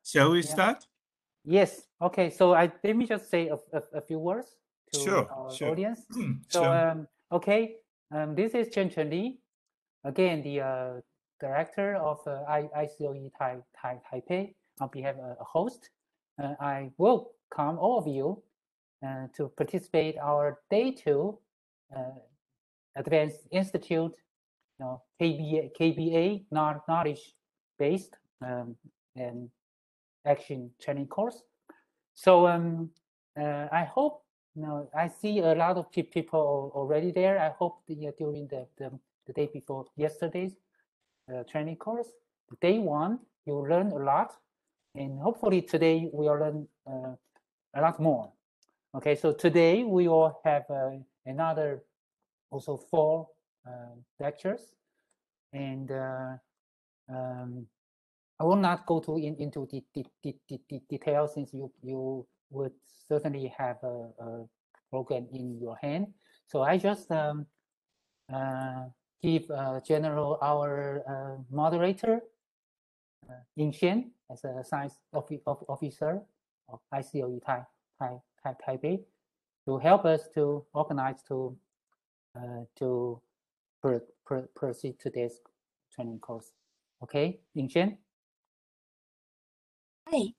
shall we start? Yes. Okay. So let me just say a few words to our audience. So okay, this is Chen Chunli, again the director of ICOE Taipei. On behalf of a host, I welcome all of you to participate our Day 2 Advanced Institute, KBA knowledge-based and action training course. So I hope, I see a lot of people already there. I hope during the day before yesterday's training course, day 1, you learn a lot, and hopefully today we will learn a lot more. Okay, so today we will have another also 4 lectures, and I will not go into the details, since you would certainly have a program in your hand. So I just give general our moderator, Ying Xian, as a science officer of ICOE Taipei, to help us to organize to proceed today's training course. Okay, Ying Xian. Hi.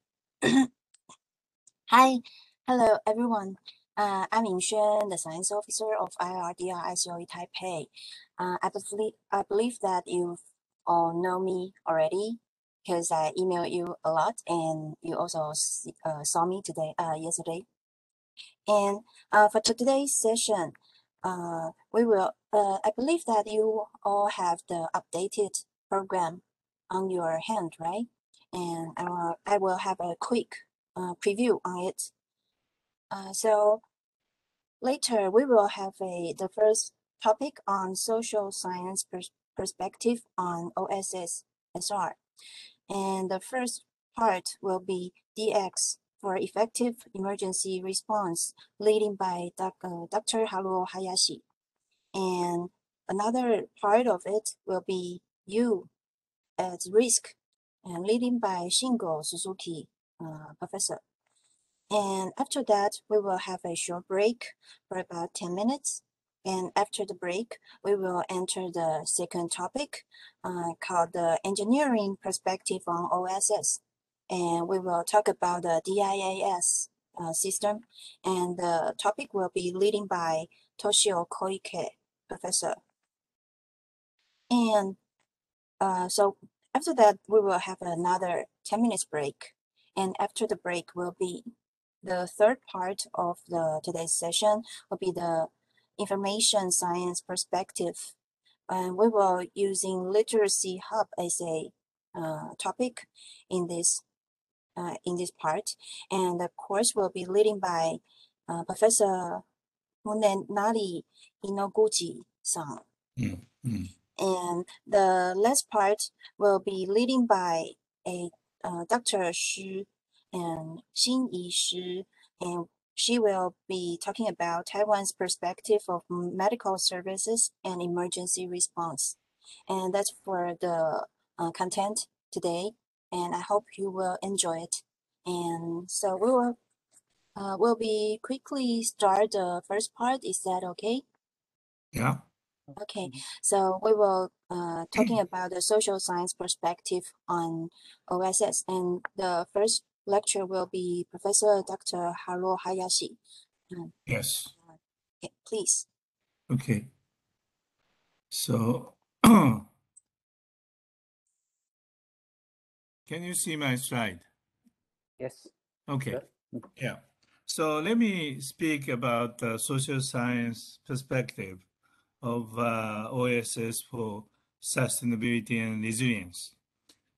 Hi. Hello, everyone. I'm Ying Xuan, the science officer of IRDR ICOE Taipei. I believe that you all know me already, because I emailed you a lot, and you also saw me yesterday. And for today's session, we will. I believe that you all have the updated program on your hand, right? And I will have a quick preview on it. So later we will have the first topic on social science perspective on OSS SR. And the first part will be DX for effective emergency response, leading by Dr. Haruo Hayashi. And another part of it will be U at risk, and leading by Shingo Suzuki, professor. And after that, we will have a short break for about 10 minutes. And after the break, we will enter the second topic called the engineering perspective on OSS. And we will talk about the DIAS system. And the topic will be leading by Toshio Koike, professor. And so after that, we will have another 10 minutes break. And after the break will be the third part of today's session will be the information science perspective. And we will using Literacy Hub as a topic in this part. And the course will be leading by Professor Munenari Inoguchi-san. And the last part will be leading by a Dr. Shi and Xin-Yi Shi, and she will be talking about Taiwan's perspective of medical services and emergency response. And that's for the content today, and I hope you will enjoy it. And so we will we'll be quickly start the first part. Is that okay? Yeah. Okay, so we will talking about the social science perspective on OSS, and the first lecture will be Professor Dr. Haruo Hayashi. Yes. Please. Okay. So, can you see my slide? Yes. Okay. Yeah. So let me speak about the social science perspective of OSS for sustainability and resilience.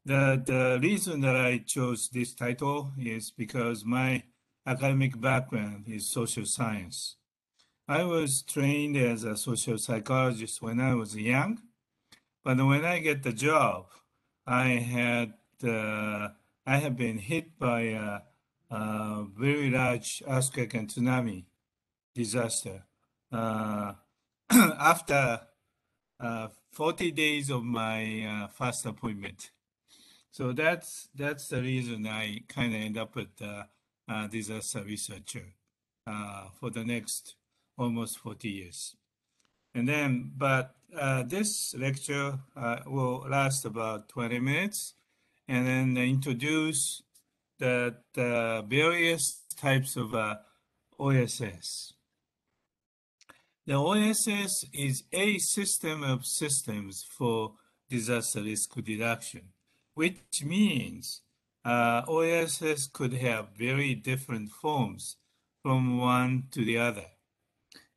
The reason that I chose this title is because my academic background is social science. I was trained as a social psychologist when I was young, but when I get the job, I have been hit by a very large earthquake and tsunami disaster. After 40 days of my first appointment, So that's the reason I kind of end up with disaster researcher for the next almost 40 years. And then, but this lecture will last about 20 minutes, and then introduce the various types of OSS. The OSS is a system of systems for disaster risk reduction, which means OSS could have very different forms from one to the other.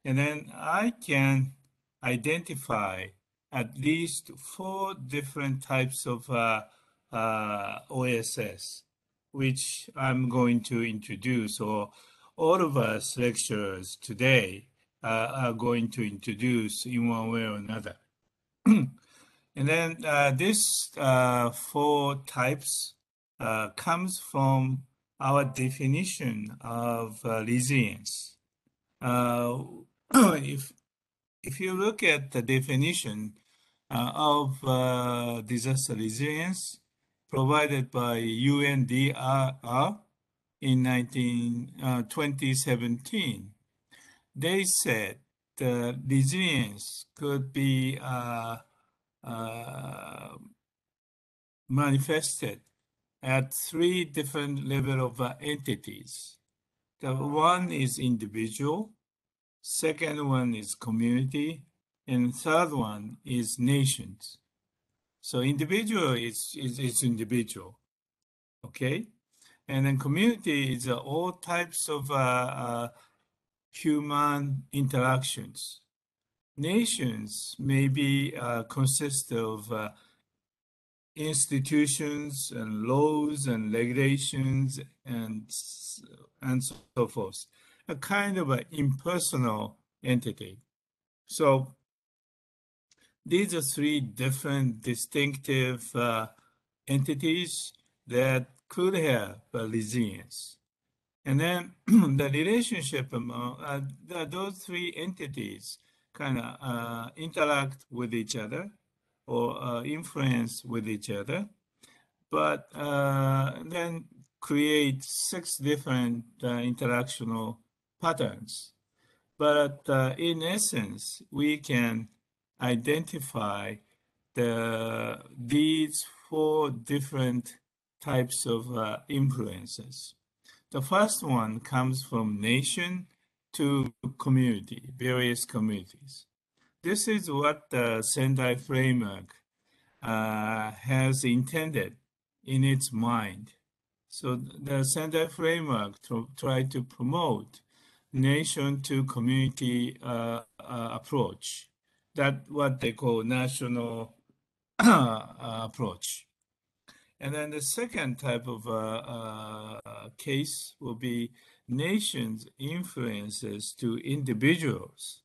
And then I can identify at least 4 different types of OSS, which I'm going to introduce, or all of us lecturers today are going to introduce in one way or another. And then this 4 types comes from our definition of resilience. If you look at the definition of disaster resilience provided by UNDRR in 2017, they said the resilience could be manifested at 3 different levels of entities. The one is individual, second one is community, and third one is nations. So individual is individual, okay? And then community is all types of human interactions. Nations maybe consist of institutions and laws and regulations and so forth, a kind of an impersonal entity. So these are 3 different distinctive entities that could have resilience. And then the relationship among those 3 entities kind of interact with each other or influence with each other, but then create 6 different interactional patterns. But in essence, we can identify these 4 different types of influences. The first one comes from nation to community, various communities. This is what the Sendai framework has intended in its mind. So the Sendai framework tried to promote nation to community approach. That's what they call national approach. And then the second type of case will be nations' influences to individuals,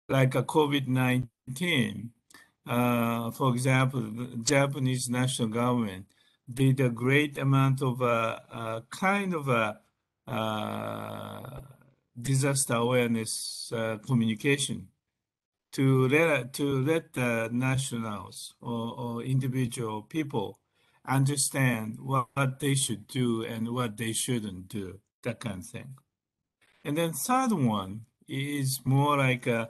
like a COVID-19. For example, the Japanese national government did a great amount of kind of a disaster awareness communication to let the nationals or individual people understand what they should do and what they shouldn't do, that kind of thing. And then third one is more like a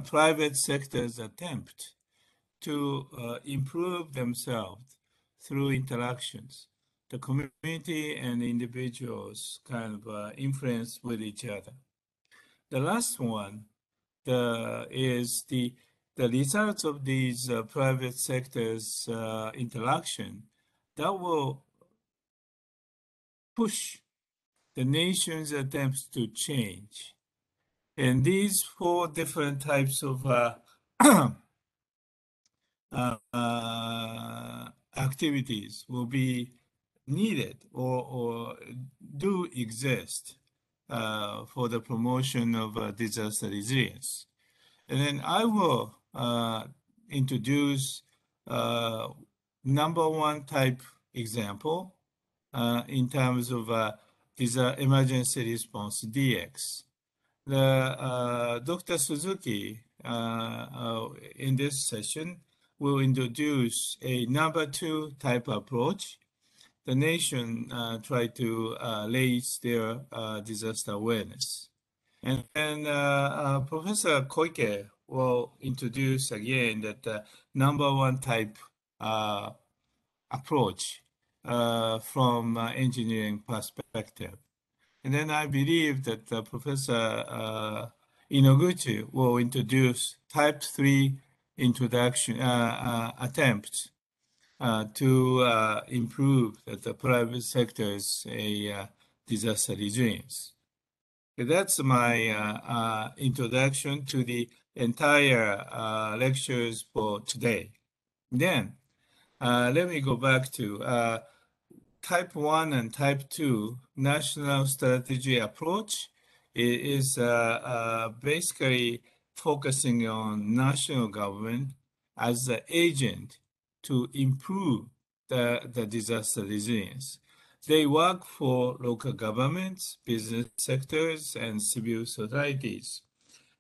private sector's attempt to improve themselves through interactions. The community and individuals kind of influence with each other. The last one is the results of these private sectors interaction that will push the nation's attempts to change. And these 4 different types of activities will be needed or do exist for the promotion of disaster resilience. And then I will introduce number 1 type example in terms of emergency response DX. Dr. Suzuki in this session will introduce a number 2 type approach. The nation try to raise their disaster awareness. And then Professor Koike will introduce again that the number 1 type approach from engineering perspective. And then I believe that Professor Inoguchi will introduce type 3 introduction attempts to improve the private sector's disaster resilience. That's my introduction to the entire lectures for today. Then let me go back to type 1 and type 2 national strategy approach. It is basically focusing on national government as the agent to improve the disaster resilience. They work for local governments, business sectors, and civil societies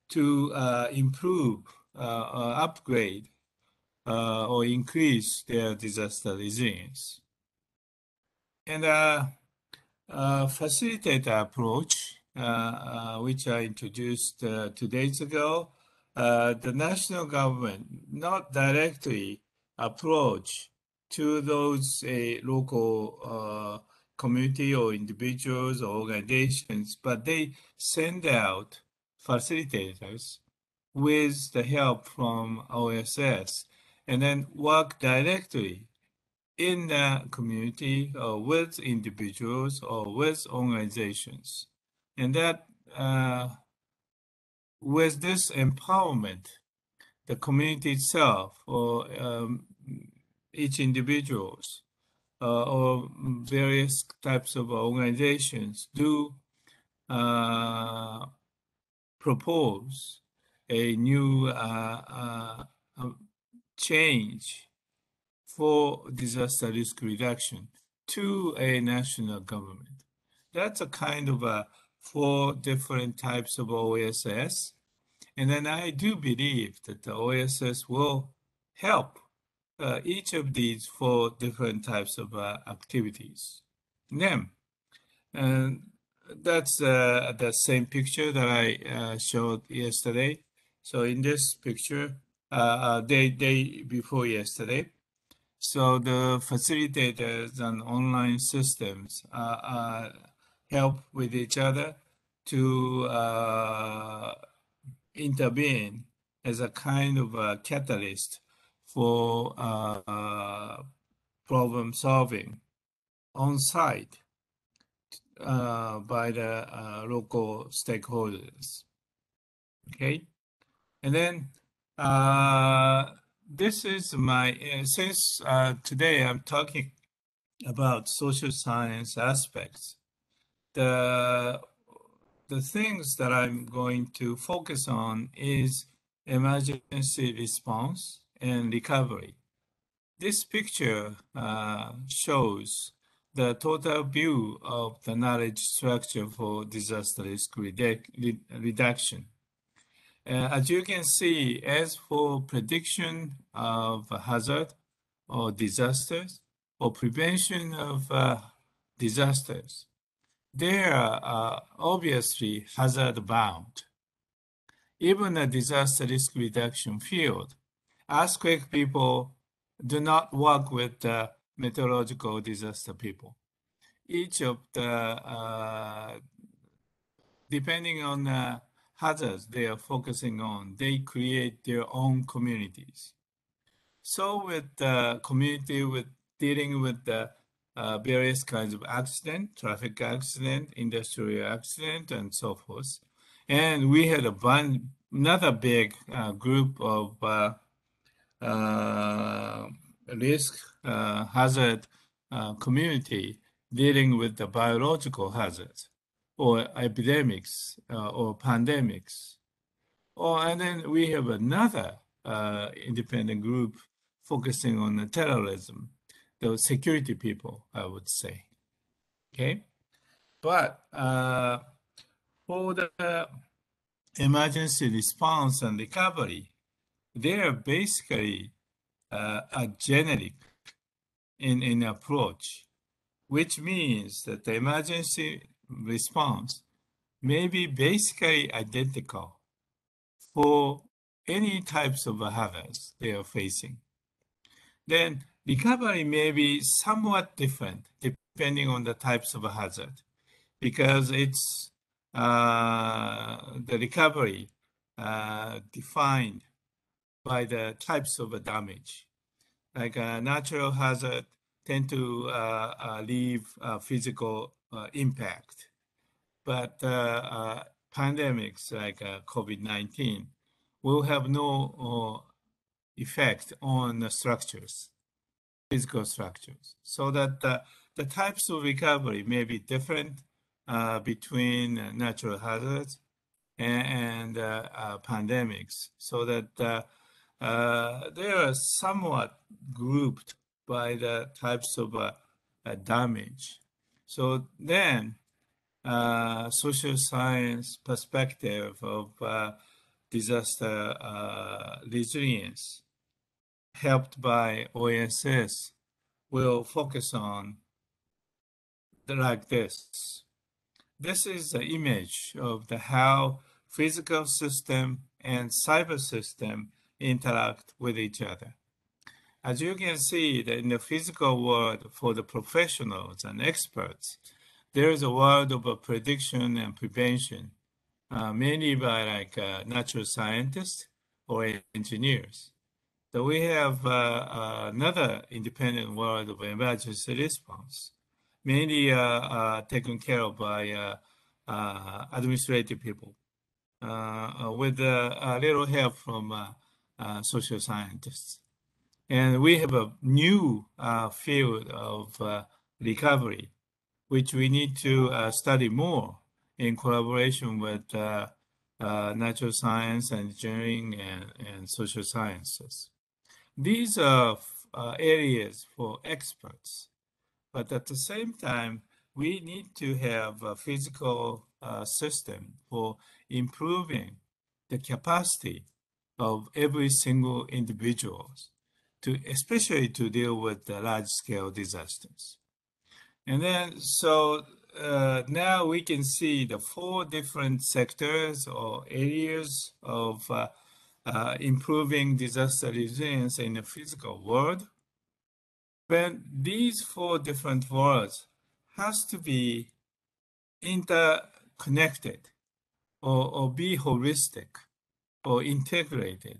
to improve, upgrade, or increase their disaster resilience. And facilitator approach, which I introduced 2 days ago, the national government not directly approach to those local community or individuals or organizations, but they send out facilitators with the help from OSS and then work directly in the community or with individuals or with organizations. And that with this empowerment, the community itself or each individuals or various types of organizations do propose a new change for disaster risk reduction to a national government. That's a kind of 4 different types of OSS. And then I do believe that the OSS will help each of these 4 different types of activities. Then, that's the same picture that I showed yesterday. So in this picture, day before yesterday, so the facilitators and online systems help with each other to intervene as a kind of a catalyst for problem solving on site by the local stakeholders. Okay, and then this is my, since today I'm talking about social science aspects, the things that I'm going to focus on is emergency response and recovery. This picture shows the total view of the knowledge structure for disaster risk reduction. As you can see, as for prediction of hazard or disasters or prevention of disasters, they are obviously hazard bound. Even a disaster risk reduction field, earthquake people do not work with the meteorological disaster people. Each of the, depending on the hazards they are focusing on, they create their own communities. So with the community with dealing with the various kinds of accident, traffic accident, industrial accident, and so forth. And we had another big group of risk hazard community dealing with the biological hazards or epidemics or pandemics. And then we have another independent group focusing on the terrorism, the security people, I would say. Okay, but for the emergency response and recovery, they are basically are generic in approach, which means that the emergency response may be basically identical for any types of hazards they are facing. Then recovery may be somewhat different depending on the types of hazard, because it's the recovery defined by the types of damage. Like a natural hazard tend to leave physical impact, but pandemics like COVID-19 will have no effect on the structures, physical structures, so that the types of recovery may be different between natural hazards and pandemics, so that they are somewhat grouped by the types of damage. So then, social science perspective of disaster resilience, helped by OSS, will focus on like this. This is the image of how physical system and cyber system interact with each other. As you can see, that in the physical world for the professionals and experts, there is a world of prediction and prevention, mainly by like natural scientists or engineers. So we have another independent world of emergency response, mainly taken care of by administrative people, with a little help from social scientists. And we have a new field of recovery, which we need to study more in collaboration with natural science, engineering, and social sciences. These are areas for experts, but at the same time, we need to have a physical system for improving the capacity of every single individual, especially to deal with the large-scale disasters. And then, so now we can see the 4 different sectors or areas of improving disaster resilience in the physical world. When these 4 different worlds has to be interconnected or be holistic or integrated.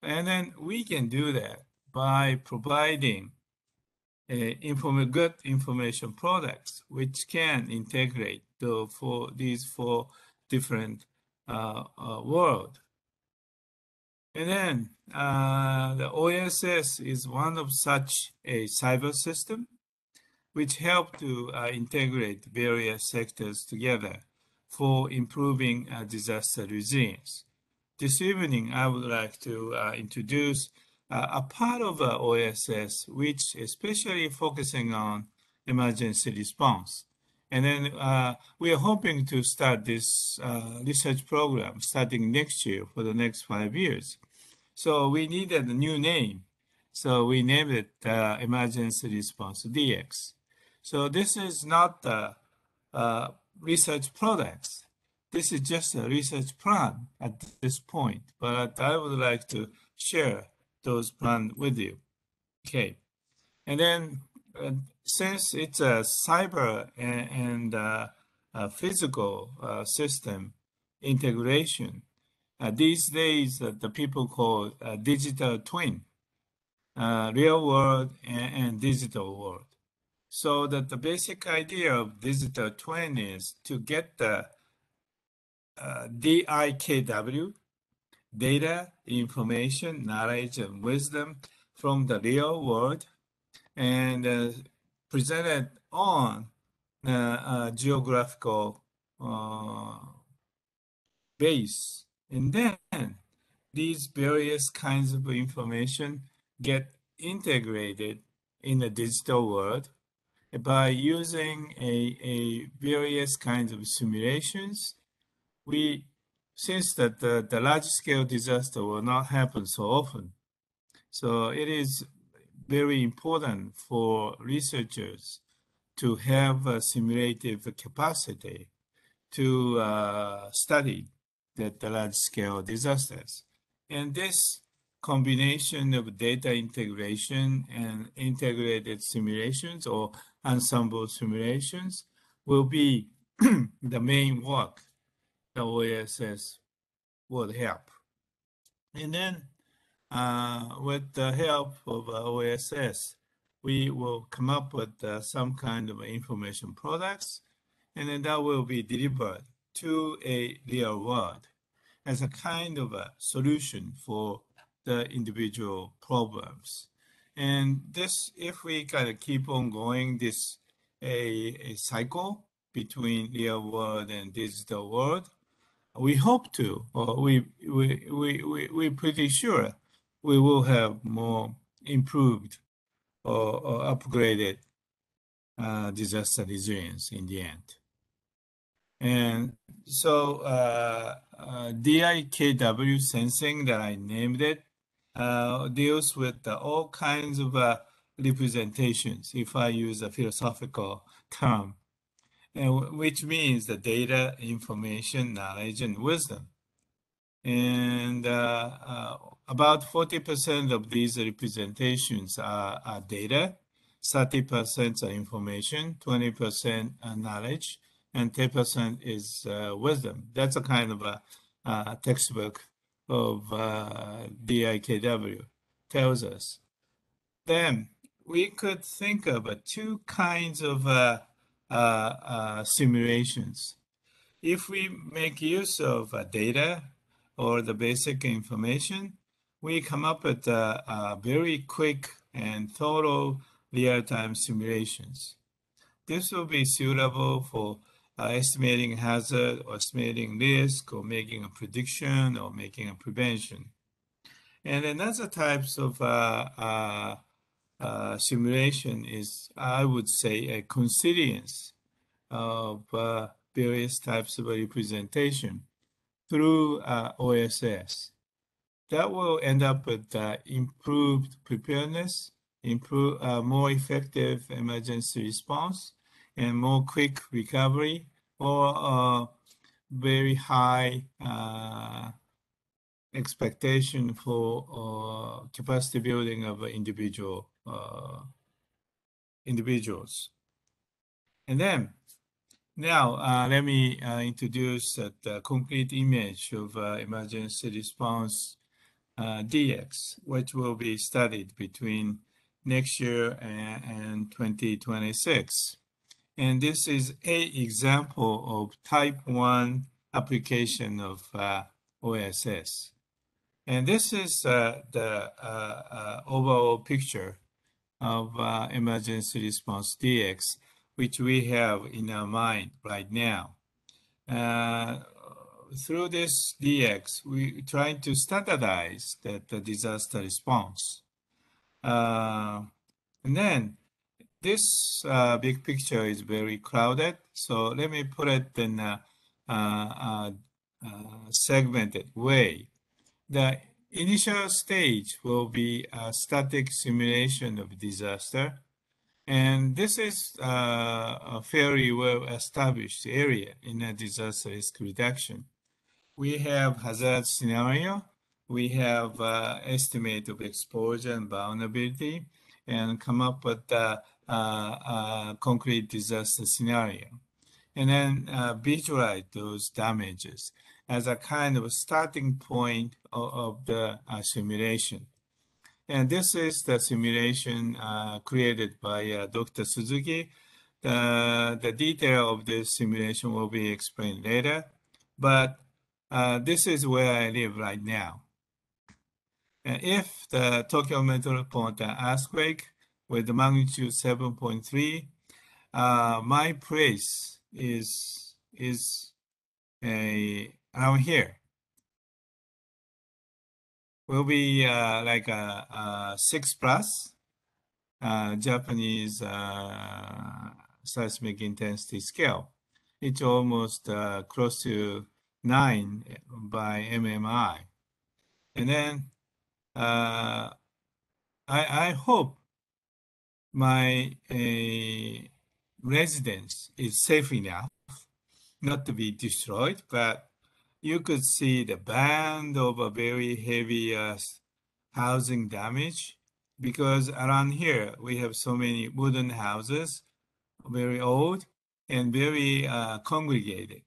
And then we can do that by providing good information products, which can integrate these 4 different worlds. And then the OSS is one of such a cyber system, which help to integrate various sectors together for improving disaster resilience. This evening, I would like to introduce a part of OSS, which especially focusing on emergency response. And then we are hoping to start this research program starting next year for the next 5 years. So we needed a new name. So we named it Emergency Response DX. So this is not research products. This is just a research plan at this point, but I would like to share those plans with you. Okay. And then since it's a cyber and physical system integration, these days the people call digital twin, real world and digital world. So that the basic idea of digital twin is to get the DIKW, data, information, knowledge, and wisdom from the real world, and present it on a geographical base. And then these various kinds of information get integrated in the digital world by using a various kinds of simulations. Since that the large-scale disaster will not happen so often, So it is very important for researchers to have a simulative capacity to study the large-scale disasters. And this combination of data integration and integrated simulations or ensemble simulations will be the main work the OSS would help. And then with the help of OSS, we will come up with some kind of information products, and then that will be delivered to a real world as a kind of a solution for the individual problems. And this, if we kind of keep on going this a cycle between real world and digital world, we hope to, or we're pretty sure we will have more improved or upgraded disaster resilience in the end. And so DIKW sensing that I named it deals with all kinds of representations, if I use a philosophical term, and which means the data, information, knowledge, and wisdom. And about 40% of these representations are data, 30% are information, 20% are knowledge, and 10% is wisdom. That's a kind of a textbook of DIKW tells us. Then we could think of two kinds of simulations. If we make use of data or the basic information, we come up with very quick and thorough real-time simulations. This will be suitable for estimating hazard or estimating risk or making a prediction or making a prevention. And another types of simulation is, I would say, a consilience of various types of representation through OSS. That will end up with improved preparedness, more effective emergency response, and more quick recovery, or very high expectation for capacity building of individuals. And then now let me introduce the concrete image of emergency response DX, which will be studied between next year and 2026. And this is an example of type 1 application of OSS. And this is the overall picture of emergency response DX, which we have in our mind right now. Through this DX, we try to standardize the disaster response. And then this big picture is very crowded, so let me put it in a segmented way. The initial stage will be a static simulation of disaster. And this is a fairly well-established area in a disaster risk reduction. We have hazard scenario, we have estimate of exposure and vulnerability, and come up with a concrete disaster scenario. And then visualize those damages as a kind of a starting point of the simulation. And this is the simulation created by Dr. Suzuki. The detail of this simulation will be explained later, but this is where I live right now. And if the Tokyo metropolitan earthquake with the magnitude 7.3, my place is around here. Will be like a 6+ Japanese seismic intensity scale. It's almost close to 9 by MMI. And then I hope my residence is safe enough not to be destroyed, but you could see the band of a very heavy housing damage because around here we have so many wooden houses, very old and very congregated.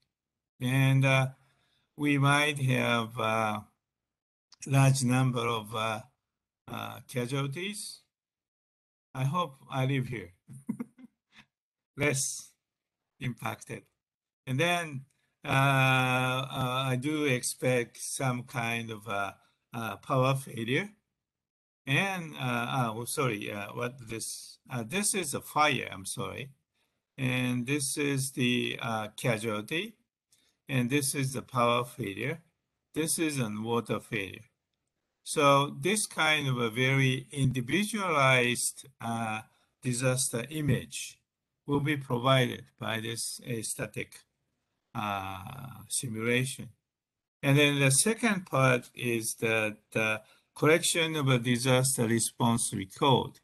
And we might have a large number of casualties. I hope I live here, less impacted. And then I do expect some kind of power failure. And this is a fire, I'm sorry. And this is the casualty. And this is the power failure. This is a water failure. So this kind of a very individualized disaster image will be provided by this static simulation. And then the second part is the collection of a disaster response record.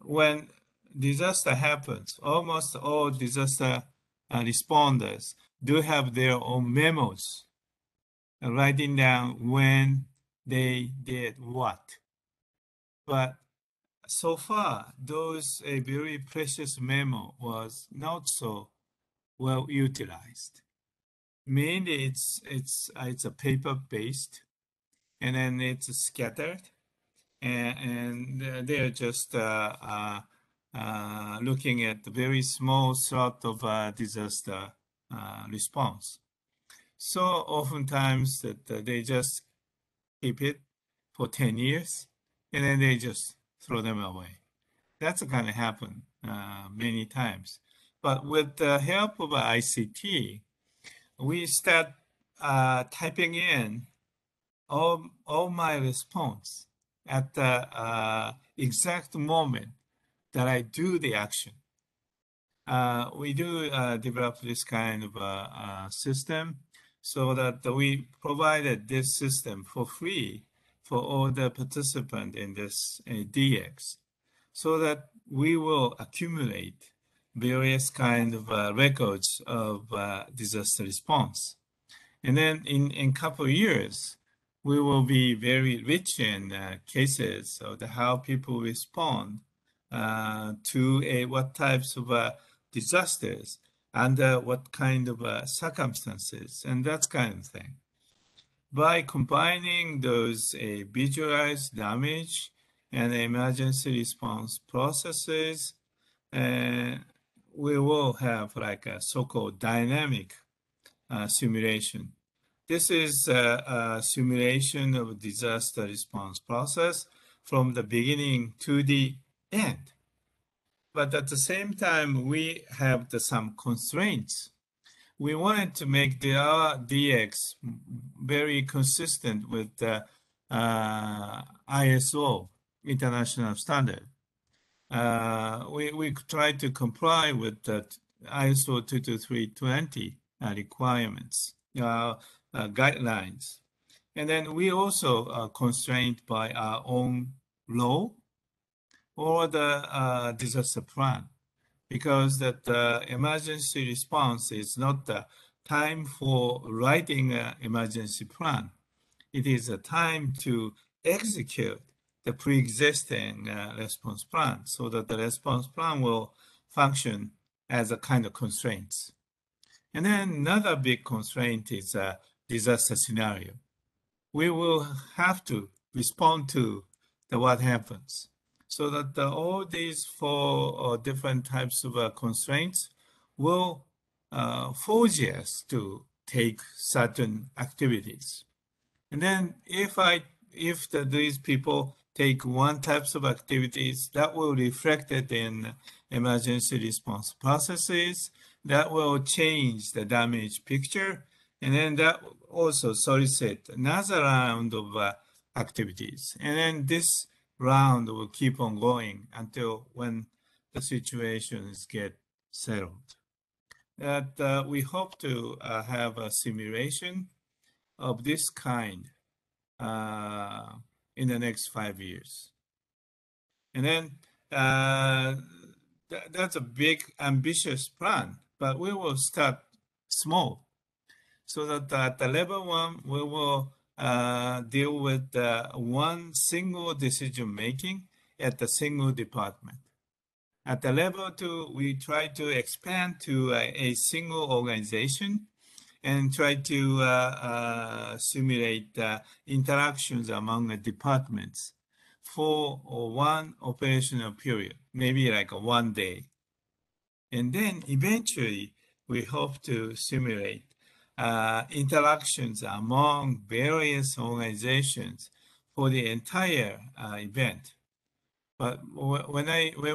When disaster happens, almost all disaster responders do have their own memos writing down when they did what. But so far, those a very precious memo was not so well utilized. Mainly, it's a paper based, and then it's scattered, and they're just looking at the very small sort of disaster response. So oftentimes that they just keep it for 10 years, and then they just throw them away. That's kind of happened many times. But with the help of ICT, we start typing in all my response at the exact moment that I do the action. We do develop this kind of system so that we provided this system for free for all the participants in this DX, so that we will accumulate various kind of records of disaster response. And then in a couple of years, we will be very rich in cases of how people respond to what types of disasters under what kind of circumstances and that kind of thing. By combining those visualized damage and emergency response processes, we will have like a so-called dynamic simulation. This is a simulation of disaster response process from the beginning to the end. But at the same time, we have some constraints. We wanted to make the DX very consistent with the ISO international standard. We tried to comply with the ISO 22320 requirements, guidelines. And then we also are constrained by our own law or the disaster plan, because that emergency response is not the time for writing an emergency plan. It is a time to execute the pre-existing response plan so that the response plan will function as a kind of constraints. And then another big constraint is a disaster scenario. We will have to respond to what happens, so that all these four different types of constraints will force us to take certain activities. And then if these people take one types of activities, that will reflect it in emergency response processes, that will change the damage picture, and then that also solicit another round of activities. And then this round will keep on going until when the situations get settled. That we hope to have a simulation of this kind in the next 5 years. And then that's a big, ambitious plan, but we will start small so that at the level 1, we will deal with one single decision making at the single department. At the level 2, we try to expand to a single organization and try to simulate interactions among the departments for one operational period, maybe like 1 day. And then eventually, we hope to simulate interactions among various organizations for the entire event. But when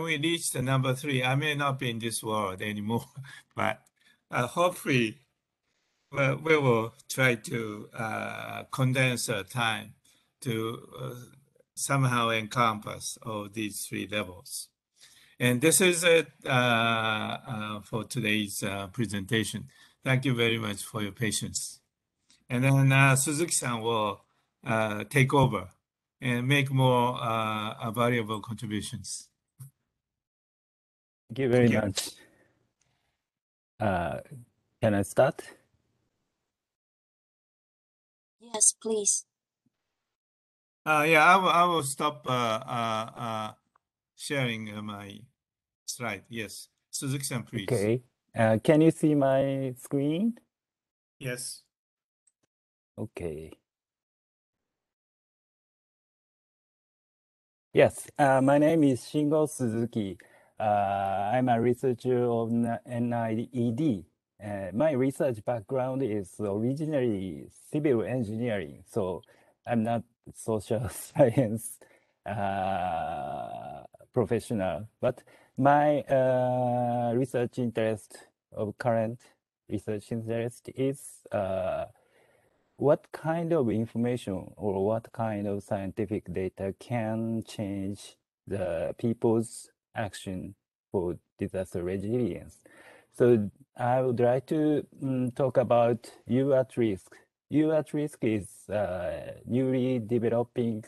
we reach the number 3, I may not be in this world anymore, but hopefully we will try to condense our time to somehow encompass all these 3 levels. And this is it for today's presentation. Thank you very much for your patience. And then Suzuki-san will take over and make more valuable contributions. Thank you very Thank you. much. Can I start? Yes, please. Yeah, I will stop sharing my slide. Yes, Suzuki-san, please. Okay. Can you see my screen? Yes. Okay. Yes, my name is Shingo Suzuki. I'm a researcher of NIED. My research background is originally civil engineering, so I'm not social science professional, but my research interest of current research interest is what kind of information or what kind of scientific data can change the people's action for disaster resilience. So I would like to talk about You at Risk. You at Risk is newly developing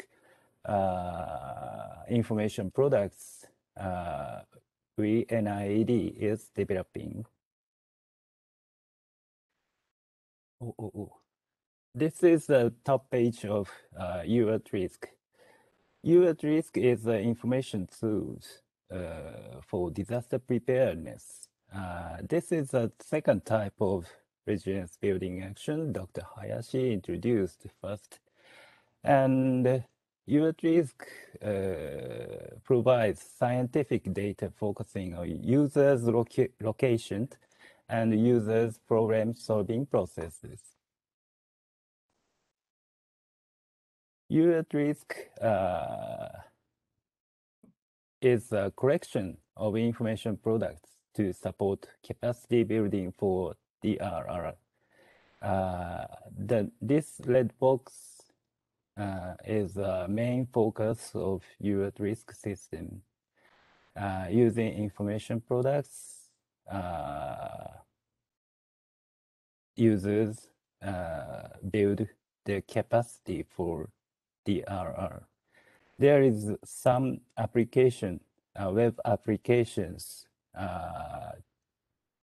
information products we NIAID is developing. This is the top page of You at Risk. You at Risk is information tools for disaster preparedness. This is the second type of resilience building action Dr. Hayashi introduced first. And You at Risk provides scientific data focusing on users' location and users' problem-solving processes. You at Risk is a collection of information products to support capacity building for DRR. This red box is the main focus of You at Risk system. Using information products, users build their capacity for DRR. There is some application, web applications.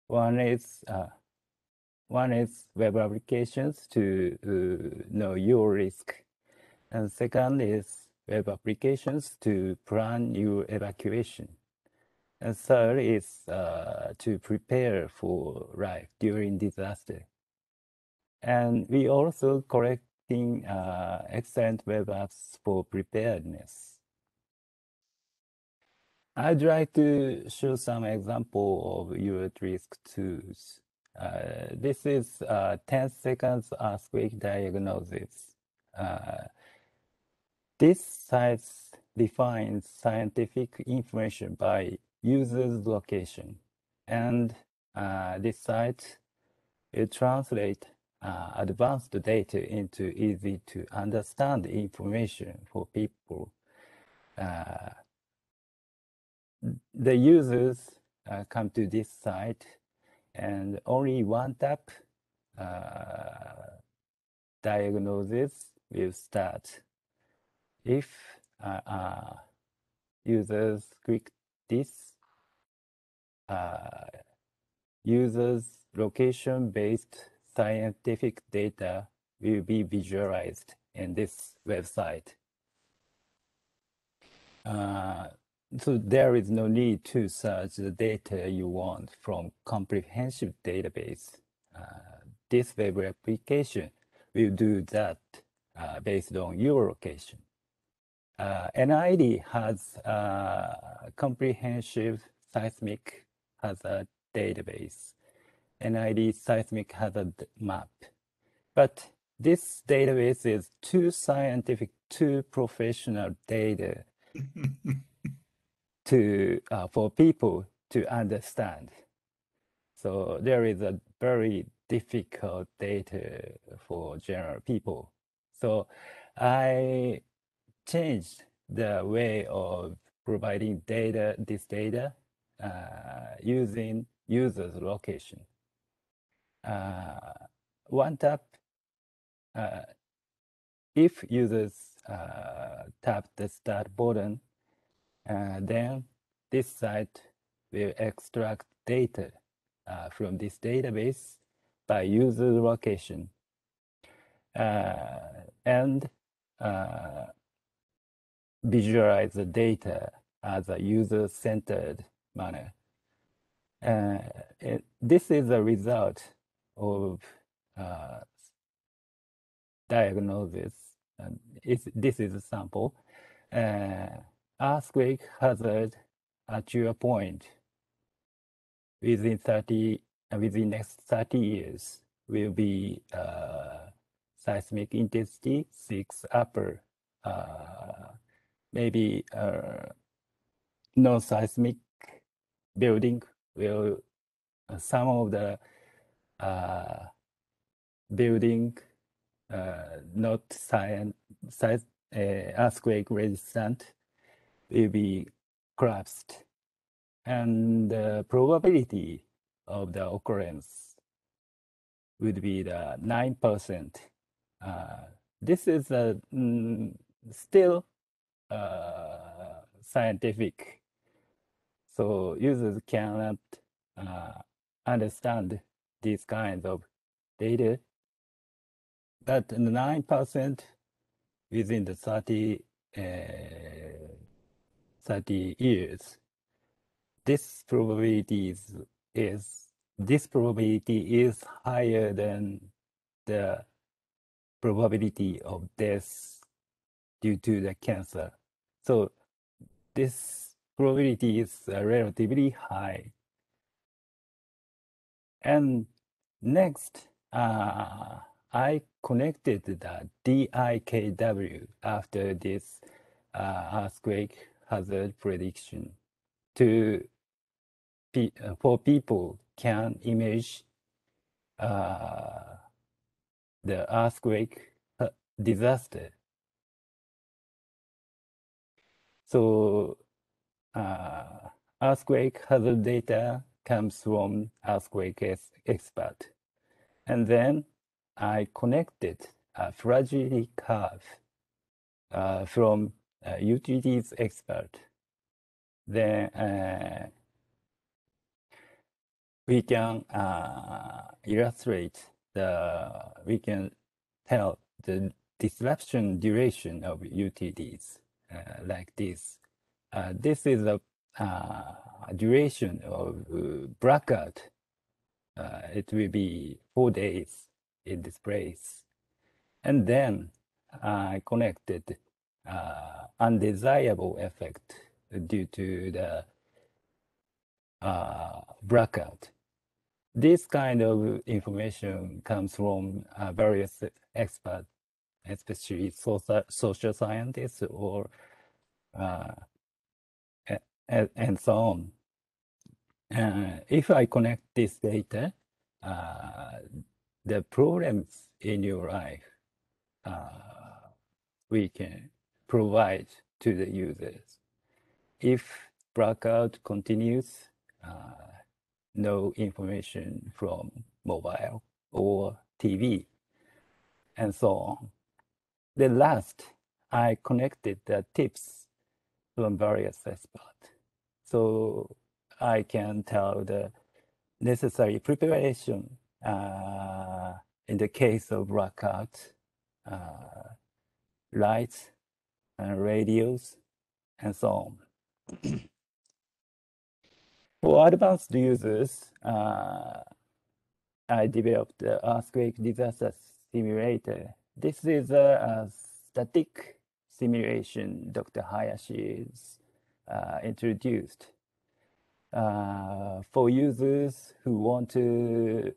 One is web applications to know your risk, and second is web applications to plan your evacuation, and third is to prepare for life during disaster. And we also collecting excellent web apps for preparedness. I'd like to show some example of You at Risk tools. This is 10 seconds earthquake diagnosis. This site defines scientific information by user's location. And this site will translate advanced data into easy to understand information for people. The users come to this site and only one tap diagnosis will start. If users click this, users' location-based scientific data will be visualized in this website. So there is no need to search the data you want from comprehensive database. This web application will do that based on your location. NID has a comprehensive seismic hazard database. NID seismic hazard map. But this database is too scientific, too professional data for people to understand. So there is a very difficult data for general people. So I changed the way of providing this data using users' location. One tap, if users tap the start button, then this site will extract data from this database by user location and visualize the data as a user-centered manner. This is a result of diagnosis. This is a sample. Earthquake hazard at your point within next 30 years will be seismic intensity 6 upper, maybe non-seismic building will, some of the building not earthquake resistant will be collapsed, and the probability of the occurrence would be the 9%. This is still scientific, so users cannot understand these kinds of data. But 9% within the 30 years, this probability is higher than the probability of death due to the cancer. So this probability is relatively high. And next, I connected the DIKW after this earthquake hazard prediction for people can image the earthquake disaster. So earthquake hazard data comes from earthquake expert. And then I connected a fragility curve from utilities expert. Then we can we can tell the disruption duration of UTDs like this. This is a duration of blackout. It will be 4 days in this place. And then I connected undesirable effect due to the blackout. This kind of information comes from various experts, especially social scientists or and so on. If I connect this data, the problems in your life, we can provide to the users. If blackout continues, no information from mobile or TV, and so on. The last, I connected the tips from various experts. So I can tell the necessary preparation in the case of blackout, lights and radios, and so on. For advanced users, I developed the earthquake disaster simulator. This is a static simulation Dr. Hayashi is introduced. For users who want to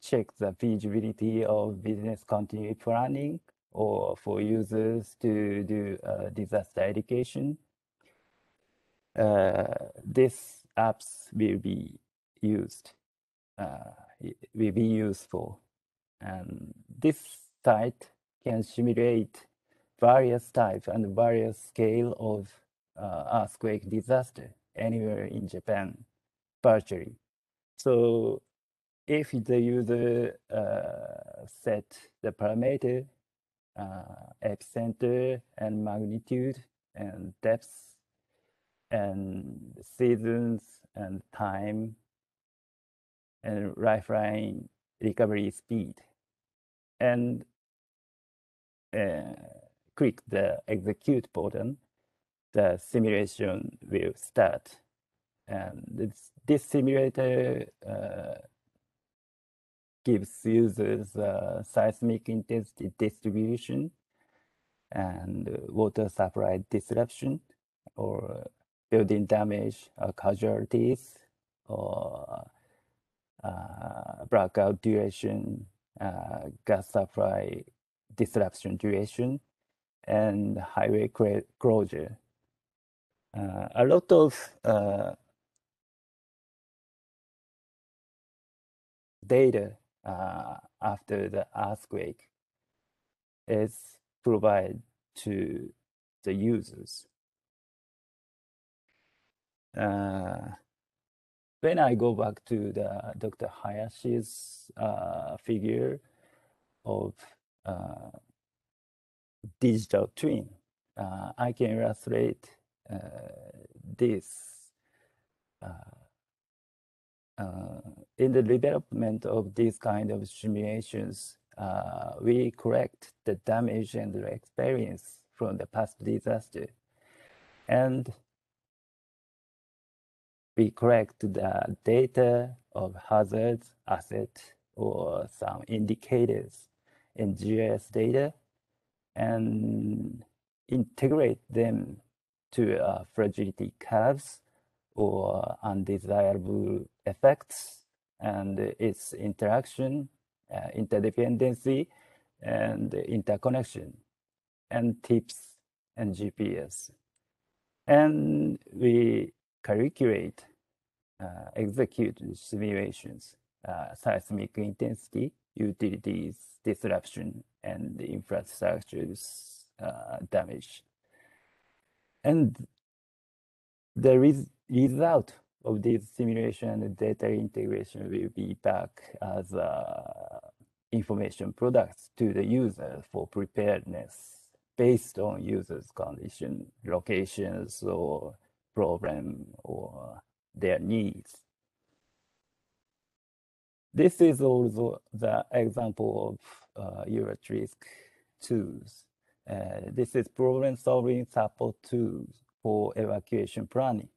check the feasibility of business continuity planning, or for users to do disaster education, these apps will be used. Will be useful. And this site can simulate various types and various scale of earthquake disaster anywhere in Japan virtually. So if the user set the parameter, epicenter and magnitude and depth and seasons and time and lifeline recovery speed, and click the execute button, the simulation will start. And this simulator gives users seismic intensity distribution and water supply disruption, or building damage, casualties, or blackout duration, gas supply disruption duration, and highway closure. A lot of data after the earthquake is provided to the users. When I go back to the Dr. Hayashi's figure of digital twin, I can illustrate this. In the development of these kind of simulations, we correct the damage and the experience from the past disaster, and we correct the data of hazards, assets, or some indicators in GIS data, and integrate them to fragility curves or undesirable effects and its interaction, interdependency, and interconnection, and tips and GPS. And we calculate, execute simulations, seismic intensity, utilities, disruption, and infrastructures damage. And the result of this simulation and data integration will be back as information products to the user for preparedness based on users' condition, locations, or problem, or their needs. This is also the example of EuroTrisk tools. This is problem-solving support tools for evacuation planning.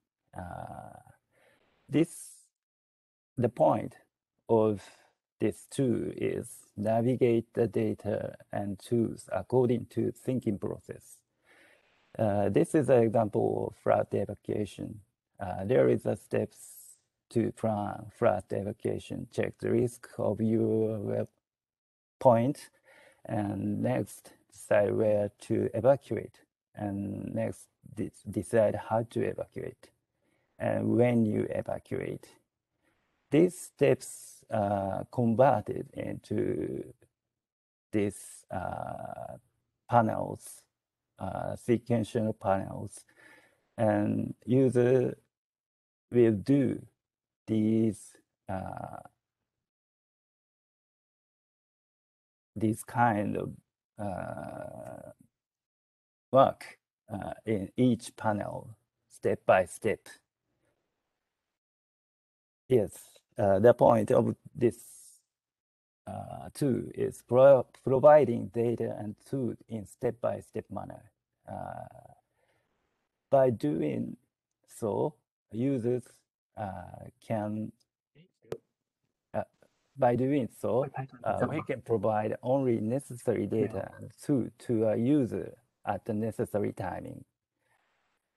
The point of this tool is navigate the data and tools according to thinking process. This is an example of flood evacuation. There is a steps to plan flood evacuation. Check the risk of your web point, and next decide where to evacuate, and next decide how to evacuate, and when you evacuate. These steps converted into these panels, sequential panels, and user will do these kind of work in each panel step by step. Yes, the point of this tool is providing data and tools in step-by-step manner. By doing so, users can we can provide only necessary data to a user at the necessary timing.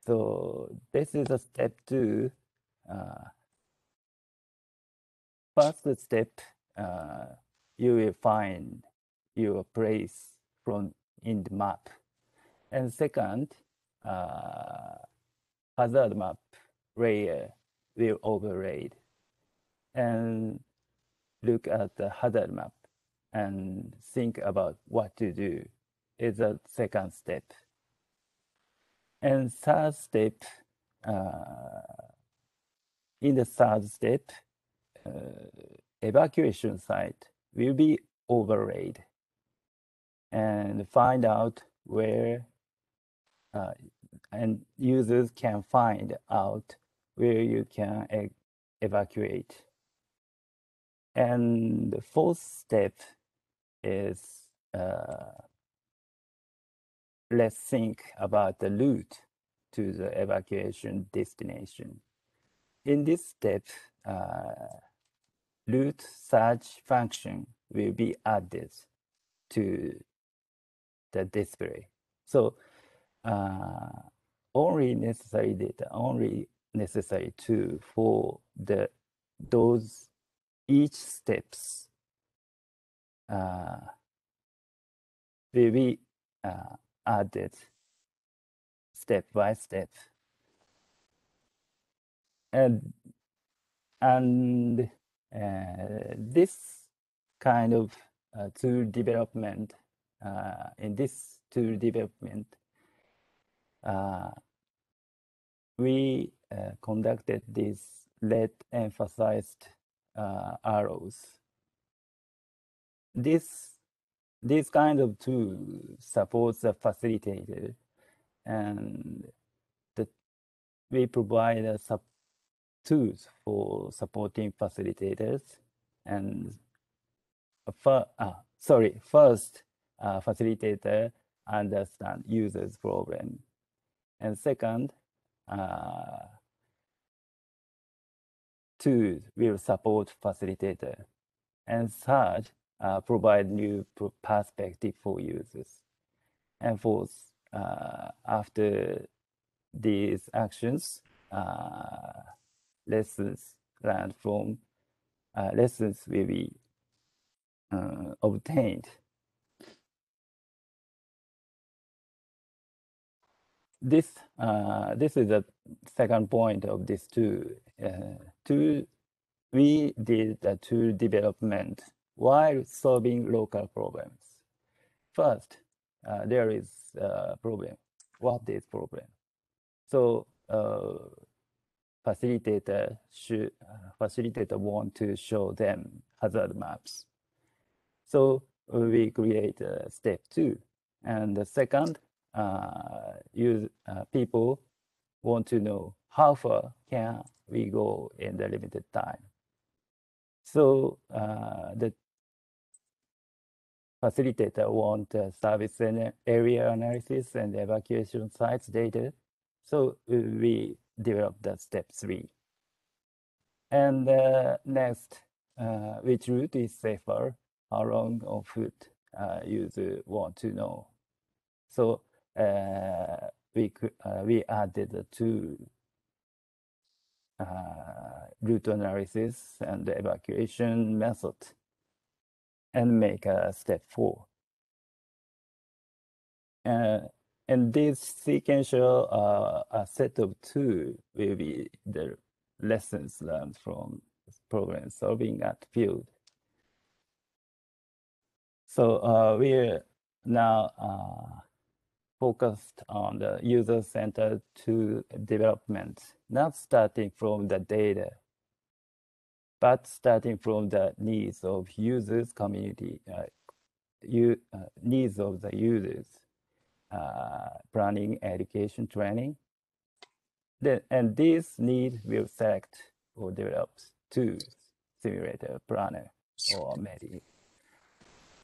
So this is a step 2. First step, you will find your place in the map. And second, hazard map layer will override and look at the hazard map and think about what to do is a second step. And third step, in the third step, evacuation site will be overlaid and find out where and users can find out where you can evacuate. And the fourth step is let's think about the route to the evacuation destination. In this step, route search function will be added to the display. So only necessary data, only necessary tool for those each steps will be added step by step. And this kind of tool development, in this tool development, we conducted these red emphasized arrows. This kind of tool supports the facilitator, and we provide tools for supporting facilitators. And first, facilitator understand user's problem, and second, tools will support facilitator, and third, provide new perspective for users. And fourth, after these actions, lessons learned from lessons will be obtained. This is the second point of this tool. We did the tool development while solving local problems. First, there is a problem. What is problem? So facilitator want to show them hazard maps. So we create step 2. And the second, people want to know how far can we go in the limited time. So the facilitator want service and area analysis and evacuation sites data. So we developed the step 3. And next, which route is safer? How long on foot user want to know? So we added the 2 route analysis and the evacuation method and make a step 4. And this sequential set of 2 will be the lessons learned from problem solving at field. So we're now focused on the user-centered tool development, not starting from the data, but starting from the needs of users community, needs of the users. planning, education, training. And these needs will select or develop two simulator planner or MEDI.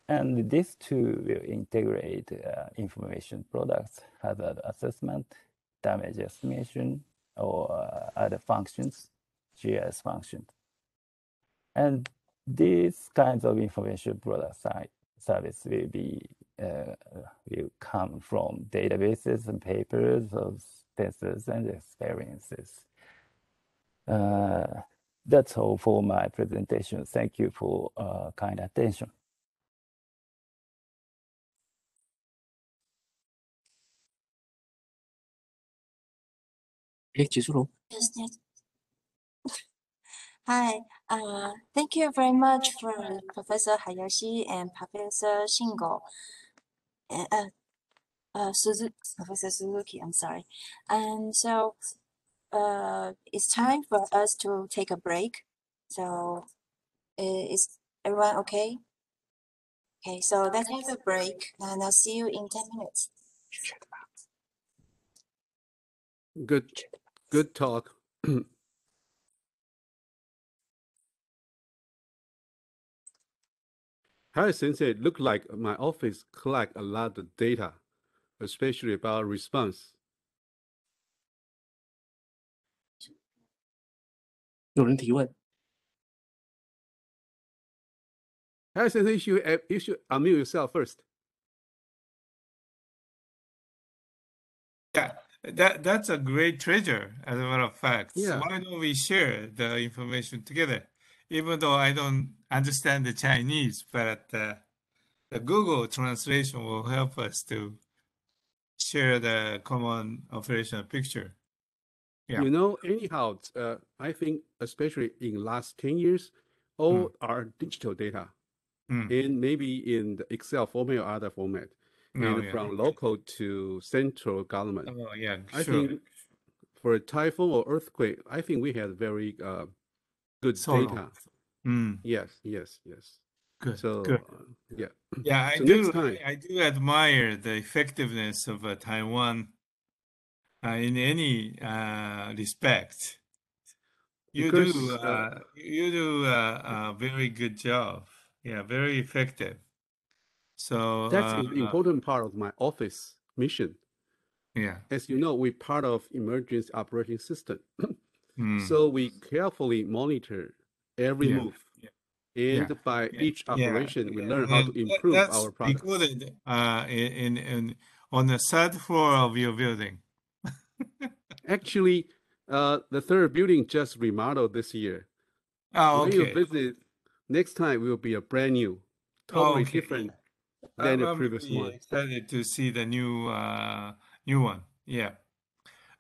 And these two will integrate information products, hazard assessment, damage estimation, or other functions, GIS functions. And these kinds of information product service will come from databases and papers of testers and experiences. That's all for my presentation. Thank you for kind attention. Yes, yes. Hi, thank you very much for Professor Hayashi and Professor Shingo. Professor Suzuki, I'm sorry. And so, it's time for us to take a break. So, is everyone okay? Okay, so let's have a break, and I'll see you in 10 minutes. Good talk. Hi, Sensei. Look like my office collect a lot of data, especially about response. 有人提问， Hi, Sensei. You should unmute yourself first. Yeah, that's a great treasure, as a matter of fact. So Yeah. why don't we share the information together? Even though I don't understand the Chinese, but the Google translation will help us to share the common operational picture. Yeah. You know, anyhow, I think especially in last 10 years, all our digital data, and maybe in the Excel format or other format, and from local to central government. Oh, yeah, I sure. think for a typhoon or earthquake, I think we had very good Solo. data. Mm, Yes. good, So good. yeah. Yeah, So next time. I do admire the effectiveness of Taiwan in any respect. You Because, do a very good job. Yeah, very effective. So that's an important part of my office mission. yeah. As you know, we're part of emergency operating system. Mm. So we carefully monitor every Yeah. move. Yeah. And by Yeah. each operation, we learn how And to improve that's our products. recorded on the third floor of your building. Actually, the third building just remodeled this year. Oh, When you okay. visit, next time will be a brand new, totally Okay. different than the I'm previous really one. excited to see the new one. Yeah.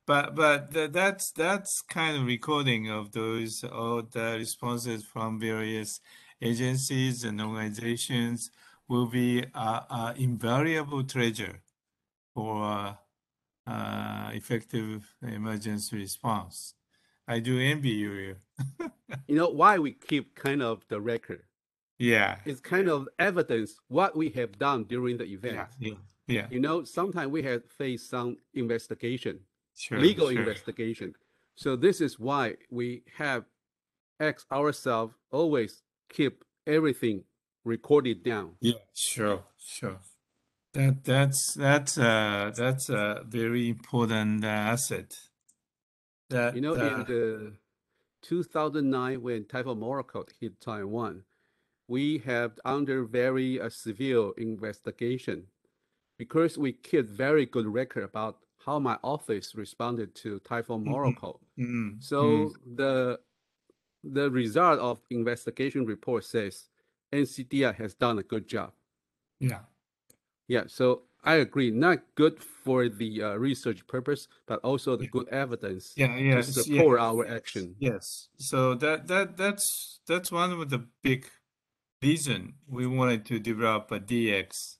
But that's kind of recording of those all the responses from various agencies and organizations will be a invariable treasure for effective emergency response. I do envy you. You know why we keep kind of the record? Yeah. It's kind of evidence what we have done during the event. Yeah. You know, sometimes we have faced some investigation, Sure. legal investigation. So this is why we have asked ourselves always keep everything recorded down. Yeah. Sure. That's a very important asset. That You know, in the 2009 when Typhoon Morakot hit Taiwan, we have under very severe investigation because we kept very good record about how my office responded to Typhoon Morakot. So the result of investigation report says NCDI has done a good job. Yeah, so I agree. Not good for the research purpose, but also the good evidence to support our action. Yes. So that's one of the big reason we wanted to develop a DX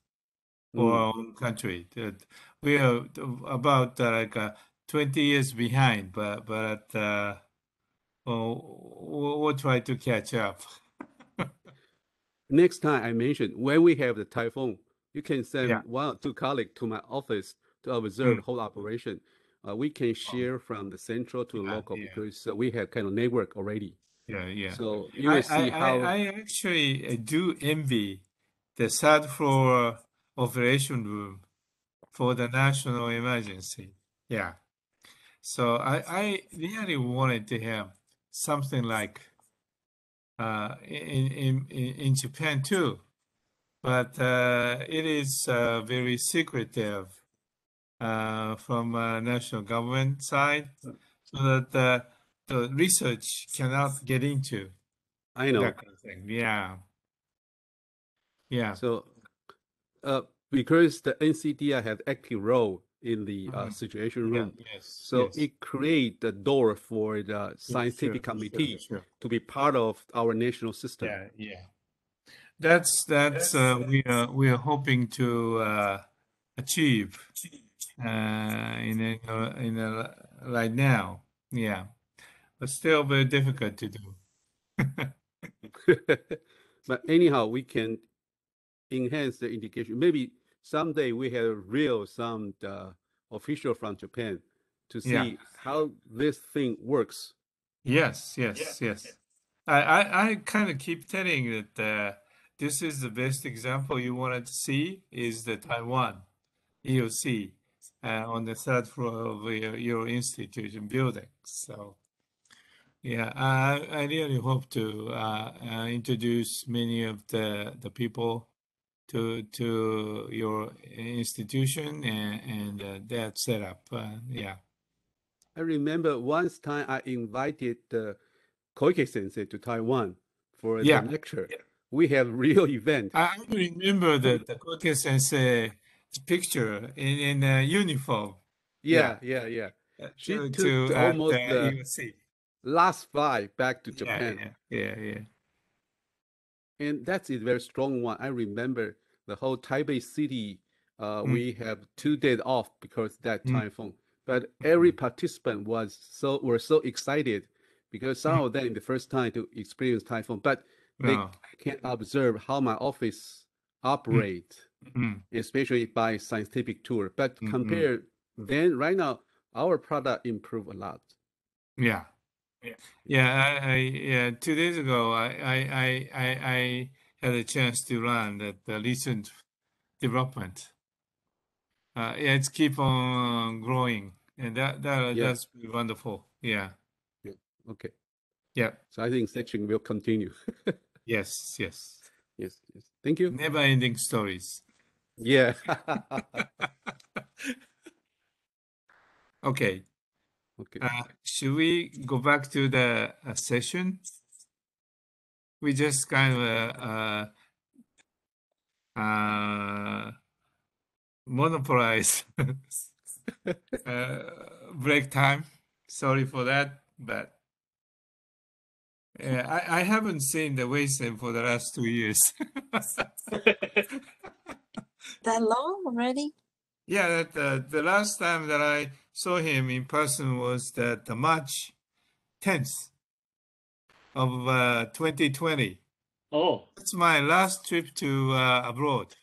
for our own country. That we are about 20 years behind, but we'll try to catch up. Next time I mentioned when we have the typhoon, You can send Yeah. 1 or 2 colleagues to my office to observe Mm. the whole operation. We can share from the central to Yeah, local yeah. because we have kind of network already. Yeah. So you will see how. I actually do envy the third floor operation room for the national emergency. Yeah. So I really wanted to have something like in Japan too, but it is very secretive from national government side, so that the research cannot get into I know. that kind of thing. Yeah. So because the NCDI have active role in the situation Yeah, room, yes. so Yes. it create the door for the scientific Sure, committee sure. to be part of our national system. Yeah. That's we are hoping to achieve in right now. Yeah, but still very difficult to do. But anyhow, we can enhance the indication. Maybe someday we have some official from Japan to see Yeah. how this thing works. Yes. I kind of keep telling that this is the best example you wanted to see is the Taiwan EOC on the third floor of your institution building. So yeah, I really hope to introduce many of the people to your institution and that setup. Yeah. I remember once time I invited Koike Sensei to Taiwan for the Yeah. lecture. We have real event. I remember the Koike Sensei picture in a uniform. Yeah. She took almost the EOC. last flight back to Japan. Yeah. And that's a very strong one. I remember the whole Taipei city, we have 2 days off because that typhoon. But every participant were so excited because some of them the first time to experience typhoon, but they can observe how my office operate, especially by scientific tour. But compare then right now, our product improve a lot. Yeah. 2 days ago, I had a chance to learn that the recent development. It's keep on growing, and that's wonderful. Yeah. Okay. Yeah. So I think section will continue. Yes. Yes. Thank you. Never-ending stories. Yeah. Okay. Okay. Should we go back to the session? We just kind of monopolize break time. Sorry for that, but I haven't seen the Wei-san for the last 2 years. That long already? Yeah, the last time that I saw him in person was the March 10th of 2020. Oh. That's my last trip to abroad.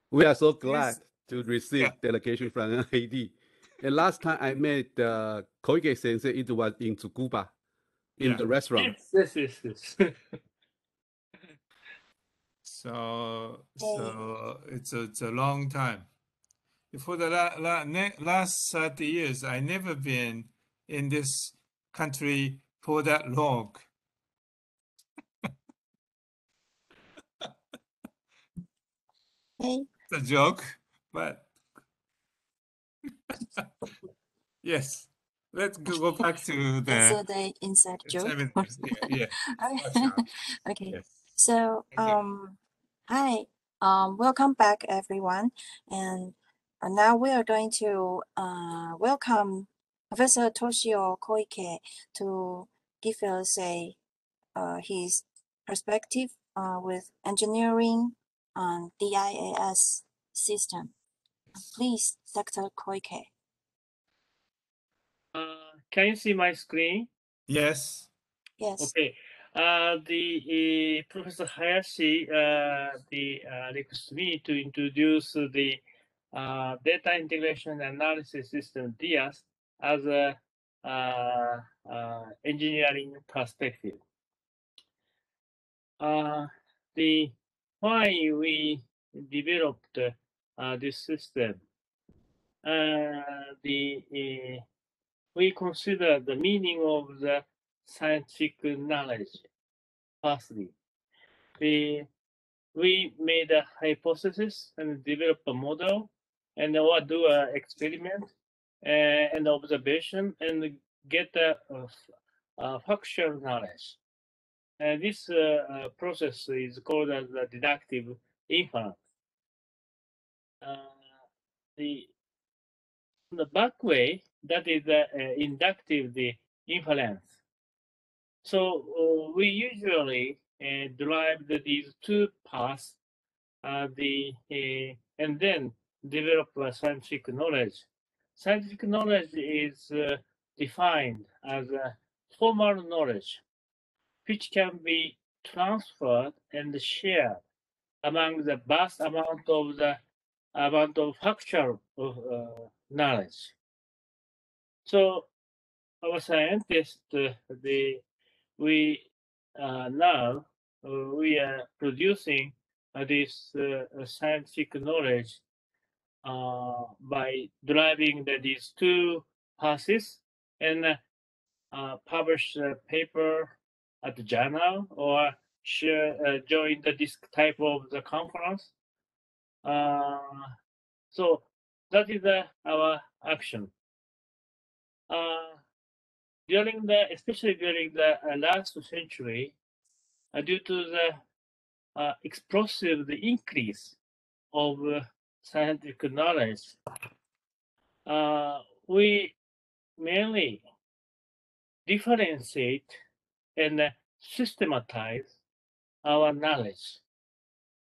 We are so glad to receive delegation from NAD. And last time I met Koike Sensei, it was in Tsukuba, in the restaurant. Yes. So it's a long time. For the last 30 years, I never been in this country for that long. Hey. It's a joke, but yes. Let's go back to That's the inside joke. 7 years. Yeah. Okay. Yes. So hi, welcome back everyone, and now we are going to welcome Professor Toshio Koike to give us his perspective with engineering on DIAS system. Please, Dr. Koike. Can you see my screen? Yes. Yes. Okay. Professor Hayashi requested me to introduce the data integration analysis system DIAS as a engineering perspective. The why we developed this system. We consider the meaning of the scientific knowledge. Firstly, we made a hypothesis and developed a model, and or do an experiment and observation and get a factual knowledge. And this process is called as the deductive inference. The back way, that is inductive inference. So we usually derive these two paths, and then develop scientific knowledge. Scientific knowledge is defined as a formal knowledge, which can be transferred and shared among the vast amount of factual knowledge. So our scientists, we are producing this scientific knowledge by deriving these two paths and publish a paper at the journal or join this type of the conference. So that is our action. Especially during the last century, due to the explosive increase of scientific knowledge, we mainly differentiate and systematize our knowledge.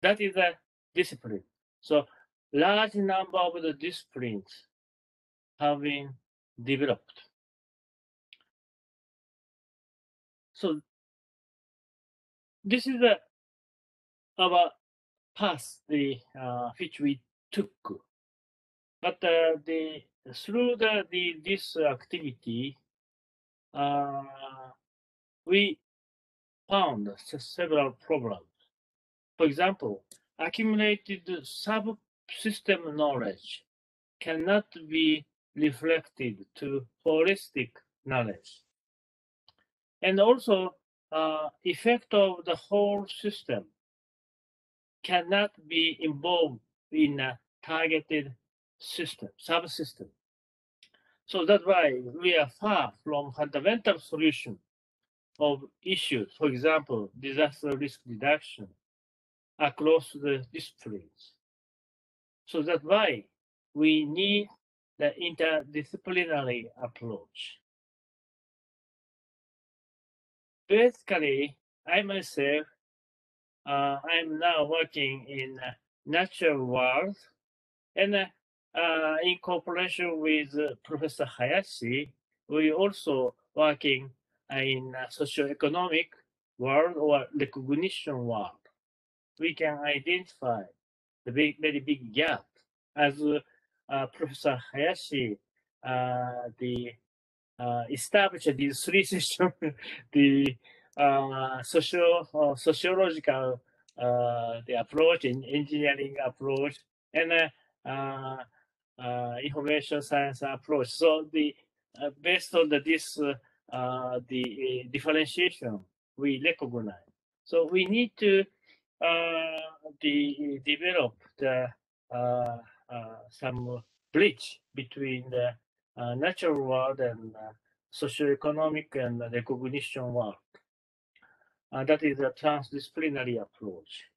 That is a discipline. So large number of the disciplines have been developed. So this is our path which we took. But through this activity, we found several problems. For example, accumulated subsystem knowledge cannot be reflected to holistic knowledge. And also, effect of the whole system cannot be involved in a targeted system, subsystem. So that's why we are far from fundamental solution of issues, for example, disaster risk reduction across the disciplines. So that's why we need the interdisciplinary approach. Basically, I myself, I'm now working in natural world, and in cooperation with Professor Hayashi, we also working in socioeconomic world or recognition world. We can identify the very big gap, as Professor Hayashi established these three systems, the sociological the approach, and engineering approach, and information science approach. So based on this the differentiation we recognize. So we need to develop some bridge between the natural world and socioeconomic and recognition world. That is a transdisciplinary approach.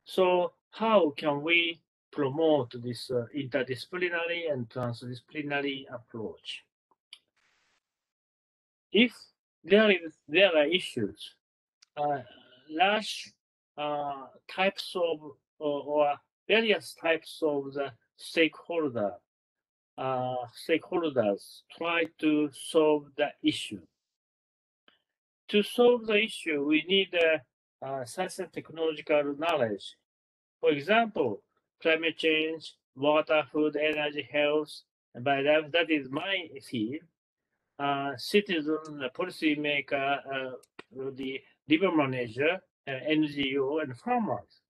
So how can we promote this interdisciplinary and transdisciplinary approach? If there are issues, large types of or various types of the stakeholders try to solve the issue. to solve the issue, we need science and technological knowledge. For example, climate change, water, food, energy, health. And by that is my field. Citizen, policymaker, the river manager, NGO, and farmers.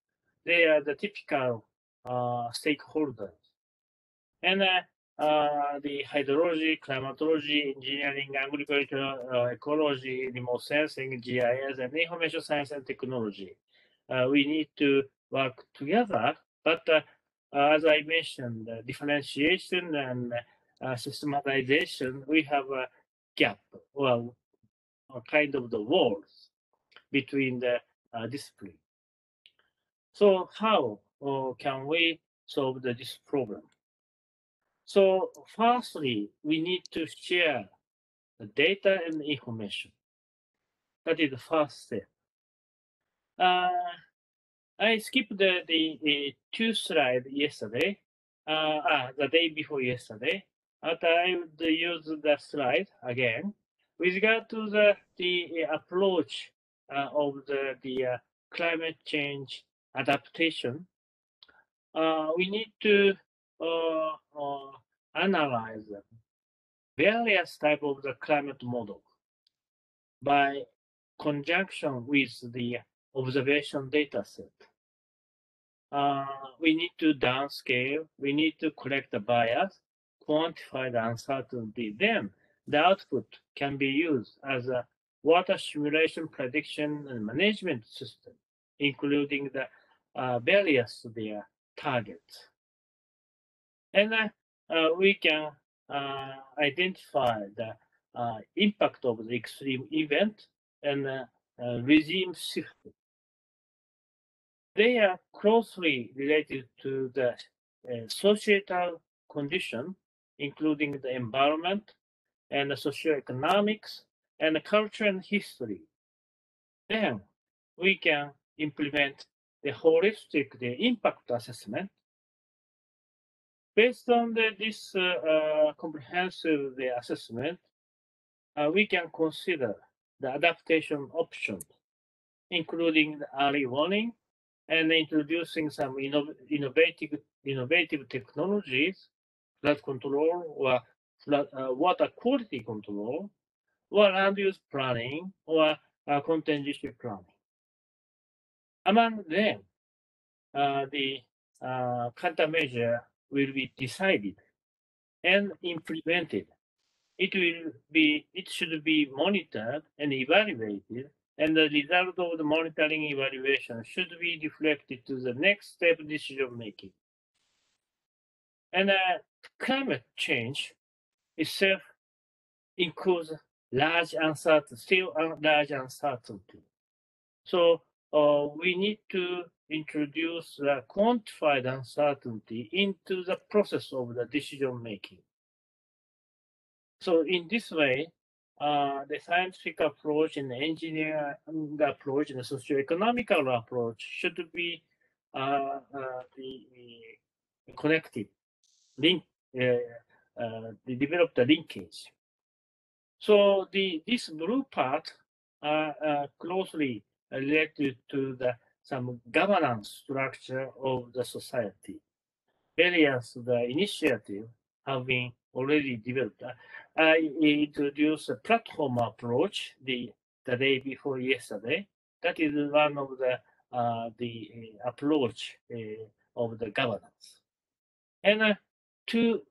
They are the typical stakeholders. And the hydrology, climatology, engineering, agriculture, ecology, remote sensing, GIS, and information science and technology. We need to work together, but as I mentioned, differentiation and systematization, we have a gap, well, a kind of the walls between the discipline. So how can we solve this problem? So firstly, we need to share the data and information. That is the first step. I skipped the 2 slides yesterday, the day before yesterday, but I would use the slide again. With regard to the approach of the climate change adaptation, we need to analyze various types of the climate model by conjunction with the observation data set. We need to downscale, we need to collect the bias, quantify the uncertainty. Then the output can be used as a water simulation prediction and management system, including the various their targets. And we can identify the impact of the extreme event and regime shift. They are closely related to the societal condition, including the environment and the socioeconomics and the culture and history. Then we can implement the holistic impact assessment. Based on this comprehensive assessment, we can consider the adaptation options, including the early warning and introducing some innovative technologies, flood control or water quality control, or land use planning or contingency planning. Among them, the countermeasure will be decided and implemented. It should be monitored and evaluated, and the result of the monitoring evaluation should be reflected to the next step decision making. And climate change itself includes large uncertainty. So we need to introduce the quantified uncertainty into the process of the decision making. So in this way, the scientific approach and the engineering approach and the socio-economical approach should be connected, develop the linkage. So this blue part are closely related to some governance structure of the society. Various initiatives have been already developed. I introduced a platform approach the day before yesterday. That is one of the approach of the governance. And to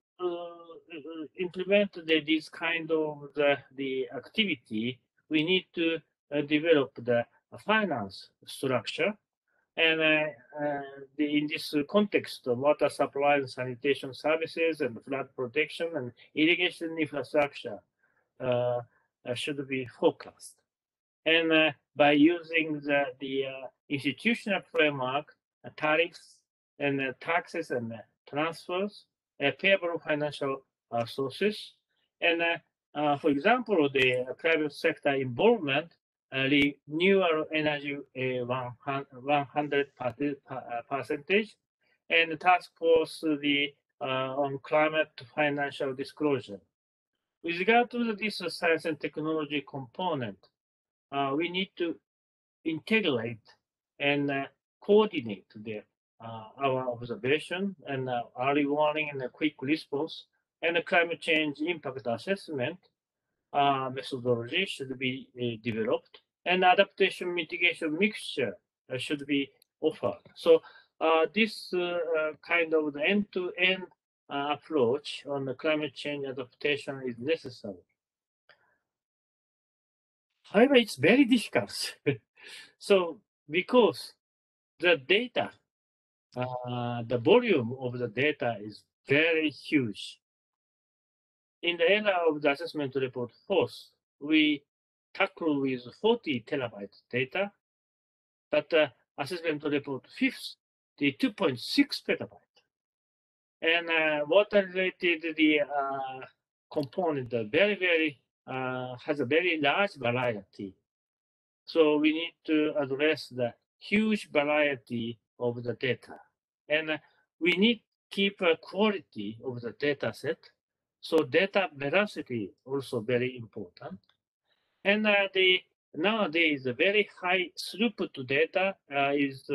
implement this kind of the activity, we need to develop the finance structure. And in this context, water supply and sanitation services and flood protection and irrigation infrastructure should be focused. And by using the institutional framework, tariffs and taxes and transfers, payable financial sources, and for example, the private sector involvement, renewable energy 100%, and task force on climate financial disclosure. With regard to this science and technology component, we need to integrate and coordinate our observation and early warning and quick response and climate change impact assessment methodology should be developed, and adaptation mitigation mixture should be offered. So this kind of the end-to-end approach on the climate change adaptation is necessary. However, it's very difficult. So because the data, the volume of the data is very huge. In the era of the assessment report fourth, we tackle with 40 terabytes data, but assessment report fifth, the 2.6 petabyte. And water-related the component has a very large variety. So we need to address the huge variety of the data. And we need to keep quality of the data set. So data veracity also very important. And nowadays, the very high throughput data is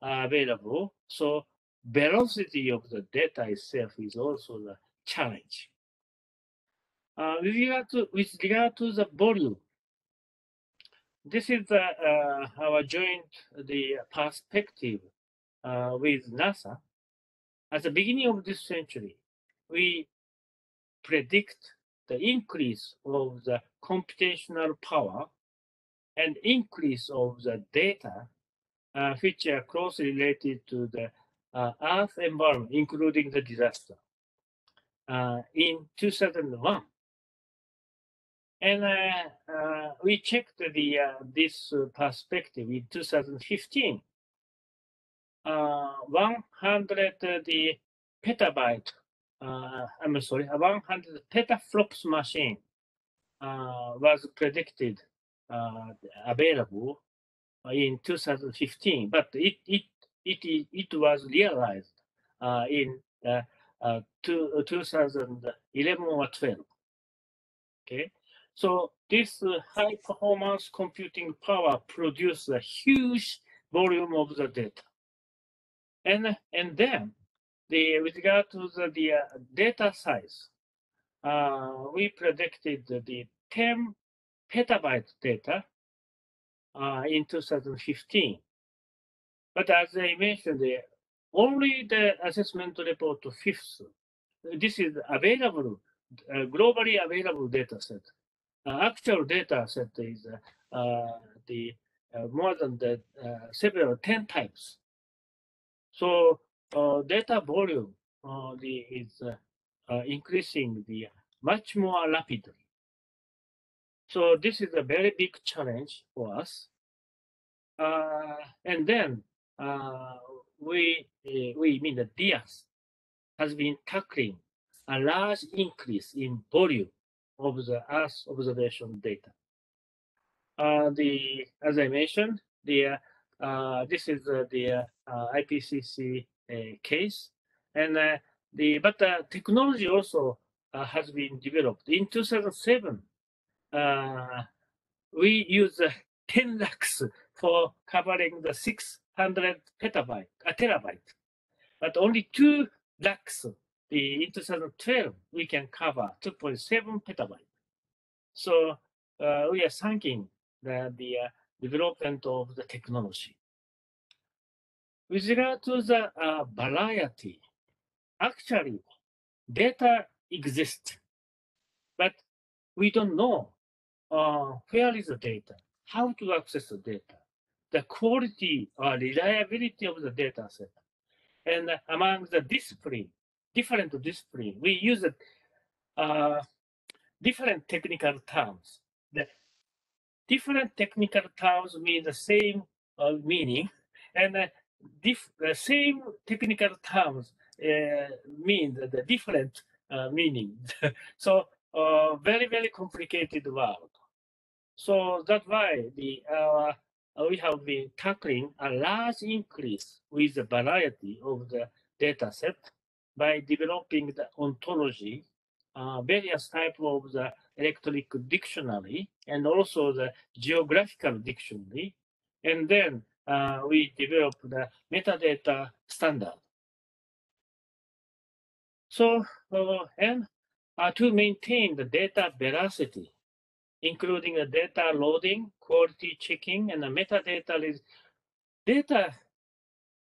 available. So velocity of the data itself is also the challenge. With regard to the volume, this is our joint perspective with NASA. At the beginning of this century, we predict the increase of the computational power and increase of the data, which are closely related to the Earth environment, including the disaster, in 2001. And we checked this perspective in 2015. 100 petabyte, 100 petaflops machine was predicted available in 2015, but it was realized in 2011 or 12. Okay, so this high performance computing power produced a huge volume of the data, and then with regard to the data size, we predicted the 10 petabyte data in 2015. But as I mentioned, only the assessment report fifth, this is available, globally available data set. Actual data set is more than several 10 times. So data volume is increasing much more rapidly. So this is a very big challenge for us. And then we mean the DIAS has been tackling a large increase in volume of the Earth observation data. As I mentioned, this is the IPCC case, and but the technology also has been developed. In 2007, we use 10 lakhs for covering the 600 terabyte, but only 2 lakhs. In 2012, we can cover 2.7 petabyte. So we are thanking the development of the technology. With regard to the variety, actually, data exists, but we don't know where is the data, how to access the data, the quality or reliability of the data set. And among the different discipline, we use different technical terms. The different technical terms mean the same meaning, and the same technical terms mean the different meaning. So very, very complicated world. So that's why we have been tackling a large increase with the variety of the data set by developing the ontology various type of the electronic dictionary and also the geographical dictionary. And then we developed the metadata standard. So, to maintain the data veracity, including the data loading, quality checking, and the metadata data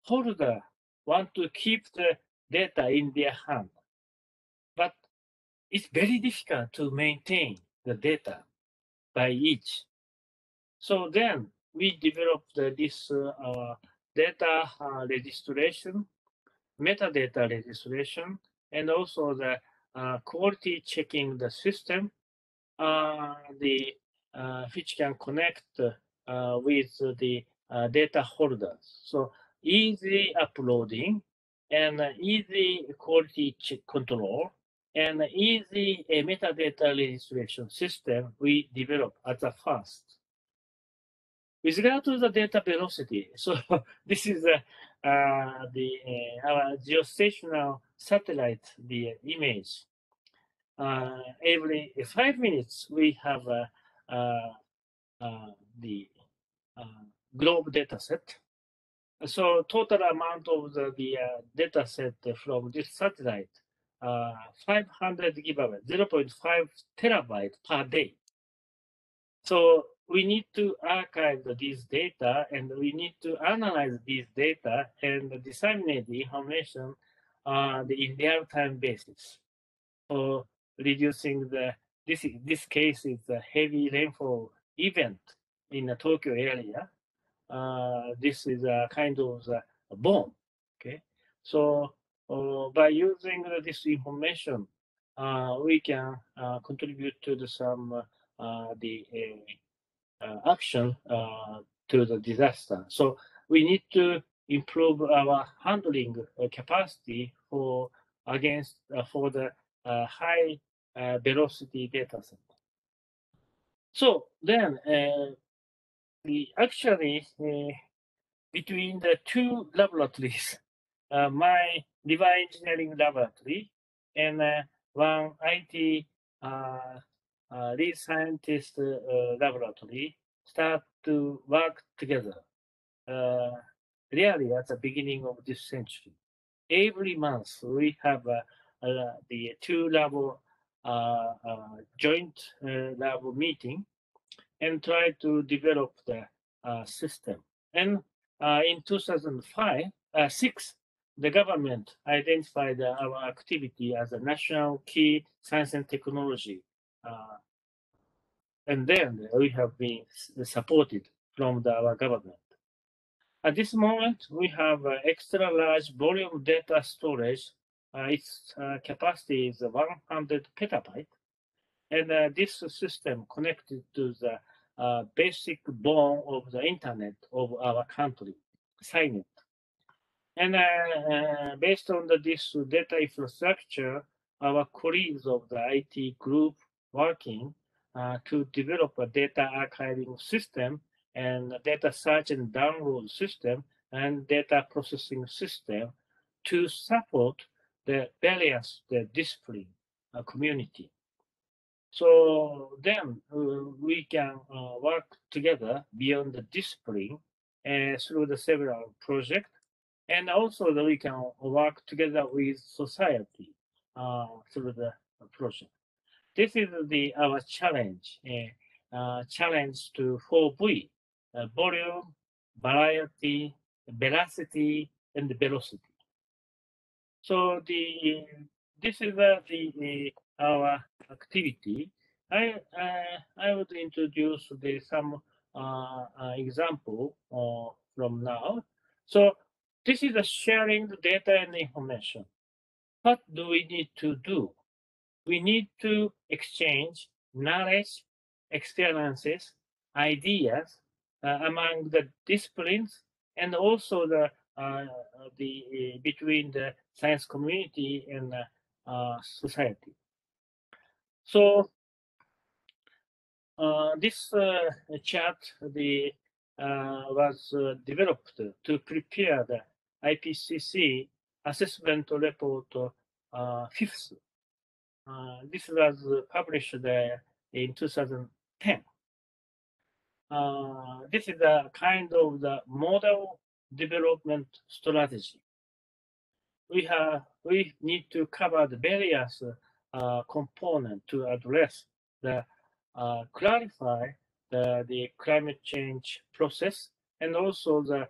holder want to keep the data in their hand. But it's very difficult to maintain the data by each. So then we developed this data registration, metadata registration, and also the quality checking the system, which can connect with the data holders. So easy uploading and easy quality check control and easy metadata registration system we developed at the first. With regard to the data velocity, so this is our geostationary satellite image. Every 5 minutes, we have the globe data set. So total amount of the data set from this satellite, 500 gigabytes, 0.5 terabyte per day. So we need to archive these data and we need to analyze these data and disseminate the information in real-time basis. So reducing this case is a heavy rainfall event in the Tokyo area. This is a kind of a bomb. Okay, so by using this information, we can contribute to some action to the disaster. So we need to improve our handling capacity for the high velocity data set. So then between the two laboratories, my device engineering laboratory and one IT lead scientist laboratory start to work together really at the beginning of this century. Every month we have the two lab joint lab meeting and try to develop the system. And in 2006, the government identified our activity as a national key science and technology. And then we have been supported from our government. At this moment, we have extra large volume data storage. Its capacity is 100 petabyte. And this system connected to the basic bone of the internet of our country, SciNet. And based on this data infrastructure, our colleagues of the IT group working to develop a data archiving system and data search and download system and data processing system to support the various discipline community. So then we can work together beyond the discipline through the several projects, and also that we can work together with society through the project. This is our challenge, challenge to 4V, volume, variety, veracity, and velocity. So this is our activity. I would introduce some example from now. So this is sharing the data and information. What do we need to do? We need to exchange knowledge, experiences, ideas among the disciplines, and also between the science community and society. So this chart was developed to prepare the IPCC assessment report 5th. This was published in 2010. This is a kind of the model development strategy. We need to cover the various components to address the clarify the climate change process and also the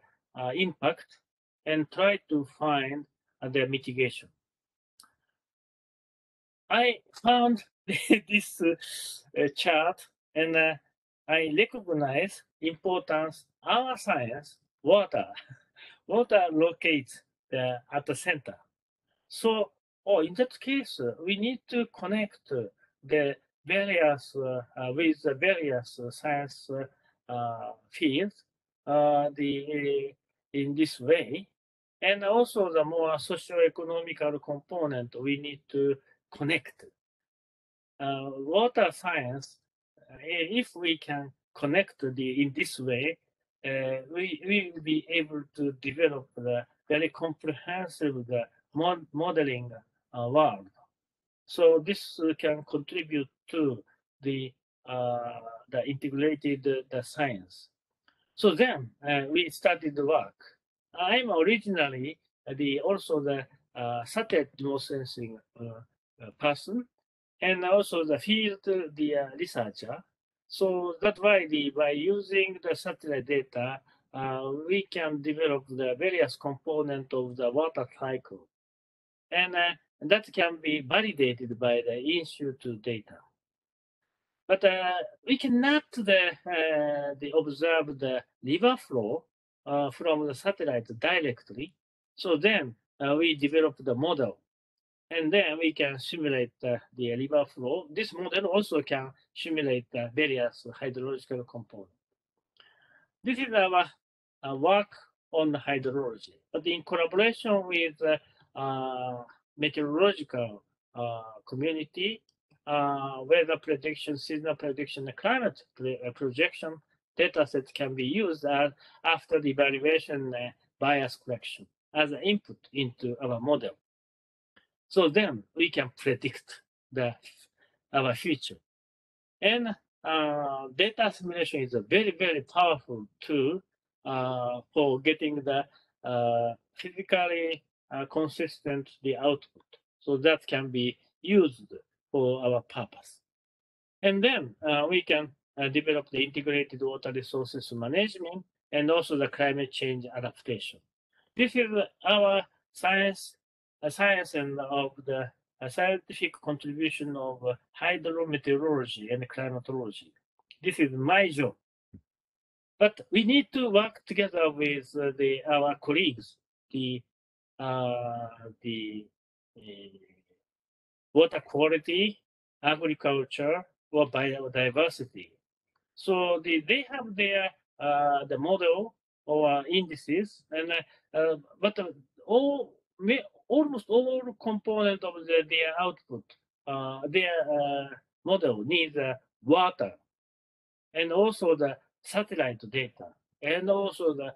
impact, and try to find the mitigation. I found this chart, and I recognize importance our science, water locates at the center. So, in that case, we need to connect the various with the various science fields in this way, and also the more socio-economical component we need to connect. Water science, if we can connect in this way, we will be able to develop the very comprehensive modeling world. So this can contribute to the integrated science. So then we started the work. I'm originally also the satellite remote sensing person, and also the field researcher. So that's why by using the satellite data, we can develop the various components of the water cycle, and that can be validated by the in-situ data. But we cannot observe the river flow from the satellite directly. So then we developed the model, and then we can simulate the river flow. This model also can simulate the various hydrological components. This is our work on hydrology, but in collaboration with meteorological community, weather prediction, seasonal prediction, and climate projection data sets can be used after the evaluation bias correction as an input into our model. So then we can predict our future. And data simulation is a very, very powerful tool for getting the physically consistent output. So that can be used for our purpose. And then we can develop the integrated water resources management and also the climate change adaptation. This is our science and of the scientific contribution of hydrometeorology and climatology. This is my job. But we need to work together with our colleagues, the water quality, agriculture, or biodiversity. So they have their the model or indices, and but almost all component of their output, their model needs water, and also the satellite data, and also the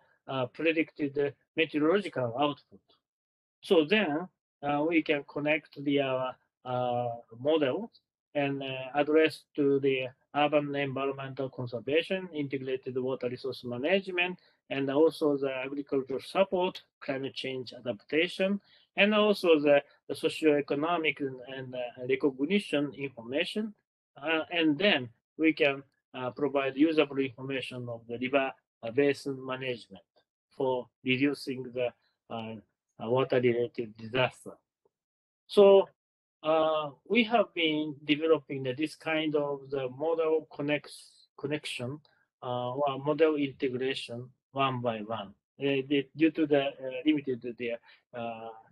predicted meteorological output. So then we can connect the models and address to the urban environmental conservation, integrated water resource management, and also the agricultural support, climate change adaptation, and also the socioeconomic and recognition information. And then we can provide usable information of the river basin management for reducing the water-related disaster. So we have been developing this kind of the model connection or model integration one by one. Due to the limited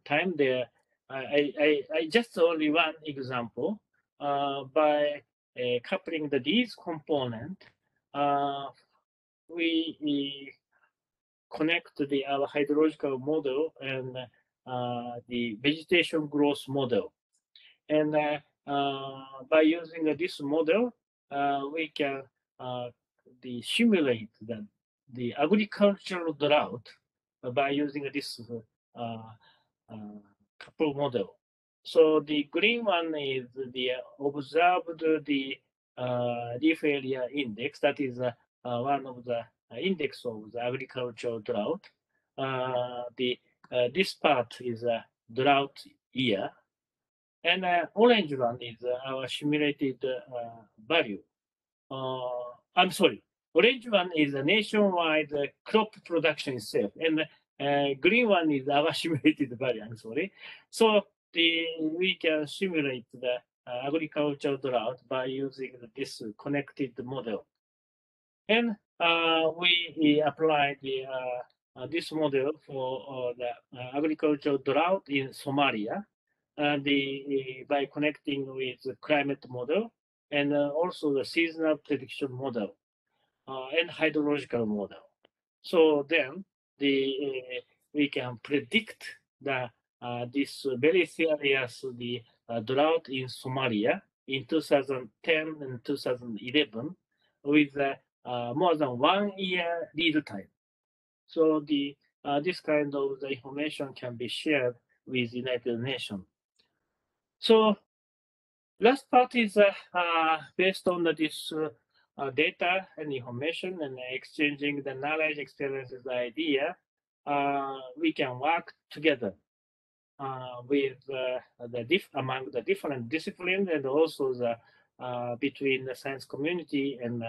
time there, I just only one example. By coupling these components, we connect our hydrological model and the vegetation growth model. And by using this model, we can simulate the agricultural drought by using this couple model. So the green one is the observed the leaf area index. That is one of the index of the agricultural drought. This part is a drought year, and orange one is our simulated value. I'm sorry, orange one is a nationwide crop production itself, and green one is our simulated value. I'm sorry. So we can simulate the agricultural drought by using this connected model, and we apply this model for the agricultural drought in Somalia, by connecting with the climate model and also the seasonal prediction model and hydrological model. So then we can predict this very serious drought in Somalia in 2010 and 2011 with more than 1 year lead time. So this kind of the information can be shared with United Nations. So last part is based on this data and information and exchanging the knowledge, experiences, idea. We can work together with among the different disciplines and also between the science community and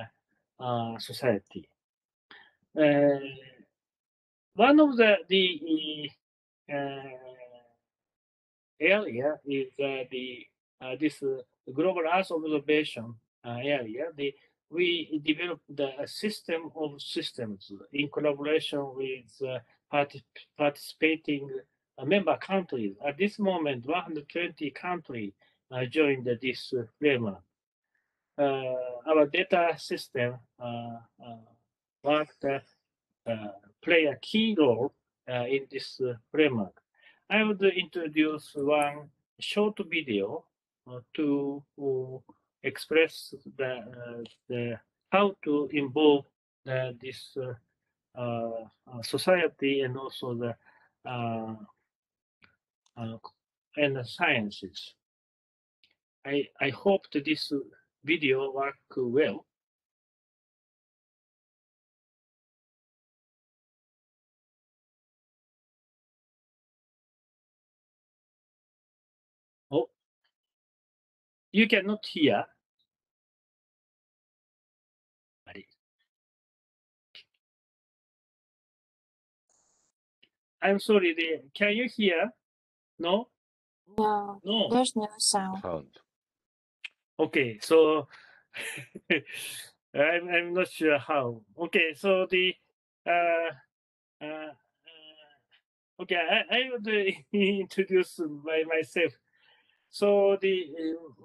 society. One of the area is this global Earth observation area. We developed the system of systems in collaboration with participating member countries. At this moment, 120 countries joined this framework. Our data system play a key role in this framework. I would introduce one short video to express how to involve this society and also and the sciences. I hope that this video work well. Oh, you cannot hear. I'm sorry, can you hear? No? No, No. there's no sound. Okay, so I'm not sure how. Okay, so okay, I would introduce by myself. So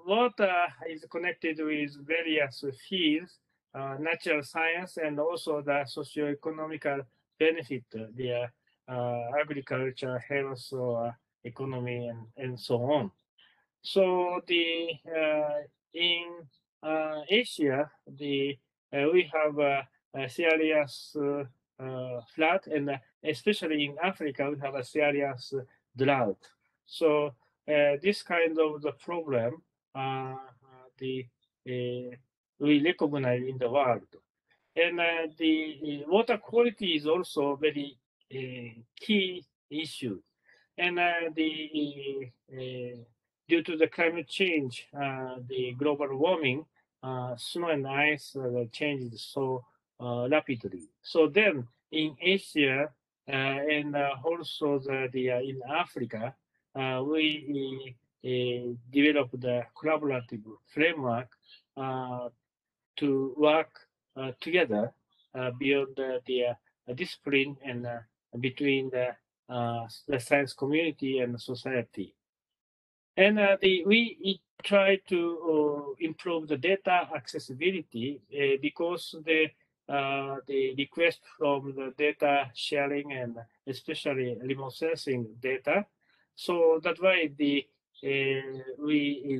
water is connected with various fields, natural science, and also the socio-economical benefit, the agriculture, health, or economy, and so on. So in Asia, we have a serious flood, and especially in Africa, we have a serious drought. So this kind of the problem, we recognize in the world, and the water quality is also very key issue, and due to the climate change, the global warming, snow and ice changes so rapidly. So then in Asia and also in Africa, we developed the collaborative framework to work together beyond the discipline and between the science community and society. And we try to improve the data accessibility because the request from the data sharing and especially remote sensing data. So that's why we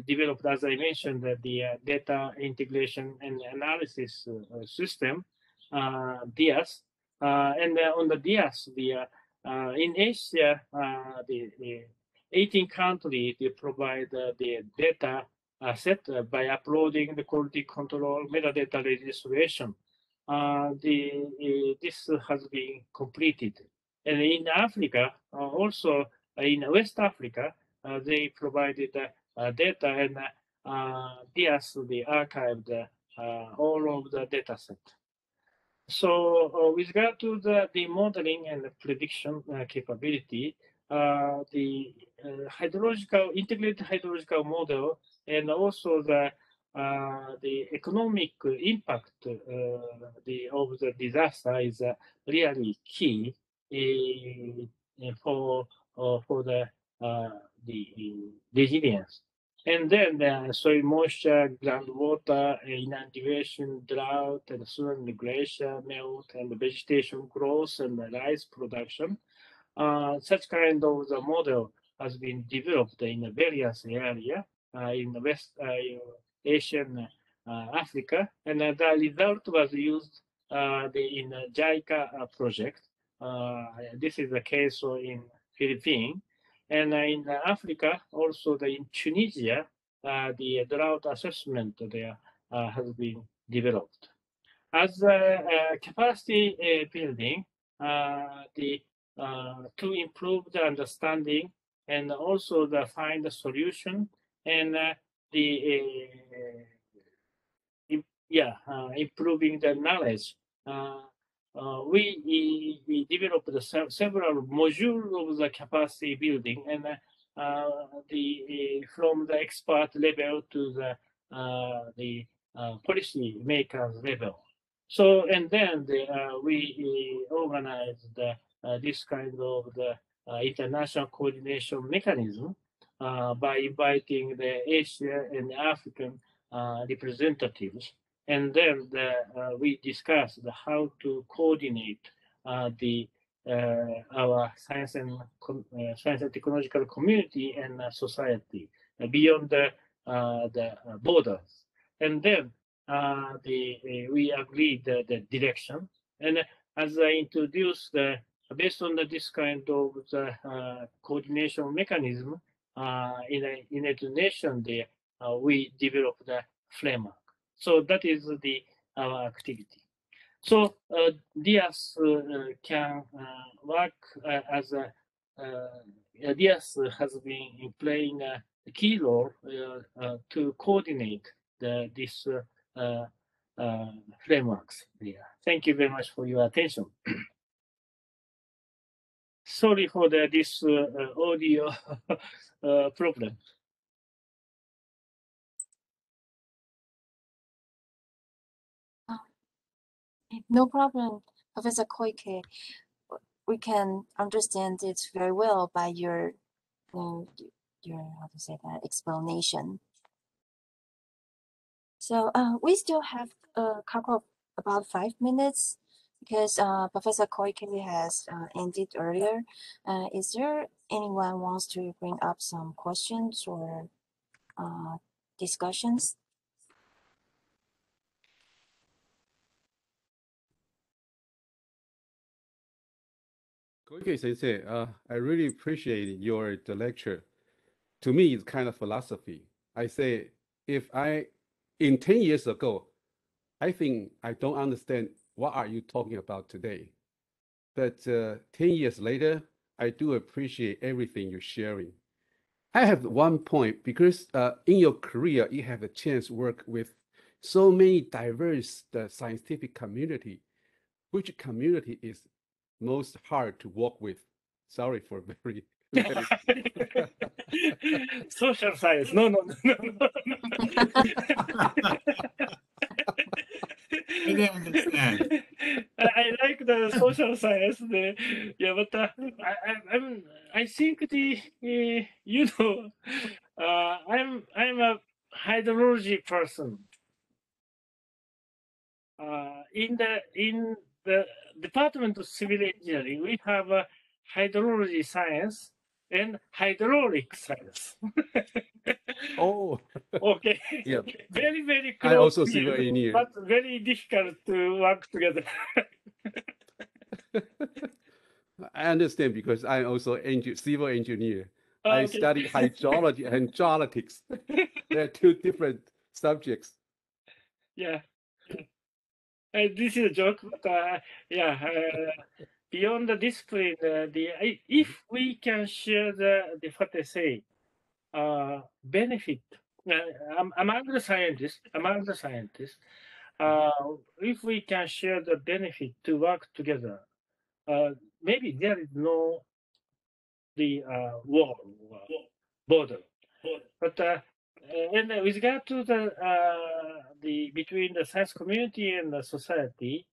developed, as I mentioned, the data integration and analysis system, DIAS. And on the DIAS, in Asia, 18 countries they provide the data set by uploading the quality control metadata registration. This has been completed. And in Africa, also in West Africa, they provided data and DIAS, they archived all of the data set. So with regard to the modeling and the prediction capability, the integrated hydrological model and also the economic impact of the disaster is really key for the resilience. And then the soil moisture, groundwater, inundation, drought, and soil migration, melt, and vegetation growth and rice production. Such kind of the model has been developed in various areas in the West Asian Africa, and the result was used in the JICA project. This is the case in Philippines. And in Africa, also in Tunisia, the drought assessment there has been developed. As capacity building, to improve the understanding and also find the solution and improving the knowledge. We developed several modules of the capacity building, and from the expert level to the policy makers level. So, and then we organized this kind of the international coordination mechanism by inviting the Asian and African representatives. And then we discussed how to coordinate our science and technological community and society beyond the borders. And then we agreed the direction. And as I introduced, based on this kind of coordination mechanism in a United Nations, we developed the framework. So that is our activity. So DIAS can work as DIAS has been playing a key role to coordinate these frameworks there. Thank you very much for your attention. Sorry for this audio problem. No problem, Professor Koike. We can understand it very well by your how to say that, explanation. So we still have a couple of about 5 minutes because Professor Koike has ended earlier. Is there anyone wants to bring up some questions or discussions? Koike Sensei, I really appreciate the lecture. To me, it's kind of philosophy. I say, in 10 years ago, I think I don't understand what are you talking about today. But 10 years later, I do appreciate everything you're sharing. I have one point, because in your career, you have a chance to work with so many diverse scientific community. Which community is most hard to work with? Sorry for very social science. No. I didn't understand. I like the social science. Yeah, but I think I'm a hydrology person. In the Department of Civil Engineering, we have a hydrology science and hydraulic science. Oh, okay. Yeah. Very, very close. I also civil engineer. But very difficult to work together. I understand, because I'm also civil engineer. I I okay. study hydrology and geolitics. They're two different subjects. Yeah. This is a joke, but yeah, beyond the discipline, if we can share the what they say, benefit among the scientists, if we can share the benefit to work together, maybe there is no the wall border, but and with regard to the between the science community and the society,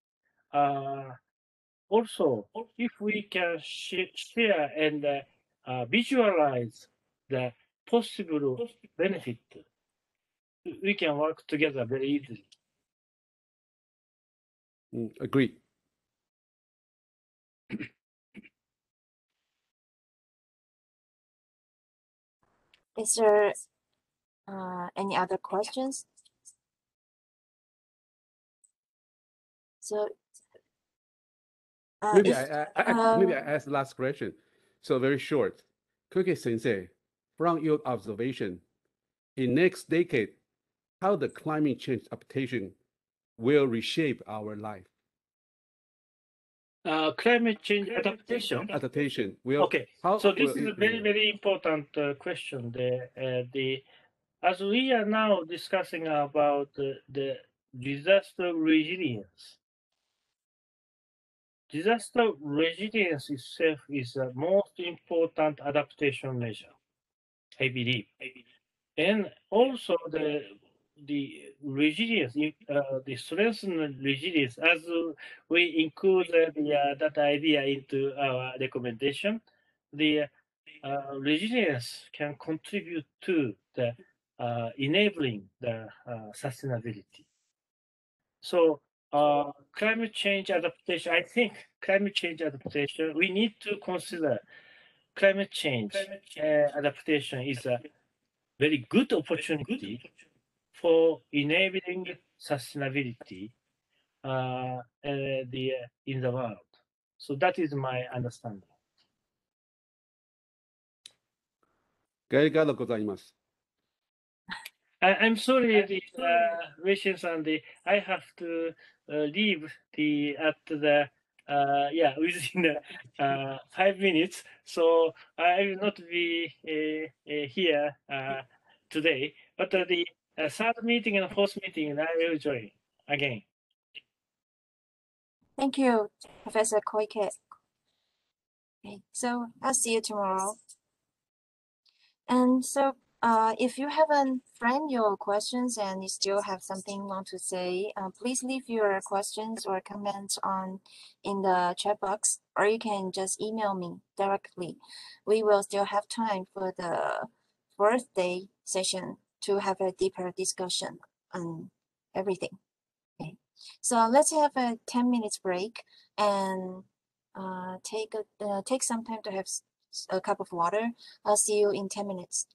also if we can share and visualize the possible benefit, we can work together very easily. Agree. Is there any other questions? So Maybe if, maybe I ask the last question. So very short. Koike Sensei, from your observation, in next decade, how the climate change adaptation will reshape our life? Climate change adaptation. Adaptation will. Okay, How so this will is a it- very, very important question. As we are now discussing about the disaster resilience, disaster resilience itself is the most important adaptation measure, I believe. And also the resilience, the strengthened resilience, as we include that idea into our recommendation, the resilience can contribute to the enabling the sustainability. So climate change adaptation, I think climate change adaptation, we need to consider climate change adaptation is a very good opportunity for enabling sustainability in the world. So that is my understanding. ありがとうございます。 I'm sorry, Rachel and I have to leave at the within 5 minutes. So I will not be here today. But the third meeting and fourth meeting, I will join again. thank you, Professor Koike. Okay, so I'll see you tomorrow. And so if you haven't framed your questions and you still have something you want to say, please leave your questions or comments in the chat box, or you can just email me directly. We will still have time for the fourth day session to have a deeper discussion on everything. Okay, so let's have a 10 minutes break and take some time to have a cup of water. I'll see you in 10 minutes.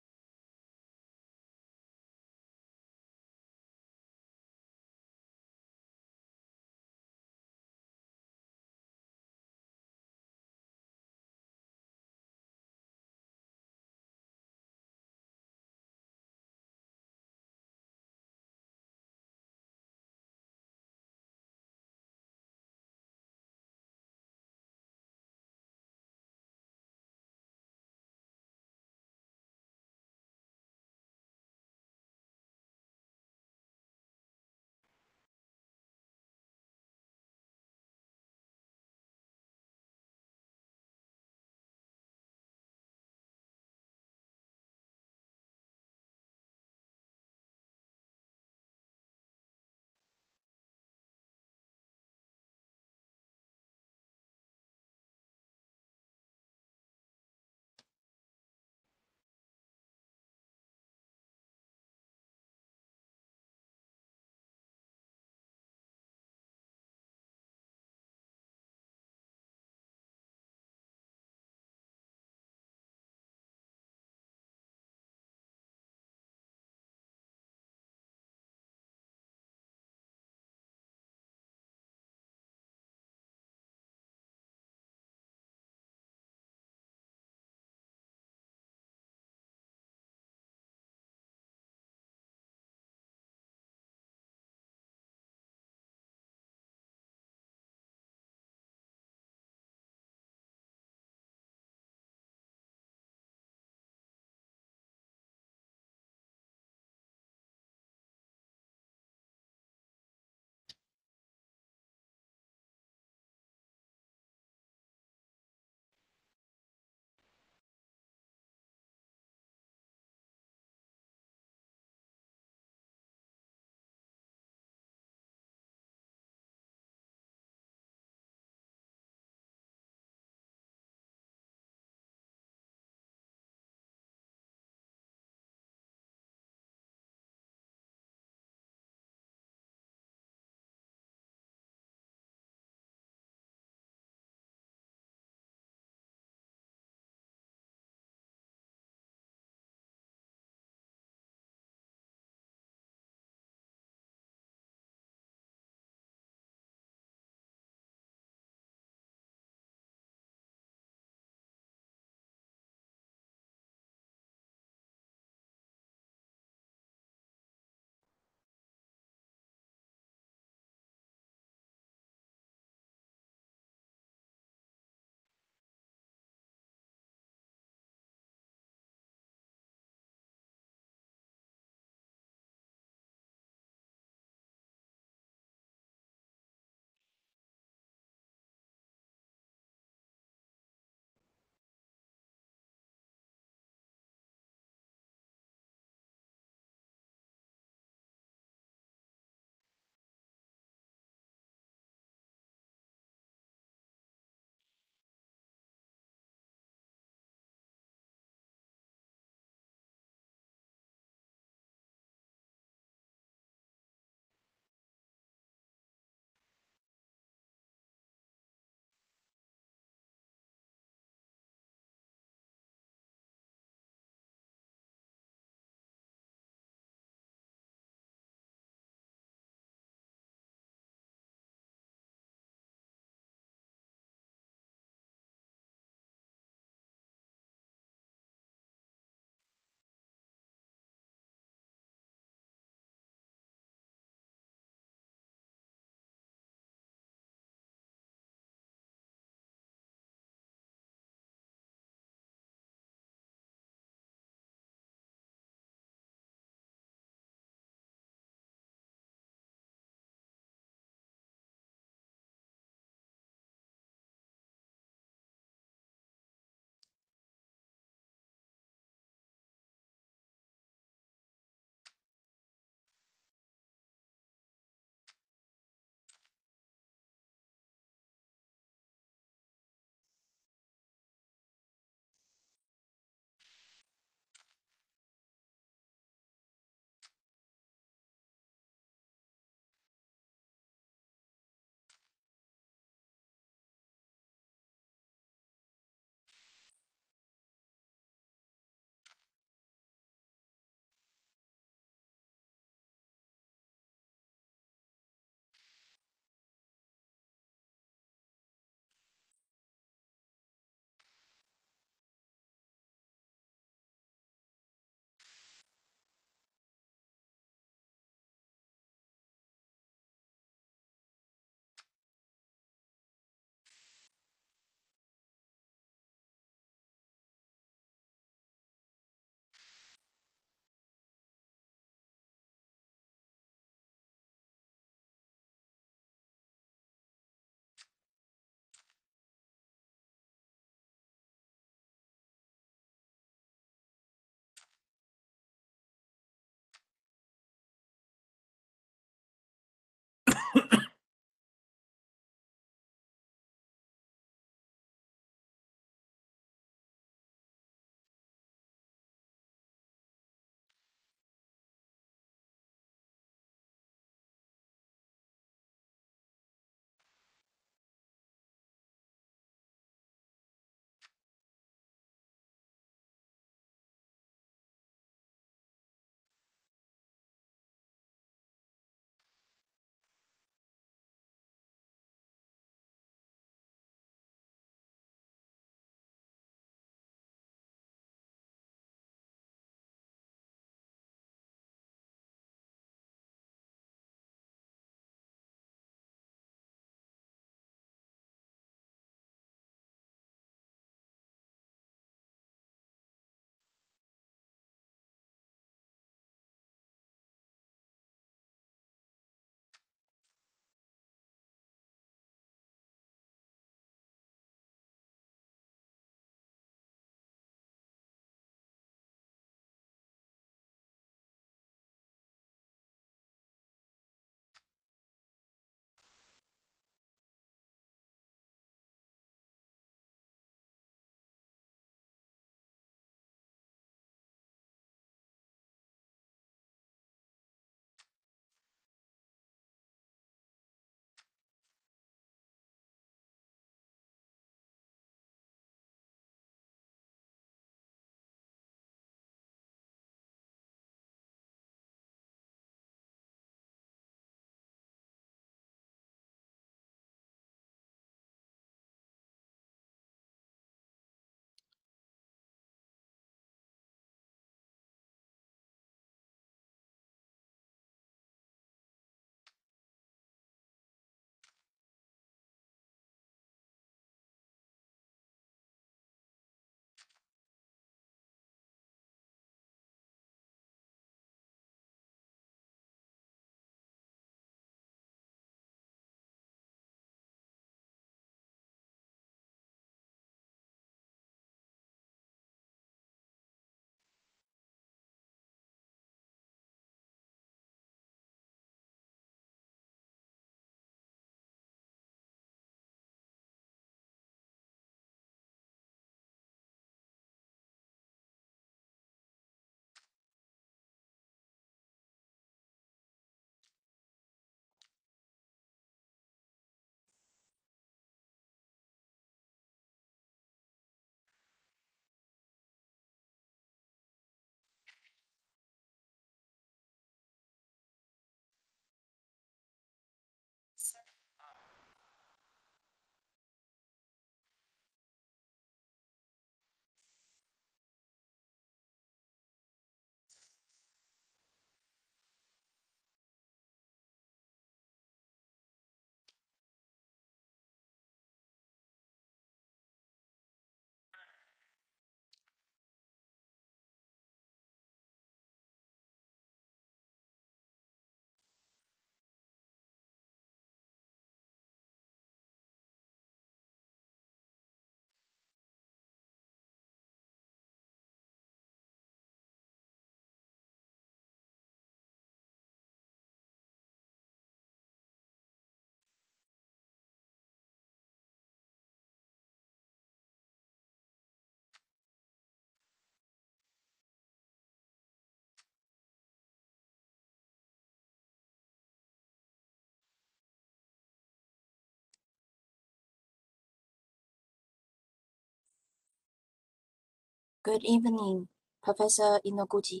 Good evening, Professor Inoguchi.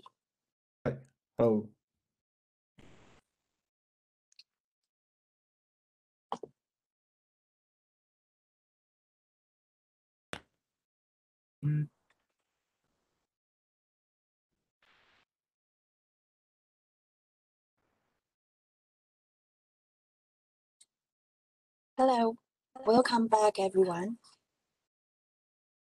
Hello. Hello, welcome back, everyone.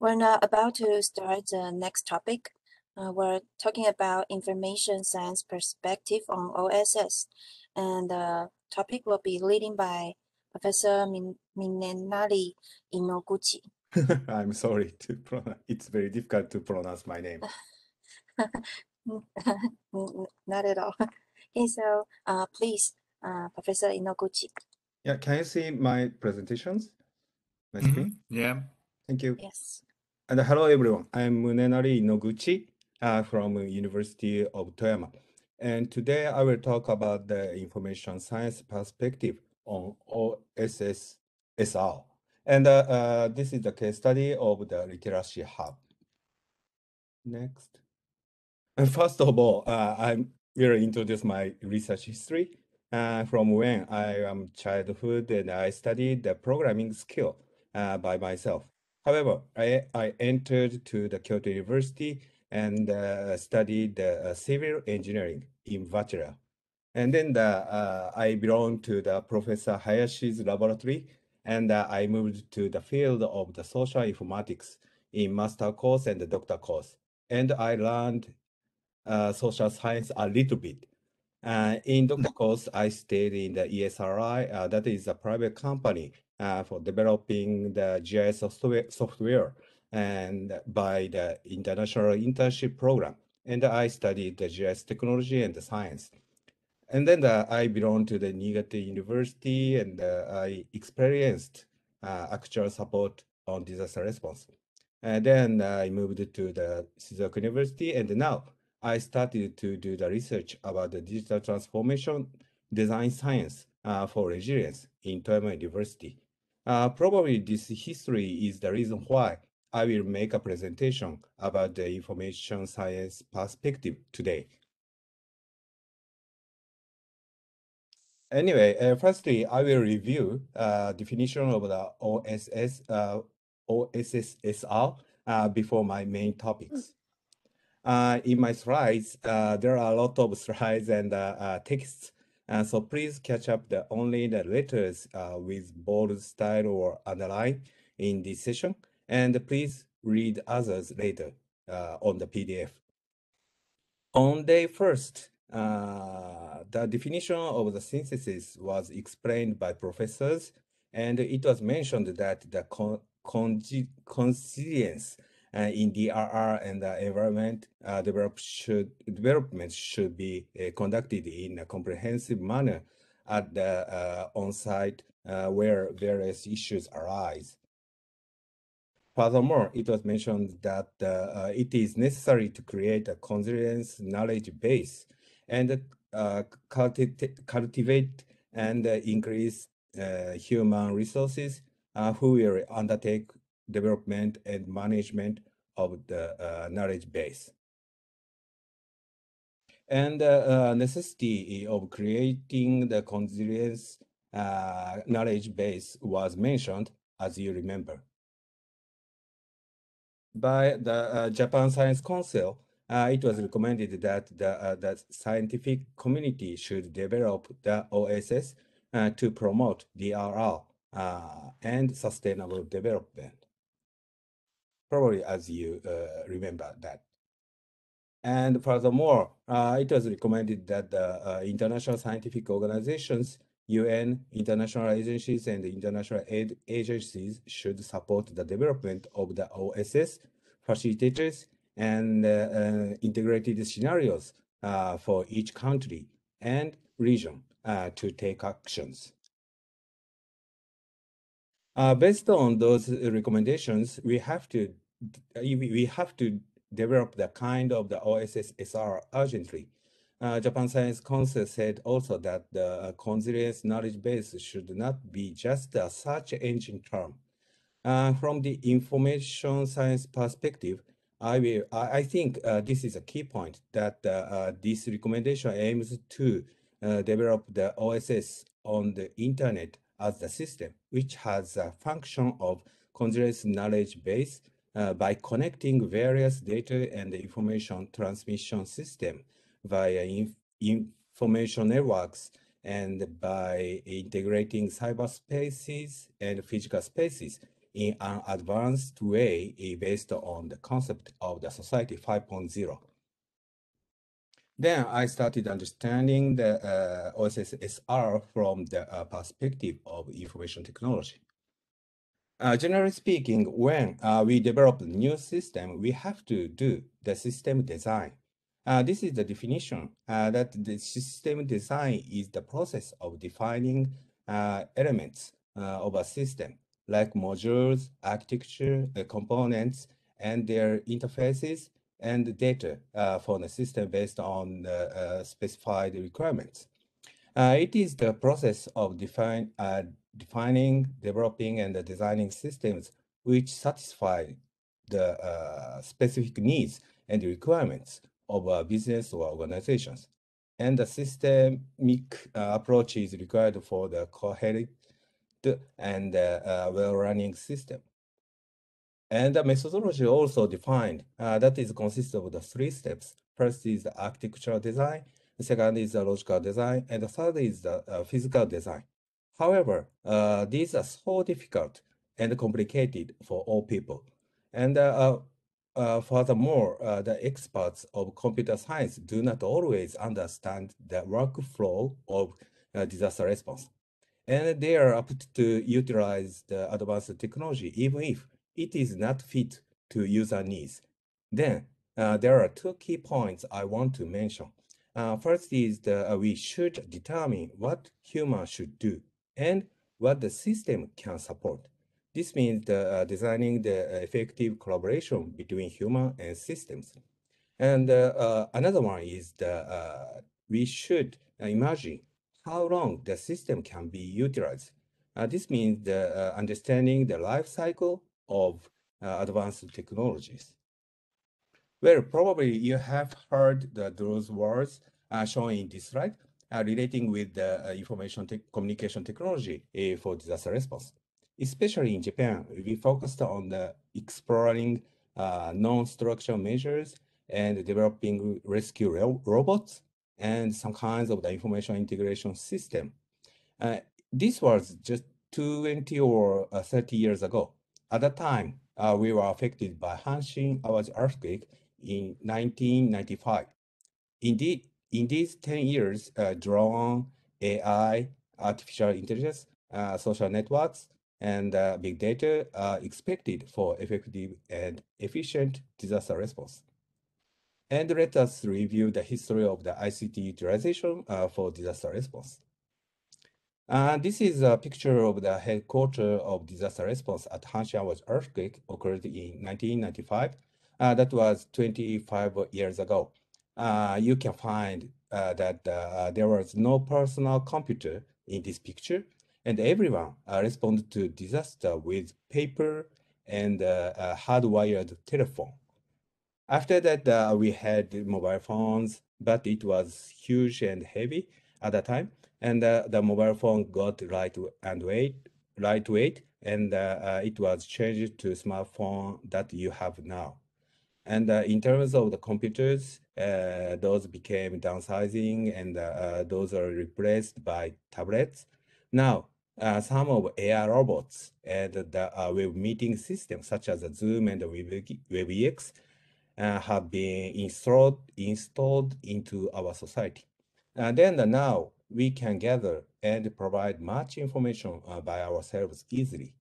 We're now about to start the next topic. We're talking about information science perspective on OSS, and the topic will be leading by Professor Minenari Inoguchi. I'm sorry to pronounce. It's very difficult to pronounce my name. Not at all. Okay, so please, Professor Inoguchi. Yeah, can you see my presentations? My screen? Yeah. Thank you. Yes. And hello, everyone. I'm Munenari Inoguchi from University of Toyama. And today I will talk about the information science perspective on OSS-SR. And this is the case study of the literacy hub. Next. And first of all, I will introduce my research history from when I am childhood and I studied the programming skill by myself. However, I entered to the Kyoto University and studied civil engineering in bachelor. And then I belonged to the Professor Hayashi's laboratory, and I moved to the field of the social informatics in master course and the doctor course. And I learned social science a little bit. In doctor course, I stayed in the ESRI, that is a private company for developing the GIS software and by the international internship program. And I studied the GIS technology and the science. And then I belonged to the Niigata University and I experienced actual support on disaster response. And then I moved to the Shizuoka University, and now I started to do the research about the digital transformation design science for resilience in Toyama University. Probably this history is the reason why I will make a presentation about the information science perspective today. Anyway, firstly, I will review definition of the OSSSR before my main topics. In my slides, there are a lot of slides and texts, so please catch up only the letters with bold style or underline in this session, and please read others later on the PDF. On day first, the definition of the synthesis was explained by professors, and it was mentioned that the consilience in DRR and the environment development should be conducted in a comprehensive manner at the on-site where various issues arise. Furthermore, it was mentioned that it is necessary to create a consilience knowledge base and cultivate and increase human resources who will undertake development and management of the knowledge base. And necessity of creating the consilience knowledge base was mentioned, as you remember. By the Japan Science Council, it was recommended that the scientific community should develop the OSS to promote DRR and sustainable development. Probably as you remember that. And furthermore, it was recommended that the international scientific organizations, UN, international agencies, and international aid agencies should support the development of the OSS facilitators and integrated scenarios for each country and region to take actions. Based on those recommendations, we have to develop the kind of the OSSSR urgently. Japan Science Council said also that the consilience knowledge base should not be just a search engine term. From the information science perspective, I think this is a key point that this recommendation aims to develop the OSS on the internet as the system, which has a function of continuous knowledge base by connecting various data and information transmission system via information networks and by integrating cyberspaces and physical spaces in an advanced way based on the concept of the Society 5.0. Then I started understanding the OSS/SR from the perspective of information technology. Generally speaking, when we develop a new system, we have to do the system design. This is the definition that the system design is the process of defining elements of a system, like modules, architecture, components, and their interfaces, and data for the system based on specified requirements. It is the process of defining, developing, and designing systems which satisfy the specific needs and requirements of business or organizations. And the systemic approach is required for the coherent and well-running system. And the methodology also defined that is consists of the 3 steps. First is the architectural design, the second is the logical design, and the third is the physical design. However, these are so difficult and complicated for all people. And furthermore, the experts of computer science do not always understand the workflow of disaster response. And they are apt to utilize the advanced technology, even if it is not fit to user needs. Then there are 2 key points I want to mention. First is that we should determine what humans should do and what the system can support. This means designing the effective collaboration between human and systems. And another one is we should imagine how long the system can be utilized. This means understanding the life cycle of advanced technologies. Well, probably you have heard those words shown in this slide relating with the information communication technology for disaster response. Especially in Japan, we focused on exploring non-structural measures and developing rescue robots and some kinds of the information integration system. This was just 20 or 30 years ago. At that time, we were affected by Hanshin Awaji earthquake in 1995. Indeed, in these 10 years, drone, AI, artificial intelligence, social networks, and big data are expected for effective and efficient disaster response. And let us review the history of the ICT utilization for disaster response. This is a picture of the headquarters of disaster response at Hanshin Awaji earthquake occurred in 1995. That was 25 years ago. You can find that there was no personal computer in this picture, and everyone responded to disaster with paper and a hardwired telephone. After that, we had mobile phones, but it was huge and heavy at the time, and the mobile phone got lightweight, and it was changed to smartphone that you have now. And in terms of the computers, those became downsizing, and those are replaced by tablets. Now, some of AI robots and the web meeting systems, such as Zoom and WebEx, have been installed into our society. And then now we can gather and provide much information by ourselves easily.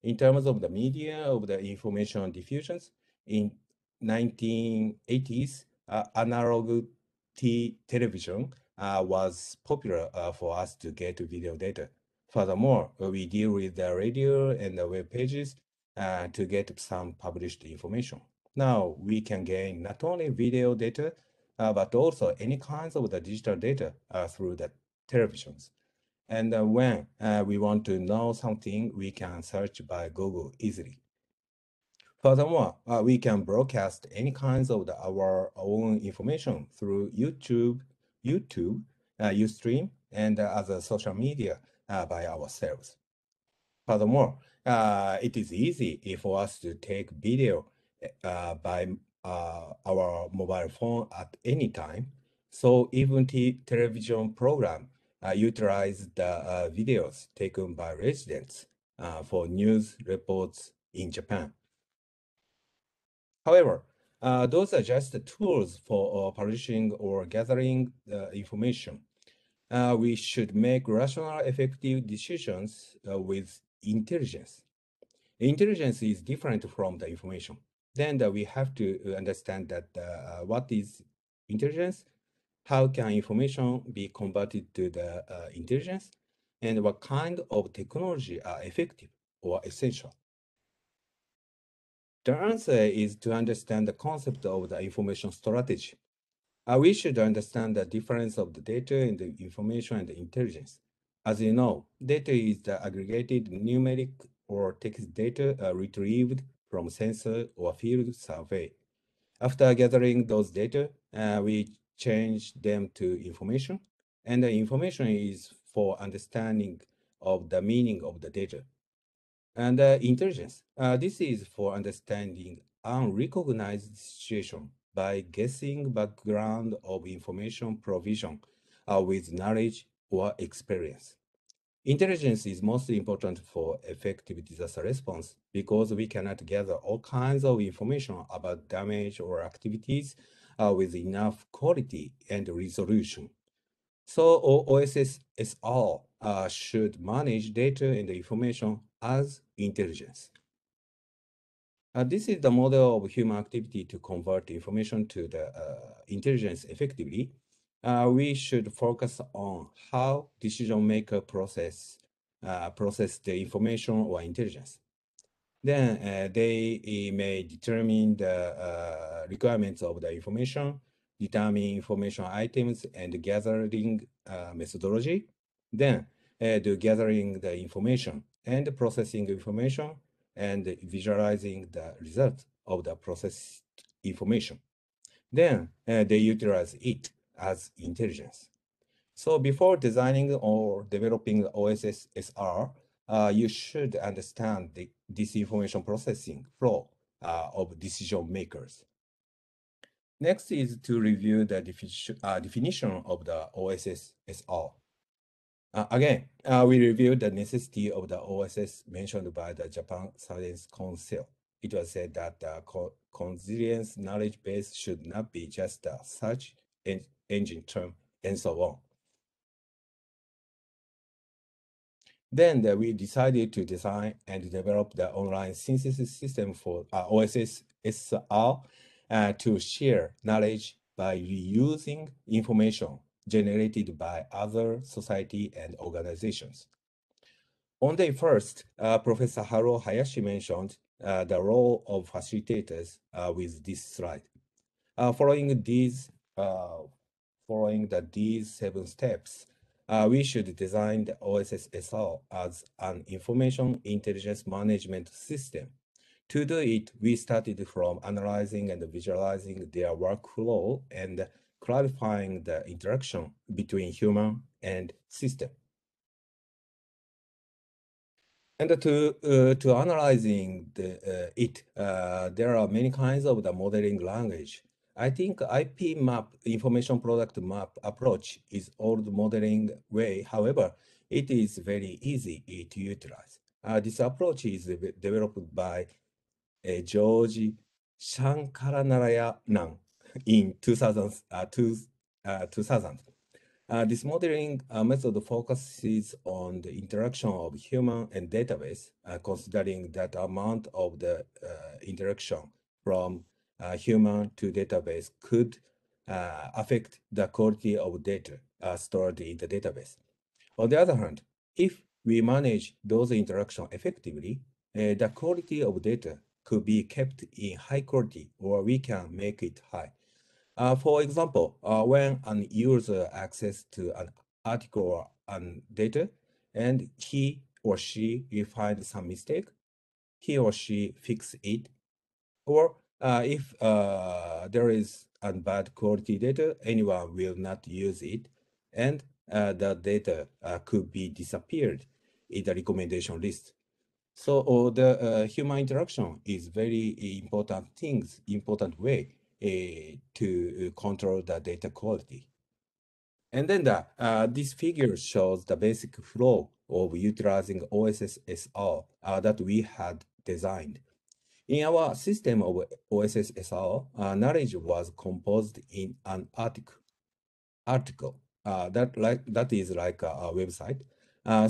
In terms of the media of the information diffusions, in 1980s, analog television was popular for us to get video data. Furthermore, we deal with the radio and the web pages to get some published information. Now we can gain not only video data, but also any kinds of the digital data through the televisions. And when we want to know something, we can search by Google easily. Furthermore, we can broadcast any kinds of our own information through YouTube, Ustream, and other social media by ourselves. Furthermore, it is easy for us to take video by our mobile phone at any time. So even television program utilize the videos taken by residents for news reports in Japan. However, those are just the tools for publishing or gathering information. We should make rational, effective decisions with intelligence. Intelligence is different from the information. Then we have to understand that what is intelligence, how can information be converted to the intelligence, and what kind of technology are effective or essential. The answer is to understand the concept of the information strategy. We should understand the difference of the data and the information and the intelligence. As you know, data is the aggregated numeric or text data retrieved from sensor or field survey. After gathering those data, we change them to information, and the information is for understanding of the meaning of the data. And intelligence, this is for understanding unrecognized situation by guessing background of information provision with knowledge or experience. Intelligence is most important for effective disaster response because we cannot gather all kinds of information about damage or activities with enough quality and resolution. So OSS SR should manage data and information as intelligence. This is the model of human activity to convert information to the intelligence effectively. We should focus on how decision maker process the information or intelligence. Then they may determine the requirements of the information, determine information items and gathering methodology. Then do gathering the information and processing information and visualizing the result of the processed information. Then they utilize it as intelligence. So before designing or developing the OSS SR, you should understand this information processing flow of decision makers. Next is to review the definition of the OSS SR. Again, we reviewed the necessity of the OSS mentioned by the Japan Science Council. It was said that the consilience knowledge base should not be just a search engine term and so on. Then we decided to design and develop the online synthesis system for OSS SR to share knowledge by reusing information generated by other society and organizations. On day first, Professor Haruo Hayashi mentioned the role of facilitators with this slide. Following these 7 steps, we should design the OSS SR as an information intelligence management system. To do it, we started from analyzing and visualizing their workflow and clarifying the interaction between human and system. And to analyzing it, there are many kinds of the modeling language. I think IP map, information product map approach is old modeling way. However, it is very easy to utilize. This approach is developed by George Shankaranarayanan in 2000. This modeling method focuses on the interaction of human and database, considering that amount of the interaction from human to database could affect the quality of data stored in the database. On the other hand, if we manage those interactions effectively, the quality of data could be kept in high quality, or we can make it high. For example, when an user access to an article or data, and he or she will find some mistake, he or she fix it Or if there is bad quality data, anyone will not use it, and the data could be disappeared in the recommendation list. So the human interaction is very important way to control the data quality. And then this figure shows the basic flow of utilizing OSS-SR that we had designed. In our system of OSS-SR, knowledge was composed in an article that is like a website.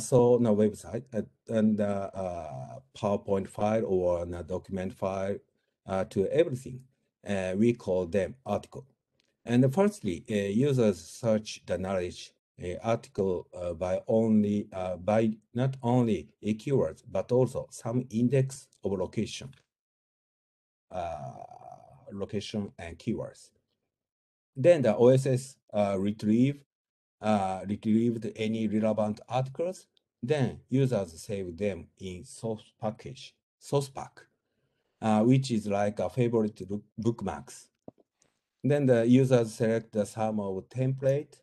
So no website and PowerPoint file or a document file to everything. We call them article. And firstly, users search the knowledge article by not only keywords but also some index of location and keywords. Then the OSS retrieved any relevant articles. Then users save them in source pack, which is like a favorite bookmarks. Then the users select the sum of template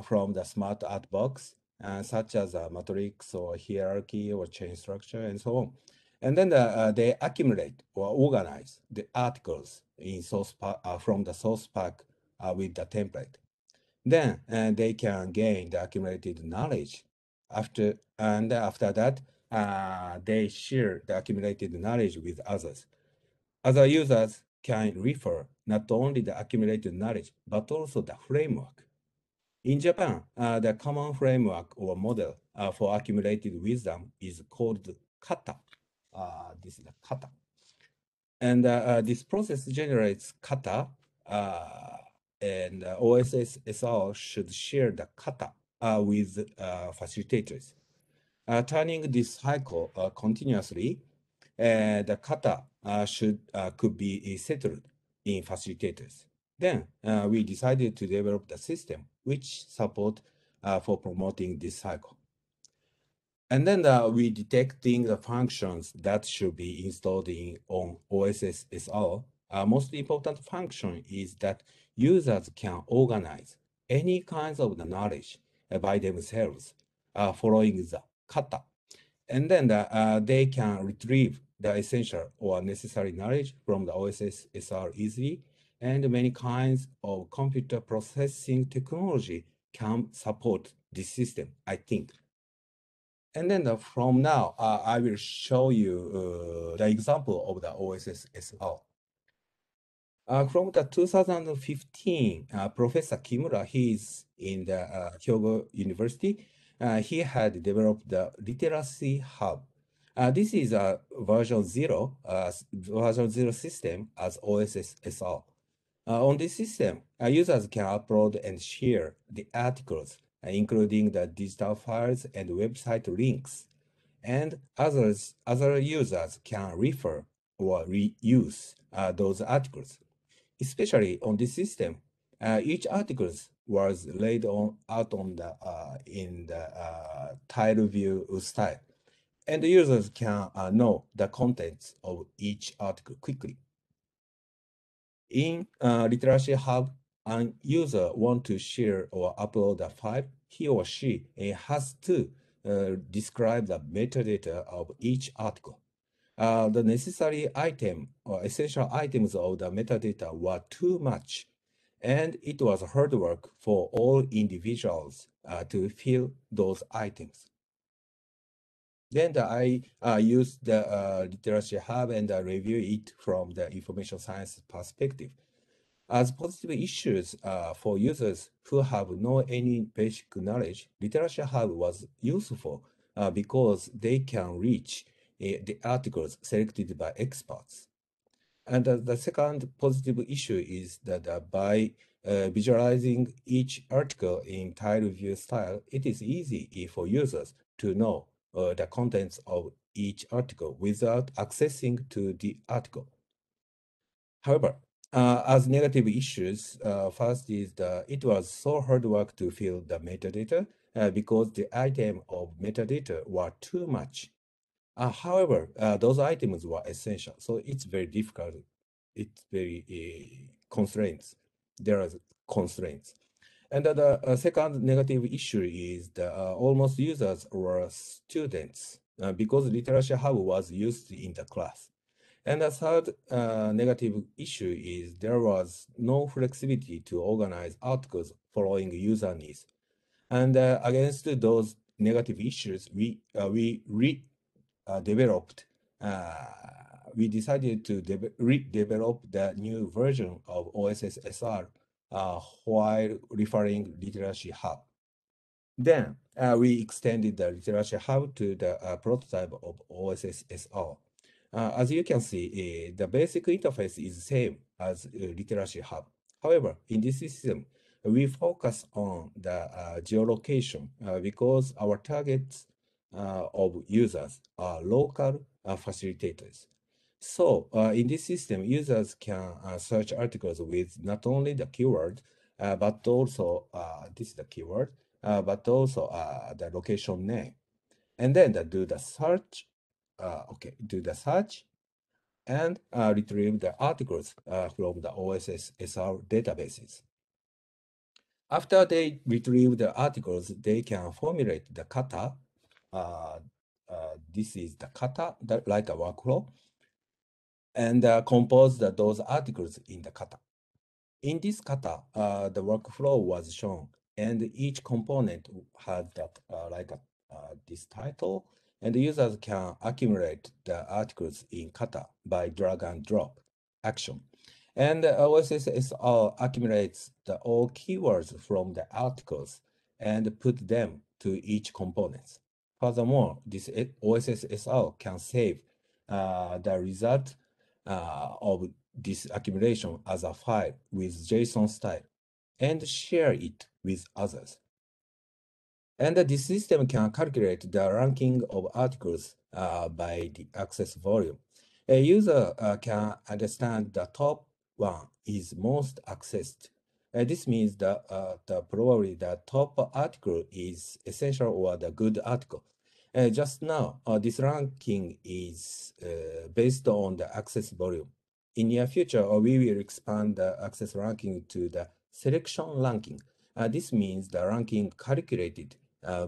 from the smart art box, such as a matrix or hierarchy or chain structure and so on. And then they accumulate or organize the articles in from the source pack with the template. Then they can gain the accumulated knowledge. After that, they share the accumulated knowledge with others. Other users can refer not only the accumulated knowledge, but also the framework. In Japan, the common framework or model for accumulated wisdom is called kata. This is the kata. And this process generates kata, and OSS-SR should share the kata with facilitators. Turning this cycle continuously, the kata could be settled in facilitators. Then we decided to develop the system which support for promoting this cycle. And then we detecting the functions that should be installed on OSS-SR. Most important function is that users can organize any kinds of the knowledge by themselves following the kata. And then they can retrieve the essential or necessary knowledge from the OSS-SR easily, and many kinds of computer processing technology can support this system, I think. And then from now, I will show you the example of the OSS-SR. From the 2015, Professor Kimura, he is in the Hyogo University. He had developed the Literacy Hub. This is a version 0 system as OSS-SR. On this system, users can upload and share the articles, including the digital files and website links. And other users can refer or reuse those articles. Especially on this system, each article was laid out in the tile view style, and the users can know the contents of each article quickly. In Literacy Hub, a user want to share or upload a file, he or she has to describe the metadata of each article. The necessary item or essential items of the metadata were too much, and it was hard work for all individuals to fill those items. Then I used the Literacy Hub and review it from the information science perspective. As positive issues for users who have no any basic knowledge, Literacy Hub was useful because they can reach the articles selected by experts. And the second positive issue is that by visualizing each article in tile view style, it is easy for users to know the contents of each article without accessing to the article. However, as negative issues, first is that it was so hard work to fill the metadata because the item of metadata were too much. However, those items were essential, so it's very difficult. It's very constraints. There are constraints. And the second negative issue is that almost users were students because literacy hub was used in the class. And the third negative issue is there was no flexibility to organize articles following user needs. And against those negative issues, we decided to redevelop the new version of OSS SR while referring Literacy Hub. Then we extended the Literacy Hub to the prototype of OSS SR. As you can see, the basic interface is the same as Literacy Hub. However, in this system, we focus on the geolocation because our targets of users are local facilitators. So in this system, users can search articles with not only the keyword, but also this is the keyword, but also the location name. And then do the search, do the search and retrieve the articles from the OSS SR databases. After they retrieve the articles, they can formulate the kata. This is the kata, like a workflow, and compose those articles in the kata. In this kata, the workflow was shown, and each component had that this title, and the users can accumulate the articles in kata by drag and drop action. And OSS SR accumulates all keywords from the articles and put them to each component. Furthermore, this OSS SR can save the result of this accumulation as a file with JSON style and share it with others. And this system can calculate the ranking of articles by the access volume. A user can understand the top one is most accessed. This means that probably the top article is essential or the good article. Just now, this ranking is based on the access volume. In near future, we will expand the access ranking to the selection ranking. This means the ranking calculated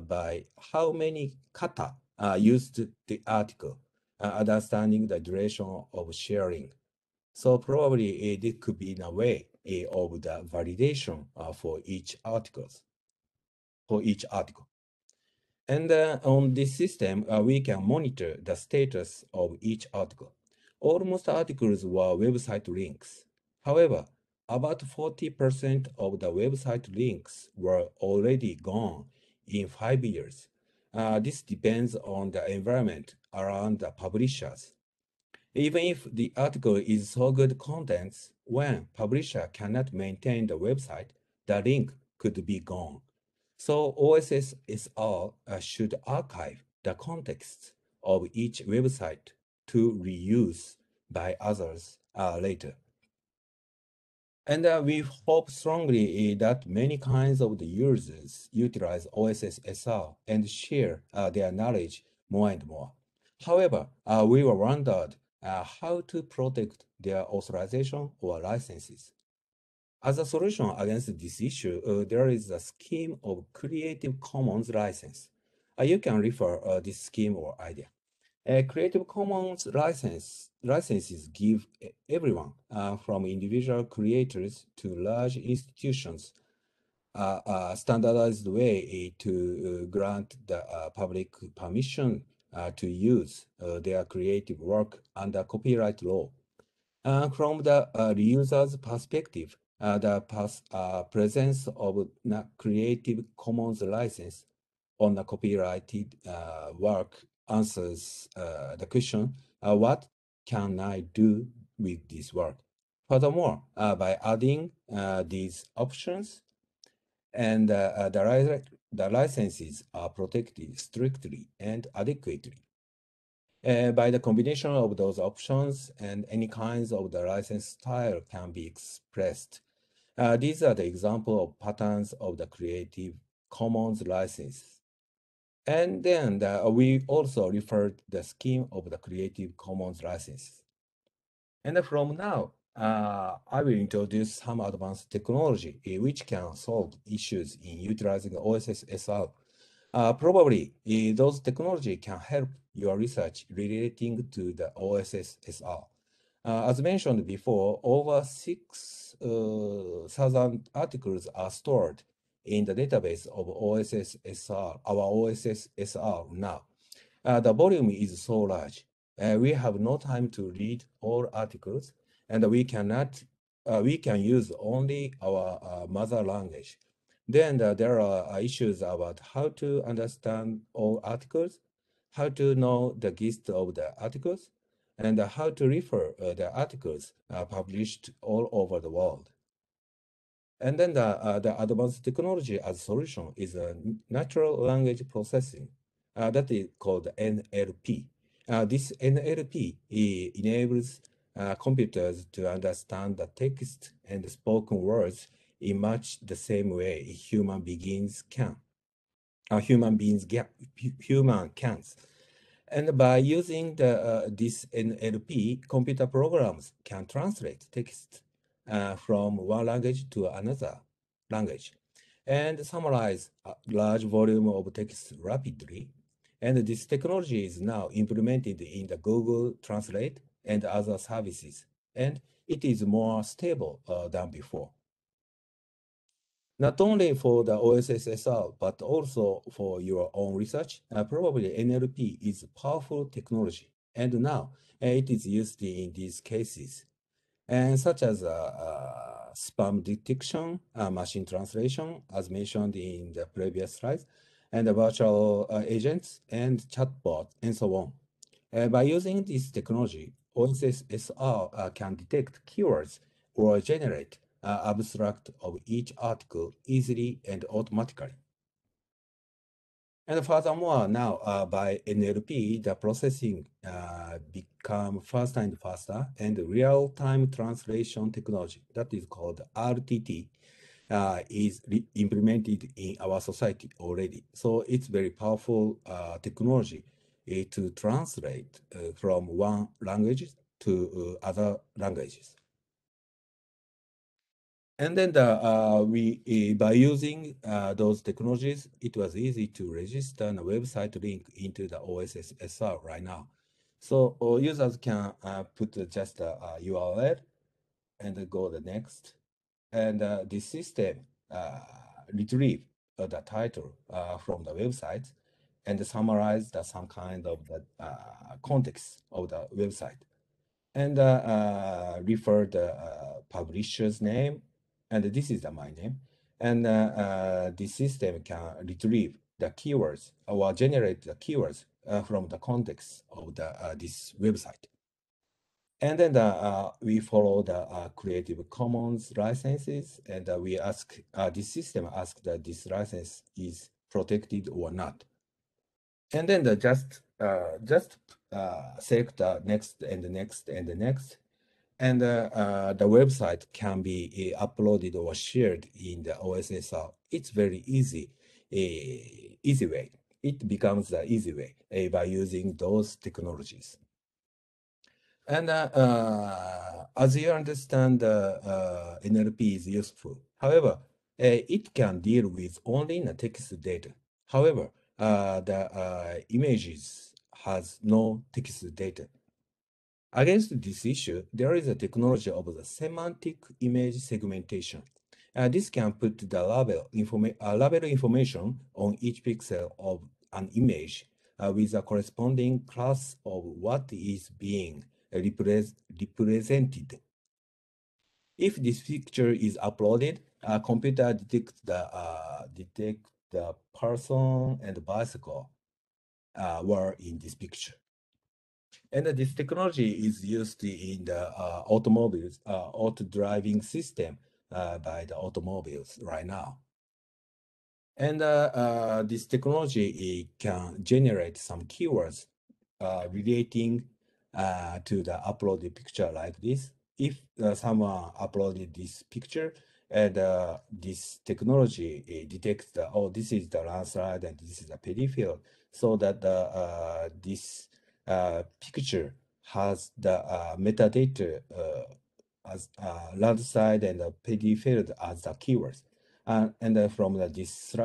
by how many kata used the article, understanding the duration of sharing. So probably this could be in a way of the validation for each article. And on this system, we can monitor the status of each article. Almost articles were website links. However, about 40% of the website links were already gone in 5 years. This depends on the environment around the publishers. Even if the article is so good contents, when publisher cannot maintain the website, the link could be gone. So OSS SR should archive the context of each website to reuse by others later. And we hope strongly that many kinds of the users utilize OSS SR and share their knowledge more and more. However, we were wondered how to protect their authorization or licenses. As a solution against this issue, there is a scheme of Creative Commons license. You can refer this scheme or idea. Creative Commons licenses give everyone, from individual creators to large institutions, a standardized way to grant the public permission to use their creative work under copyright law. From the user's perspective, the presence of Creative Commons license on a copyrighted work answers the question, what can I do with this work? Furthermore, by adding these options, and the licenses are protected strictly and adequately. By the combination of those options and any kinds of the license style can be expressed. These are the example of patterns of the Creative Commons license. And then we also referred the scheme of the Creative Commons licenses. And from now, I will introduce some advanced technology which can solve issues in utilizing OSS SR. Probably those technology can help your research relating to the OSS SR. As mentioned before, over 6,000 articles are stored in the database of OSS SR, our OSS SR now. The volume is so large. We have no time to read all articles, and we can use only our mother language. Then there are issues about how to understand all articles, how to know the gist of the articles, and how to refer the articles published all over the world. And then the advanced technology as solution is a natural language processing that is called NLP. This NLP enables computers to understand the text and spoken words in much the same way human beings can. Human can't. And by using this NLP, computer programs can translate text from one language to another language and summarize a large volume of text rapidly. And this technology is now implemented in the Google Translate and other services, and it is more stable than before. Not only for the OSSSR, but also for your own research, probably NLP is a powerful technology, and now it is used in these cases, and such as spam detection, machine translation, as mentioned in the previous slides, and the virtual agents and chatbot, and so on. By using this technology, OSSSR can detect keywords or generate abstract of each article easily and automatically. And furthermore, now by NLP, the processing become faster and faster, and real-time translation technology, that is called RTT, is implemented in our society already. So it's very powerful technology to translate from one language to other languages. And then by using those technologies, it was easy to register a website link into the OSSSR right now. So users can put just a URL and go the next. And this system retrieve the title from the website and summarize some kind of the context of the website. And refer the publisher's name, and this is my name. And the system can retrieve the keywords or generate the keywords from the context of this website. And then we follow the Creative Commons licenses, and we ask, this system asks that this license is protected or not. And then just select the next and the next and the next. And the website can be uploaded or shared in the OSSR. It's very easy way. It becomes the easy way by using those technologies. And as you understand, NLP is useful. However, it can deal with only the text data. However, the images has no text data. Against this issue, there is a technology of the semantic image segmentation. This can put the label information on each pixel of an image with a corresponding class of what is being represented. If this picture is uploaded, a computer detects the person and bicycle were in this picture. And this technology is used in the automobiles, auto-driving system by the automobiles right now. And this technology can generate some keywords relating to the uploaded picture like this. If someone uploaded this picture, And this technology detects the, oh, this is the landslide and this is the paddy field, so that this picture has the metadata as landslide and paddy field as the keywords. And from this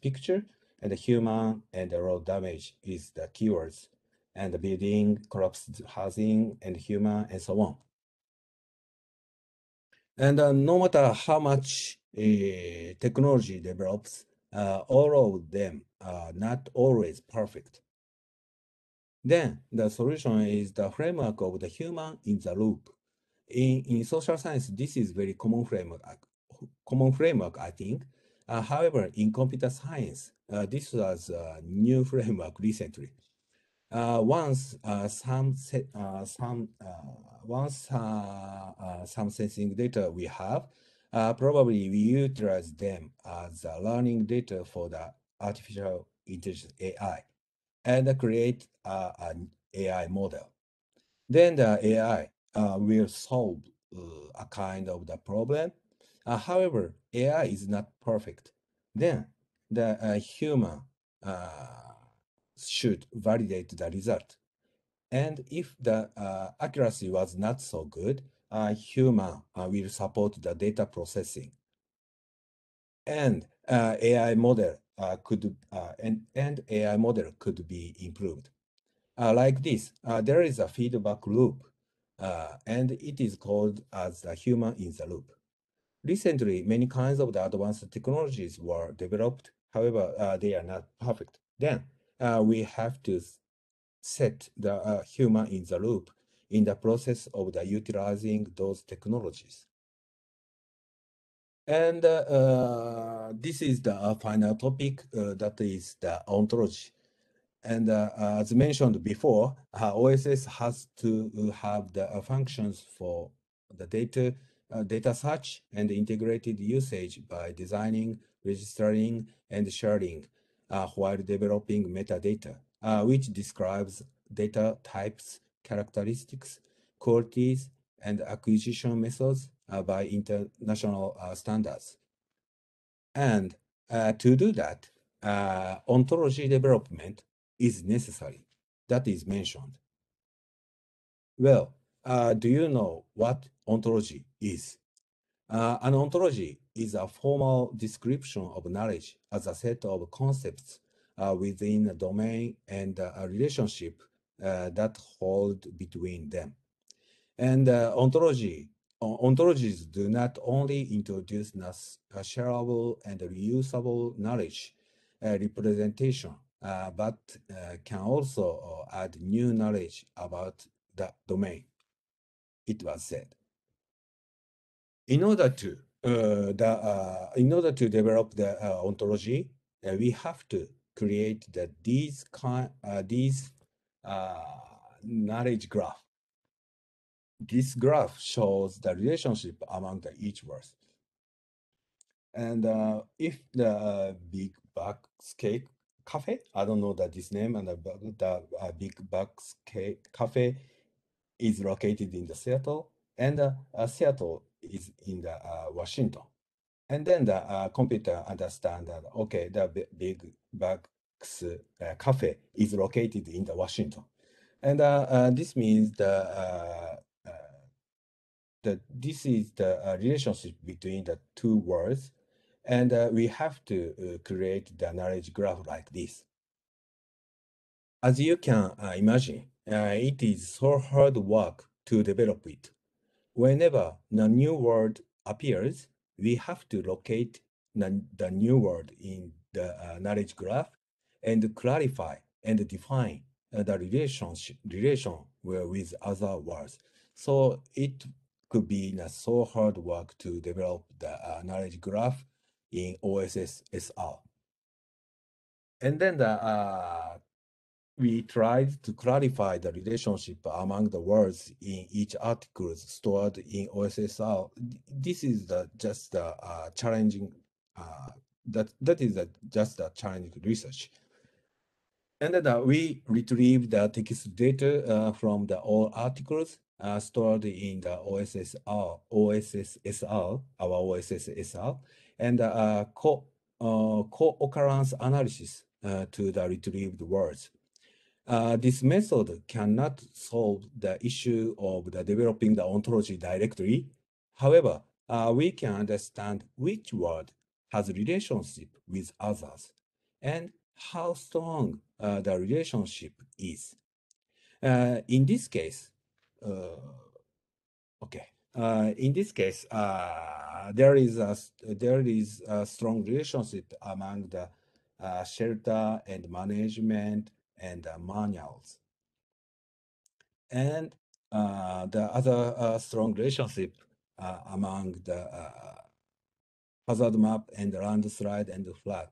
picture, and the human and the road damage is the keywords, and the building, collapsed housing, and human, and so on. And no matter how much technology develops, all of them are not always perfect. Then the solution is the framework of the human in the loop. In social science, this is very common framework, I think. However, in computer science, this was a new framework recently. Once some sensing data we have, probably we utilize them as learning data for the artificial intelligence AI, and create an AI model. Then the AI will solve a kind of the problem. However, AI is not perfect. Then the human should validate the result. And if the accuracy was not so good, human will support the data processing. And AI model could be improved. Like this, there is a feedback loop, and it is called as the human in the loop. Recently, many kinds of the advanced technologies were developed. However, they are not perfect. Then we have to set the human in the loop in the process of the utilizing those technologies. And this is the final topic, that is the ontology. And as mentioned before, OSS has to have the functions for the data search and integrated usage by designing, registering, and sharing while developing metadata, which describes data types, characteristics, qualities, and acquisition methods by international standards. And to do that, ontology development is necessary. That is mentioned. Well, do you know what ontology is? An ontology is a formal description of knowledge as a set of concepts within a domain and a relationship that hold between them. And ontologies do not only introduce shareable and reusable knowledge representation, but can also add new knowledge about the domain, it was said. In order to develop the ontology, we have to create these knowledge graph. This graph shows the relationship among each word. And if the Big Bucks Cake Cafe, I don't know this name, and the Big Bucks Cake Cafe is located in the Seattle, and Seattle is in the Washington. And then the computer understands that, okay, the Big Bucks Cafe is located in the Washington. And this means that this is the relationship between the two words, and we have to create the knowledge graph like this. As you can imagine, it is so hard work to develop it. Whenever the new word appears, we have to locate the new word in the knowledge graph and clarify and define the relation with other words. So it could be so hard work to develop the knowledge graph in OSS SR. And then we tried to clarify the relationship among the words in each article stored in OSSR. This is just a challenging, just a challenging research. And then we retrieved the text data from all articles stored in the OSSR, our OSSR, and co-occurrence analysis to the retrieved words. This method cannot solve the issue of developing the ontology directly. However, we can understand which word has relationship with others and how strong the relationship is. In this case, there is a strong relationship among the shelter and management and manuals. And the other strong relationship among the hazard map and landslide and flood.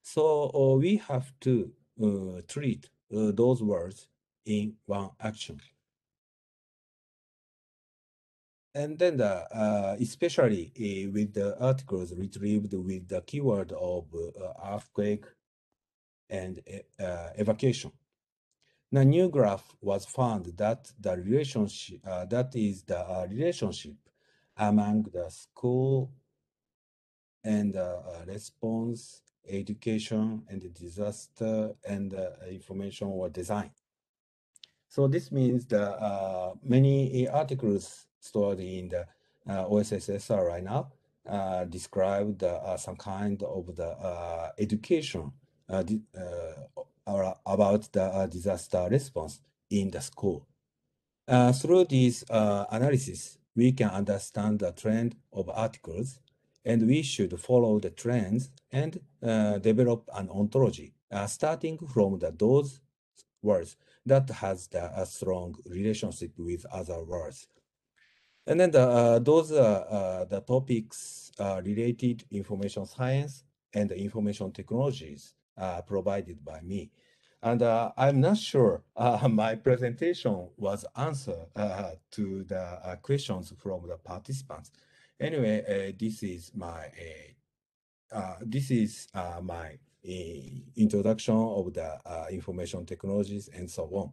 So we have to treat those words in one action. And then especially with the articles retrieved with the keyword of earthquake and evacuation. The new graph was found that the relationship relationship among the school and response, education, and disaster and information or design. So this means that many articles stored in the OSSSR right now describe some kind of the education about the disaster response in the school. Through this analysis, we can understand the trend of articles, and we should follow the trends and develop an ontology, starting from those words that has a strong relationship with other words. And then those are the topics related information science and information technologies provided by me. And I'm not sure my presentation was answer to the questions from the participants. Anyway, this is my introduction of the information technologies and so on.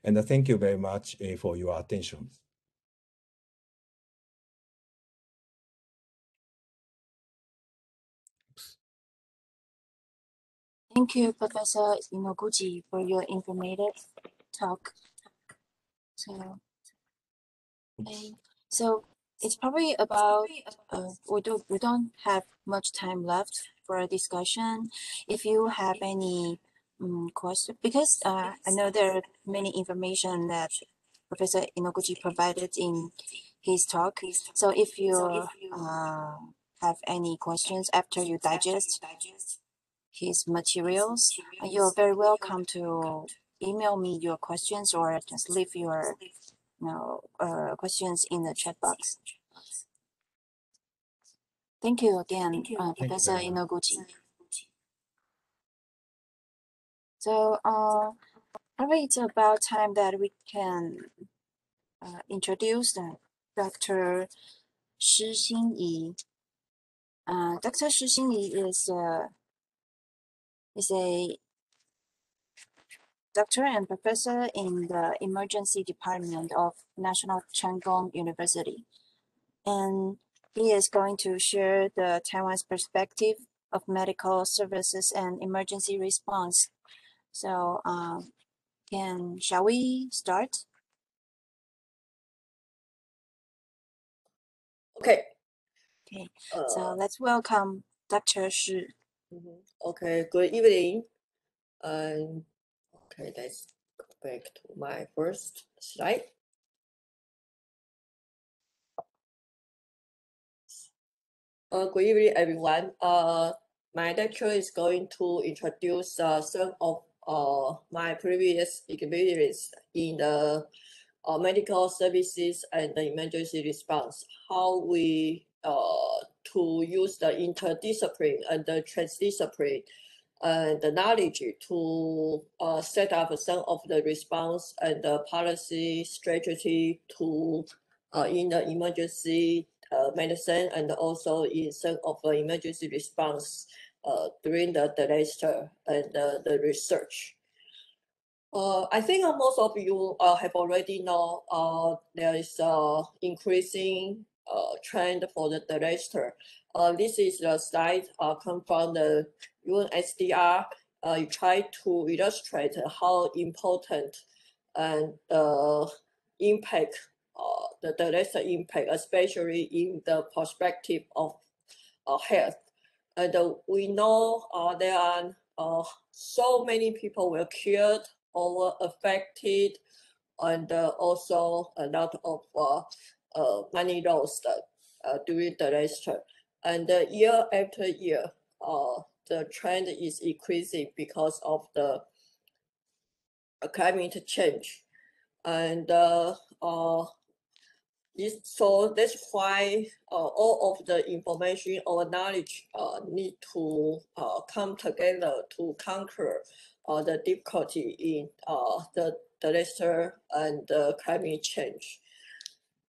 And thank you very much for your attention. Thank you, Professor Inoguchi, for your informative talk. So it's probably about we don't have much time left for a discussion. If you have any question, because I know there are many information that Professor Inoguchi provided in his talk. So if you have any questions after you digest his materials, you're very welcome to email me your questions or just leave your questions in the chat box. Thank you again, Professor Inoguchi. So probably it's about time that we can introduce Dr. Shi Xinyi. Dr. Shi Xinyi is a doctor and professor in the emergency department of National Cheng Kung University. And he is going to share the Taiwan's perspective of medical services and emergency response. So shall we start? Okay. Okay, so let's welcome Dr. Shi. Okay, good evening. Okay, let's go back to my first slide. Good evening, everyone. My lecture is going to introduce some of my previous experience in the medical services and the emergency response. How we to use the interdiscipline and the transdiscipline and the knowledge to set up some of the response and the policy strategy to in the emergency medicine and also in some of the emergency response during the disaster and the research. I think most of you have already know there is increasing trend for the disaster. This is the slide come from the UNHCR. You try to illustrate how important and impact the disaster impact, especially in the perspective of health. And we know there are so many people were killed or affected, and also a lot of money lost during the disaster. And year after year, the trend is increasing because of the climate change. And so that's why all of the information or knowledge need to come together to conquer the difficulty in the disaster and climate change.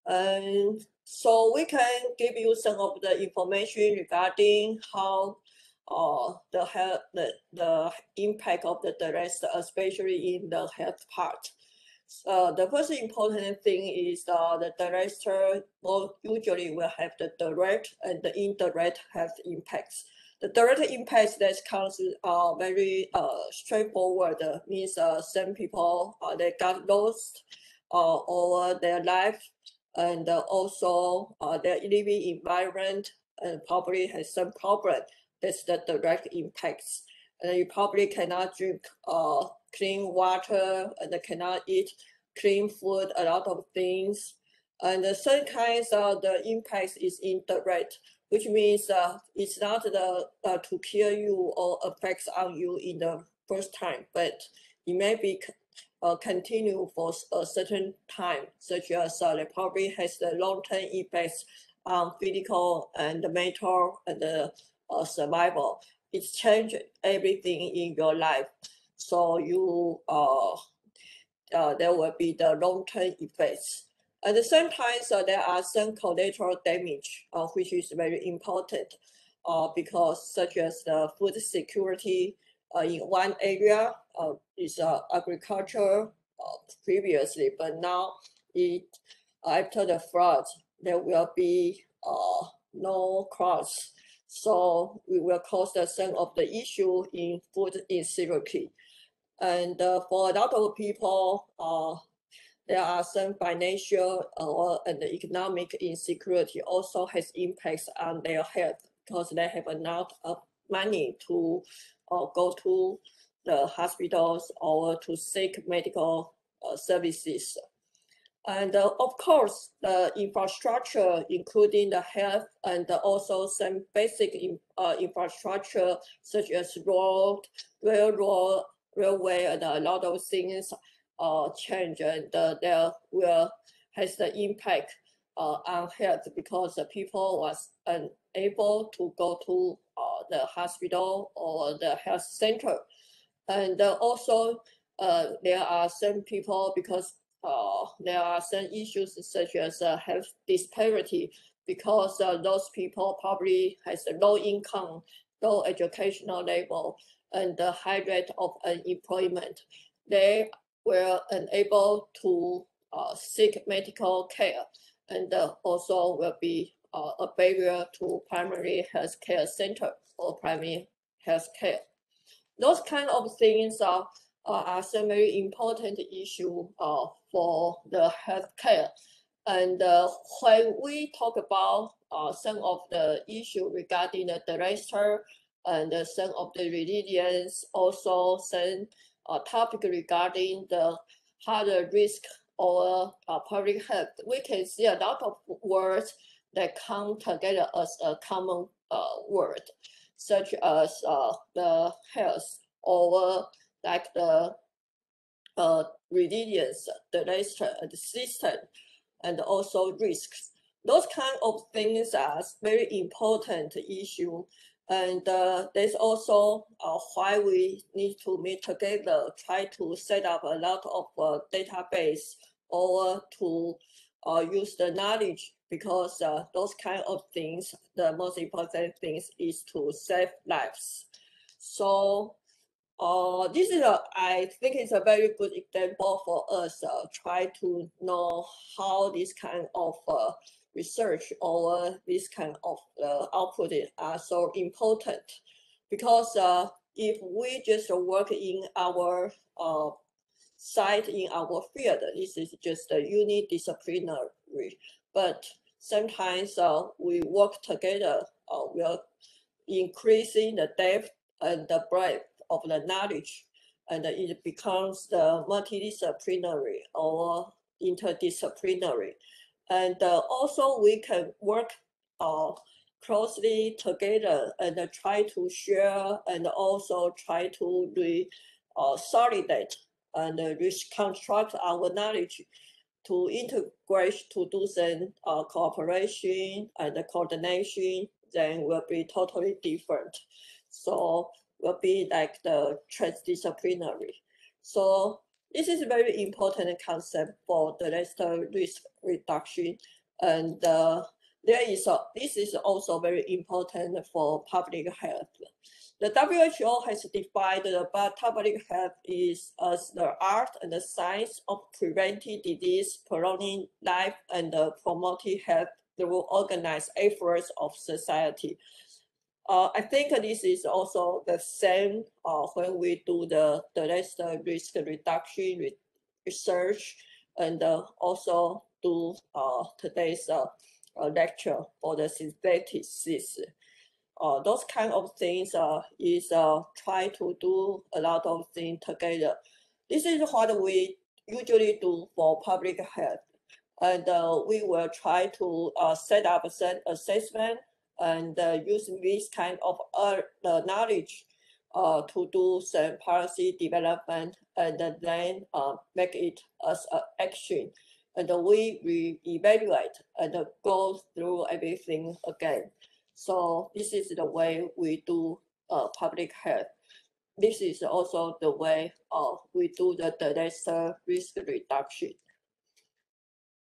And so we can give you some of the information regarding how the impact of the disaster, especially in the health part. The first important thing is the disaster usually will have the direct and the indirect health impacts. The direct impacts that comes very straightforward, means some people they got lost over their life, and also their living environment and probably has some problem. That's the direct impacts. And you probably cannot drink clean water, and cannot eat clean food, a lot of things. And certain kinds of the impacts is indirect, which means it's not the to kill you or affects on you in the first time, but it may be continue for a certain time, such as it probably has the long-term effects on physical and mental and survival. It's changed everything in your life. So you there will be the long-term effects. At the same time, there are some collateral damage, which is very important because such as the food security in one area is agriculture previously, but now after the flood, there will be no crops. So we will cause some of the issue in food insecurity. And for a lot of people, there are some financial and economic insecurity also has impacts on their health because they have enough of money to go to the hospitals or to seek medical services. And of course, the infrastructure, including the health and also some basic infrastructure such as road, railroad, railway, and a lot of things change, and there will has the impact on health because the people was unable to go to the hospital or the health center. And also there are some people because there are some issues such as health disparity because those people probably has a low income, low educational level, and a high rate of unemployment. They were unable to seek medical care, and also will be a barrier to primary health care center or primary health care. Those kind of things are some very important issue for the healthcare. And when we talk about some of the issue regarding the disaster and some of the resilience, also some topic regarding the harder risk or public health, we can see a lot of words that come together as a common word, such as the health or like the resilience, the system, and also risks. Those kind of things are very important issue. And there's also why we need to meet together, try to set up a lot of database or to use the knowledge, because those kind of things, the most important things is to save lives. So This is I think it's a very good example for us try to know how this kind of research or this kind of output are so important, because if we just work in our site in our field, this is just unidisciplinary, but sometimes we work together, we are increasing the depth and the breadth of the knowledge, and it becomes the multidisciplinary or interdisciplinary. And also we can work closely together and try to share and also try to consolidate and reconstruct our knowledge to integrate, to do some cooperation and coordination, then will be totally different. So will be like the transdisciplinary. So this is a very important concept for the disaster risk reduction. And this is also very important for public health. The WHO has defined the public health is as the art and the science of preventing disease, prolonging life, and promoting health through organized efforts of society. I think this is also the same when we do the disaster risk reduction research, and also do today's lecture for the synthesis. Those kind of things is try to do a lot of things together. This is what we usually do for public health, and we will try to set up an assessment and using this kind of knowledge to do some policy development, and then make it as an action. And we evaluate and go through everything again. So this is the way we do public health. This is also the way we do the disaster risk reduction.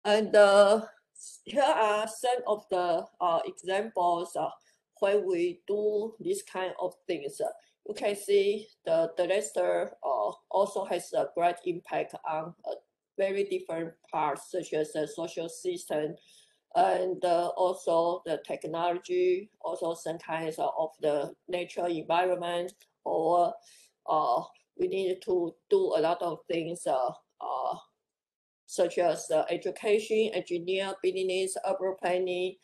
And here are some of the examples when we do this kind of things. You can see the disaster also has a great impact on very different parts, such as the social system, and also the technology, also some kinds of the natural environment, or we need to do a lot of things such as education, engineer, business, urban planning,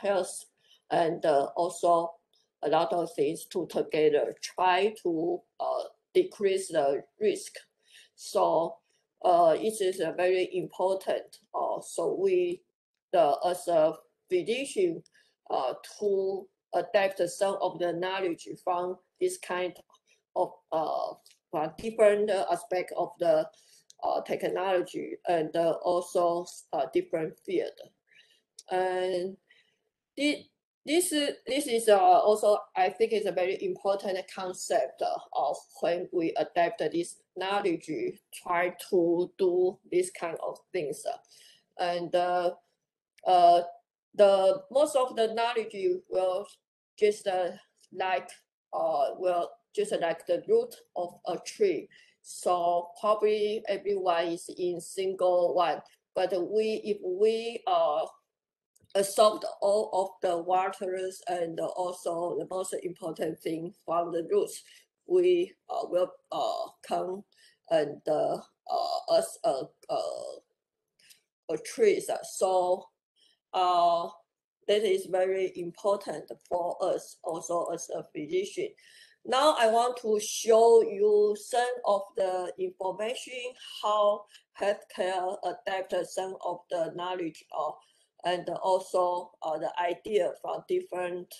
health, and also a lot of things to together try to decrease the risk. So it is very important. So we, as a physician, to adapt some of the knowledge from this kind of different aspect of the technology, and also different field. And this is also, I think, is a very important concept of when we adapt this knowledge, try to do this kind of things. And the most of the knowledge will just like the root of a tree. So probably everyone is in single one, but if we absorb all of the waters and also the most important thing from the roots, we will come and as a trees. So that is very important for us also as a physician. Now I want to show you some of the information how healthcare adapt some of the knowledge and also the idea from different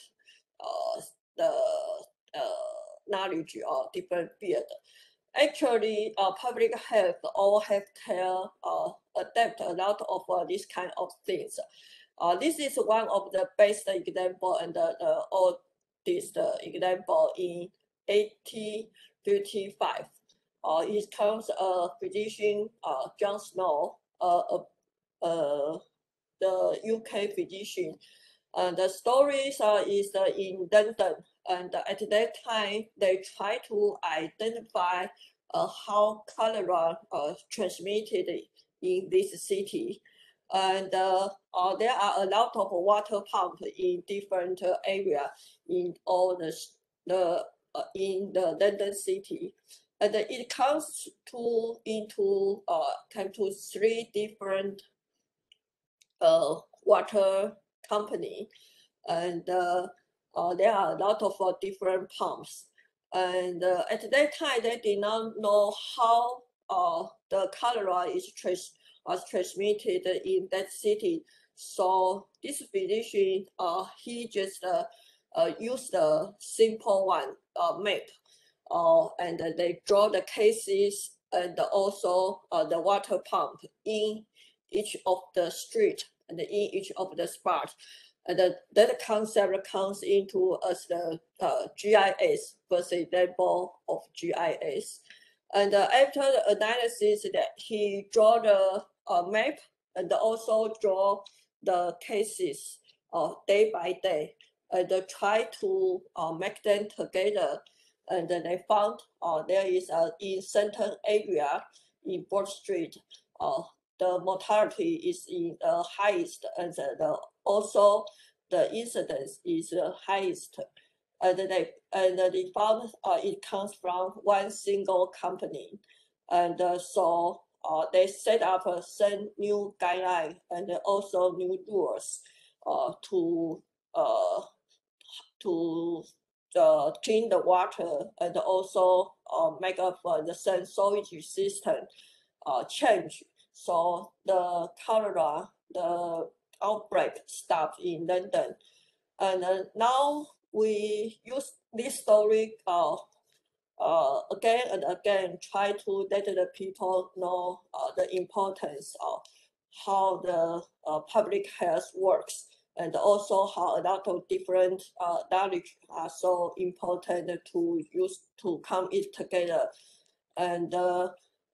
knowledge or different field. Actually, public health or healthcare adapt a lot of these kind of things. This is one of the best example, and all this example in 1855. It comes a physician, John Snow, the UK physician. The stories is in London, And at that time, they try to identify how cholera transmitted in this city. And there are a lot of water pumps in different areas in all in the London city. And it comes to three different water company, and there are a lot of different pumps. And at that time, they did not know how the cholera was transmitted in that city. So this physician, he just used a simple one map, and they draw the cases and also the water pump in each of the street and in each of the spot. And that concept comes into as the GIS, first example of GIS. And after the analysis, that he draw the map and also draw the cases day by day, and try to make them together. And then they found there is in certain area in Broad Street, the mortality is in the highest, and also the incidence is the highest. And they found it comes from one single company. And so they set up some new guideline and also new rules to clean the water, and also make up the sewage system change. So the cholera, the outbreak stopped in London. And now we use this story again and again, try to let the people know the importance of how the public health works, and also how a lot of different knowledge are so important to use to come it together. And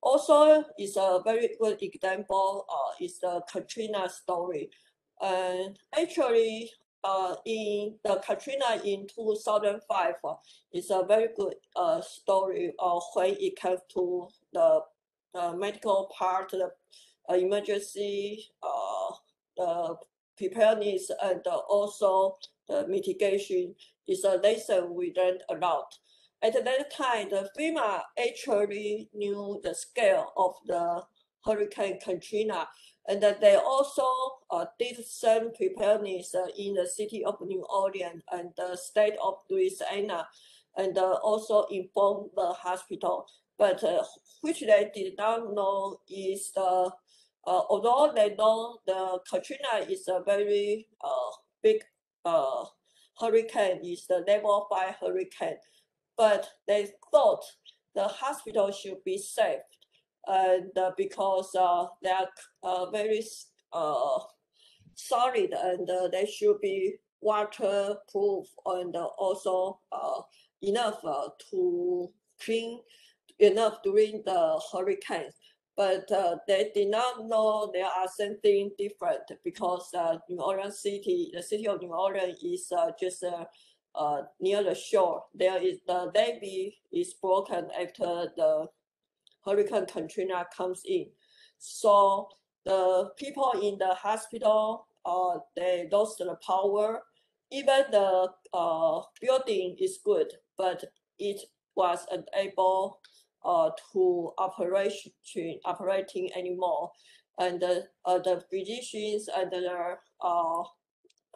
also, is a very good example is the Katrina story. And actually, in the Katrina in 2005, is a very good story when it comes to the medical part, the emergency, the preparedness, and also the mitigation. Is a lesson we learned a lot. At that time, the FEMA actually knew the scale of the Hurricane Katrina, and that they also did some preparedness in the city of New Orleans and the state of Louisiana, and also informed the hospital. But which they did not know is the, although they know the Katrina is a very big hurricane, is the level 5 hurricane, but they thought the hospital should be safe, and because they are very solid, and they should be waterproof, and also enough to clean enough during the hurricanes. But they did not know there are something different, because New Orleans City, the city of New Orleans is just near the shore. There is the levee is broken after the Hurricane Katrina comes in. So the people in the hospital, they lost the power. Even the building is good, but it was unable to operating anymore. And the physicians and the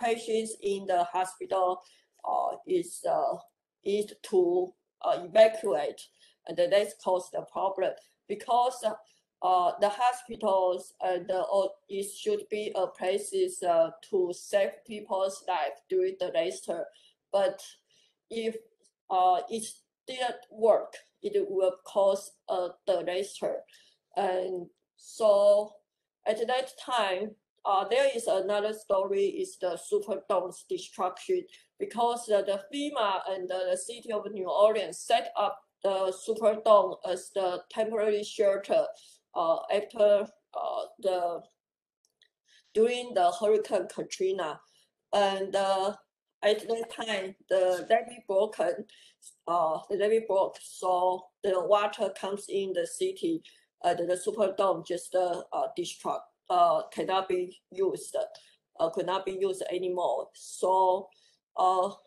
patients in the hospital is to evacuate, and that's caused the problem, because the hospitals and it should be a places to save people's life during the disaster. But if it didn't work, it will cause a disaster. And so at that time, there is another story, is the Superdome's destruction, because the FEMA and the city of New Orleans set up the Superdome as the temporary shelter after during the Hurricane Katrina. And at that time, the levee broke, so the water comes in the city, and the Superdome just destroyed, cannot be used, could not be used anymore. So, all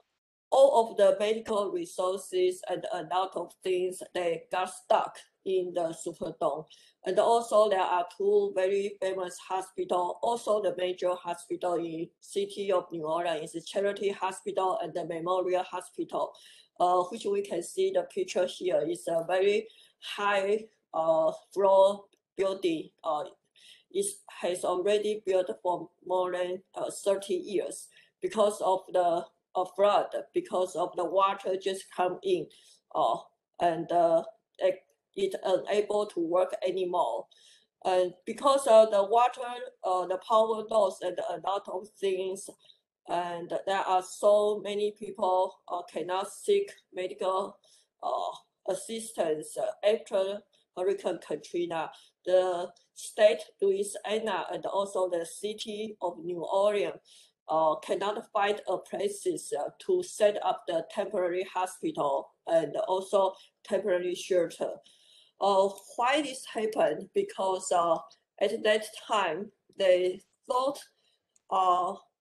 of the medical resources and a lot of things, they got stuck in the Superdome. And also there are two very famous hospitals, also the major hospital in city of New Orleans is Charity Hospital and the Memorial Hospital, which we can see the picture here is a very high floor building. It has already built for more than 30 years because of the flood, because of the water just come in, and it unable to work anymore. And because of the water, the power loss and a lot of things, and there are so many people cannot seek medical assistance after Hurricane Katrina. The state Louisiana and also the city of New Orleans cannot find a places to set up the temporary hospital and also temporary shelter. Why this happened? Because at that time they thought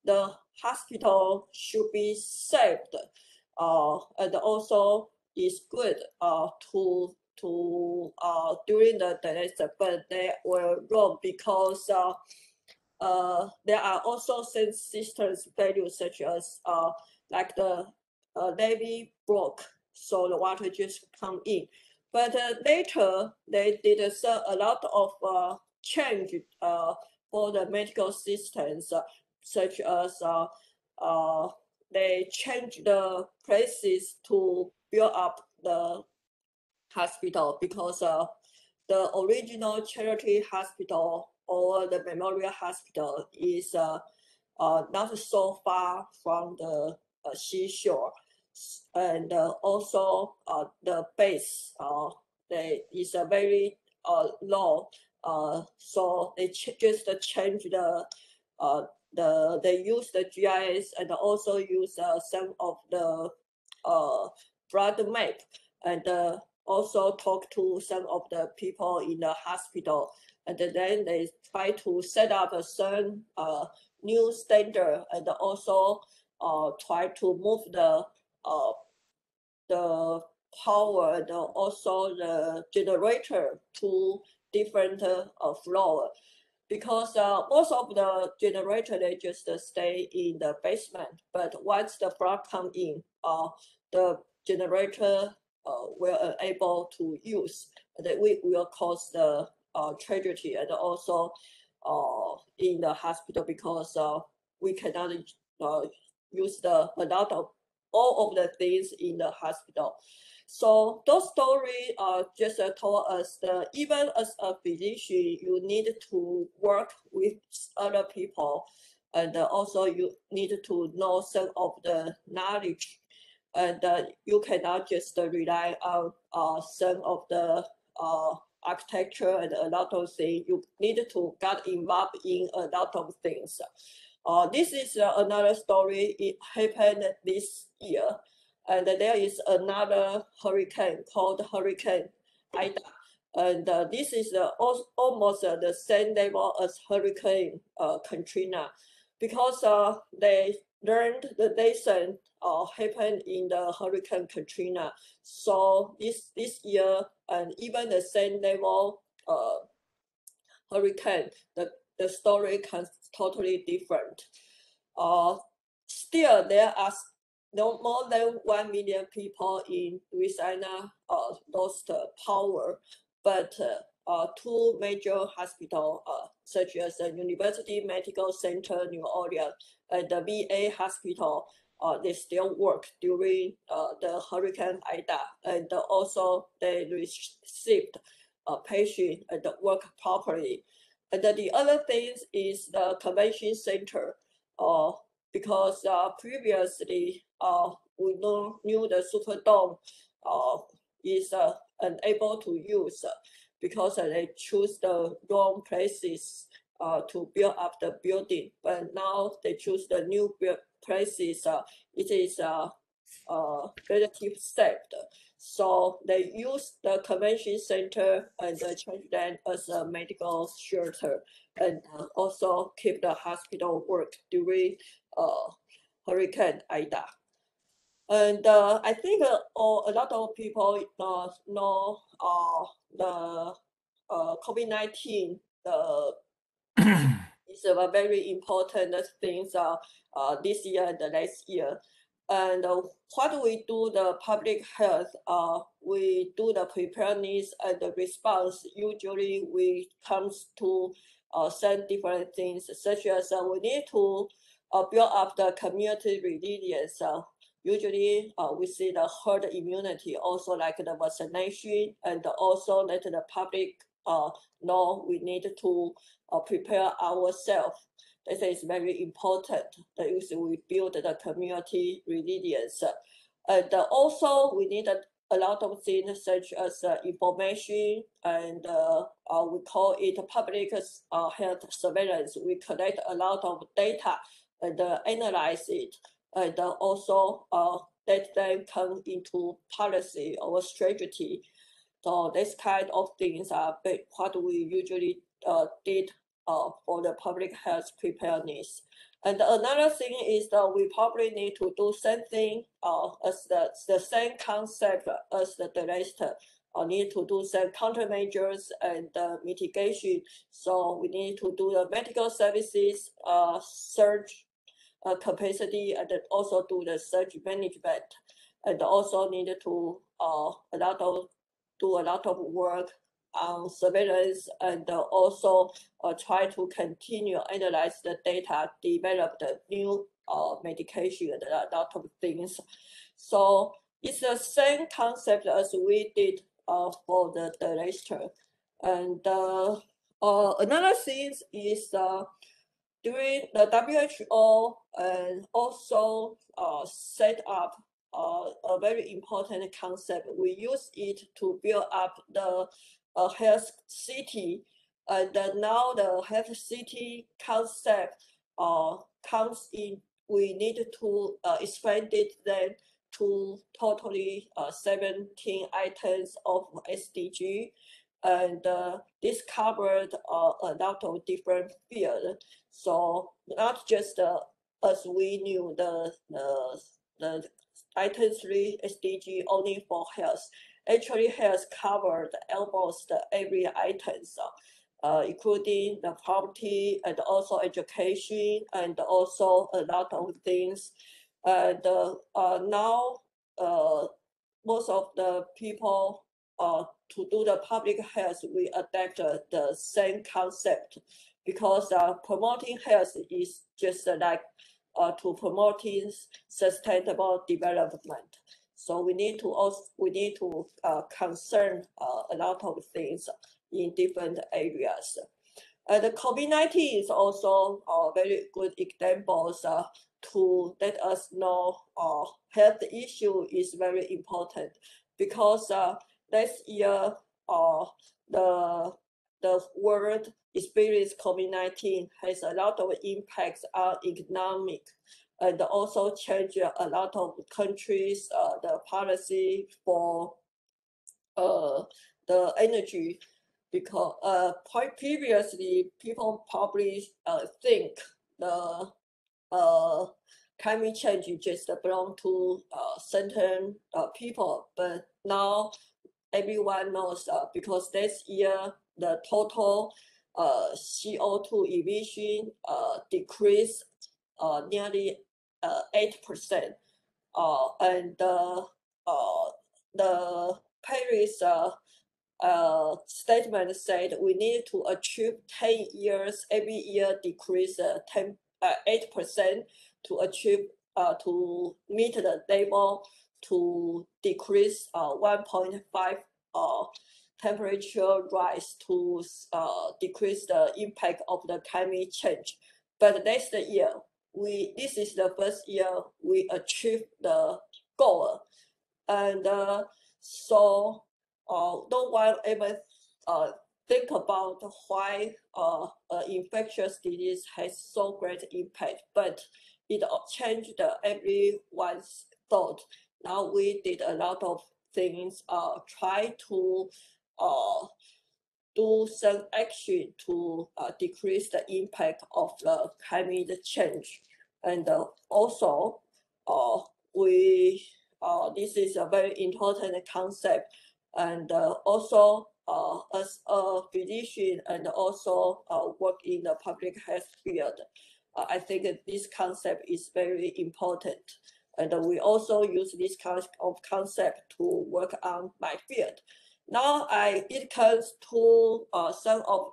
the hospital should be saved, and also is good to during the disaster, but they were wrong because there are also some systems values such as like the levee broke, so the water just come in. But later they did a lot of change for the medical systems, such as they changed the places to build up the hospital because the original Charity Hospital or the Memorial Hospital is not so far from the seashore, and also the base is a very low, so they just change they use the GIS and also use some of the flood map, and also talk to some of the people in the hospital, and then they try to set up a certain new standard, and also try to move the power and also the generator to different floor. Because most of the generator, they just stay in the basement, but once the flood come in, the generator will able to use, that we will cause the tragedy and also in the hospital because we cannot use a lot of all of the things in the hospital. So those stories just told us that even as a physician, you need to work with other people, and also you need to know some of the knowledge, and you cannot just rely on some of the architecture and a lot of things. You need to get involved in a lot of things. This is another story. It happened this year. And there is another hurricane called Hurricane Ida. And this is almost the same level as Hurricane Katrina, because they learned the lesson happened in the Hurricane Katrina. So this year, and even the same level hurricane, the story can totally different. Still, there are no more than 1 million people in Louisiana lost power, but two major hospitals, such as the University Medical Center New Orleans and the VA hospital, they still work during the Hurricane Ida, and also they received patients and work properly. And the other thing is the convention center, because previously we knew the Superdome is unable to use because they choose the wrong places to build up the building, but now they choose the new places. It is relative safe. So they use the convention center and change that as a medical shelter, and also keep the hospital work during Hurricane Ida. And I think a lot of people know the COVID-19 is a very important things this year and the next year. And what we do the public health, we do the preparedness and the response. Usually we comes to send different things, such as we need to build up the community resilience. Usually we see the herd immunity, also like the vaccination, and also let the public know we need to prepare ourselves. This is very important. That is, we build the community resilience. And also we need a lot of things such as information, and we call it public health surveillance. We collect a lot of data and analyze it, and also let them come into policy or strategy. So this kind of things are what we usually did for the public health preparedness. And another thing is that we probably need to do something as the same concept as the disaster. Need to do some countermeasures and mitigation. So we need to do the medical services surge capacity, and also do the surge management, and also need to do a lot of work on surveillance, and also try to continue analyze the data, develop the new medication, and a lot of things. So it's the same concept as we did for the disaster. And another thing is during the WHO and also set up a very important concept. We use it to build up the health city, and now the health city concept comes in. We need to expand it then to totally 17 items of SDG, and this covered a lot of different fields. So not just as we knew the item 3 SDG only for health. Actually, health covered almost every item, including the poverty and also education, and also a lot of things. And now most of the people to do the public health, we adapt the same concept, because promoting health is just like to promoting sustainable development. So we need to concern a lot of things in different areas. And the COVID-19 is also very good examples to let us know health issue is very important, because last year the world experienced COVID-19 has a lot of impacts on economic, and also change a lot of countries the policy for the energy, because previously people probably think the climate change just belong to certain people, but now everyone knows because this year the total CO2 emission decreased nearly 8%, and the Paris statement said we need to achieve 10 years every year decrease 8% to achieve to meet the level to decrease 1.5 temperature rise to decrease the impact of the climate change. But next year, this is the first year we achieve the goal, and so no one ever think about why infectious disease has so great impact, but it changed everyone's thought. Now we did a lot of things, try to do some action to decrease the impact of the climate change. And also, this is a very important concept. And also, as a physician and also work in the public health field, I think that this concept is very important. And we also use this kind of concept to work on my field. Now it comes to some of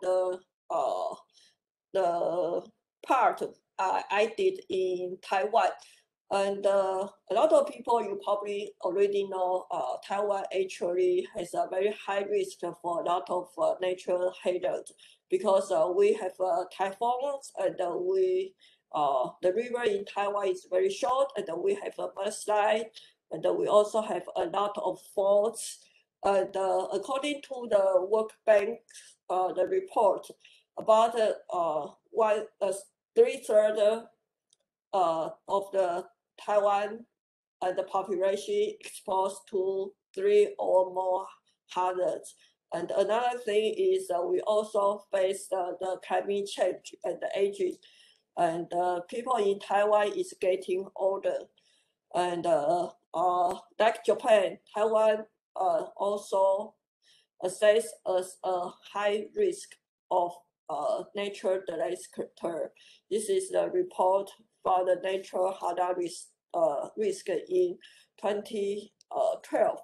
the part I did in Taiwan. And a lot of people, you probably already know, Taiwan actually has a very high risk for a lot of natural hazards because we have typhoons and the river in Taiwan is very short and we have a mudslide and we also have a lot of faults. And according to the World Bank, the report about 3/3 of the Taiwan and the population exposed to 3 or more hazards. And another thing is we also face the climate change and the aging. And people in Taiwan is getting older. And like Japan, Taiwan also assessed as a high risk of natural disaster. This is the report for the natural hazard risk in 2012.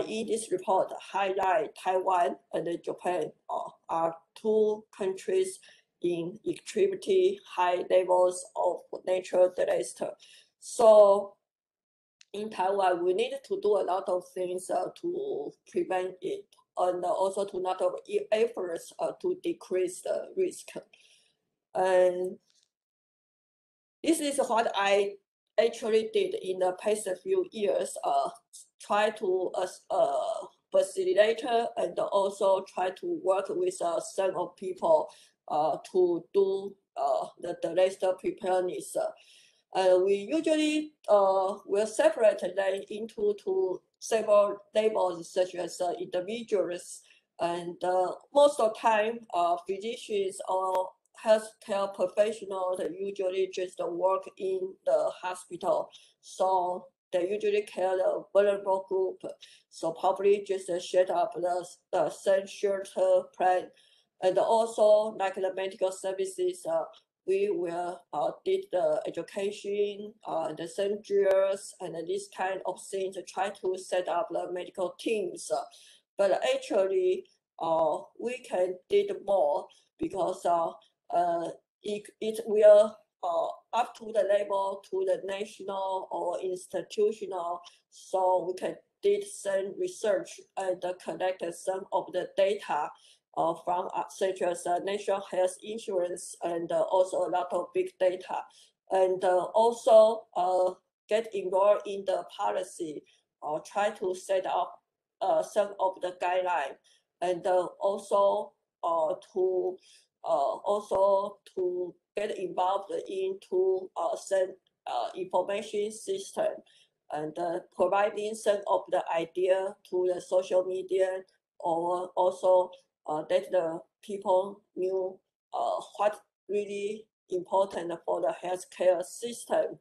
In this report, highlight Taiwan and Japan are two countries in extremely high levels of natural disaster. So in Taiwan, we need to do a lot of things to prevent it, and also to lot of efforts to decrease the risk. And this is what I actually did in the past few years, try to as a facilitator and also try to work with some of people to do the disaster preparedness. We usually will separate them into several labels, such as individuals, and most of the time, physicians or healthcare professionals usually just work in the hospital, so they usually care the vulnerable group. So probably just set up the same shelter plan, and also like the medical services. We will did the education, the centers, and this kind of things to try to set up the medical teams. But actually, we can did more because it will up to the level to the national or institutional, so we can did some research and collect some of the data from such as national health insurance and also a lot of big data, and also get involved in the policy or try to set up some of the guidelines, and also to get involved into some information system and providing some of the idea to the social media, or also that the people knew what really important for the healthcare system.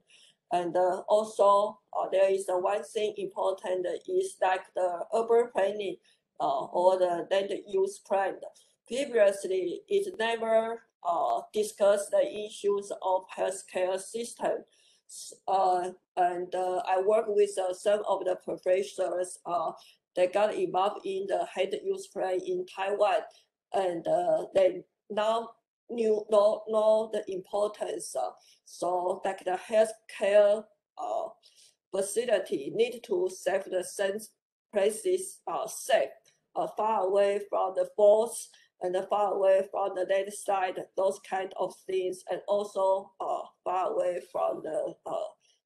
And also there is one thing important is like the urban planning or the land use plan. Previously, it never discussed the issues of healthcare system. And I work with some of the professors that got involved in the land use plan in Taiwan, and they now know the importance. So like the healthcare facility need to save the same places safe, far away from the force and far away from the landslide, those kind of things, and also far away from the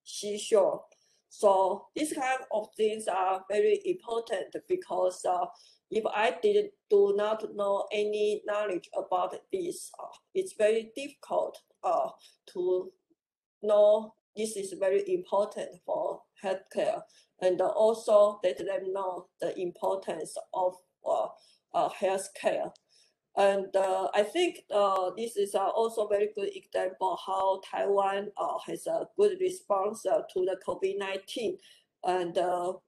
seashore. So these kind of things are very important because if I do not know any knowledge about this, it's very difficult to know this is very important for healthcare, and also let them know the importance of healthcare. And I think this is also very good example how Taiwan has a good response to the COVID-19. And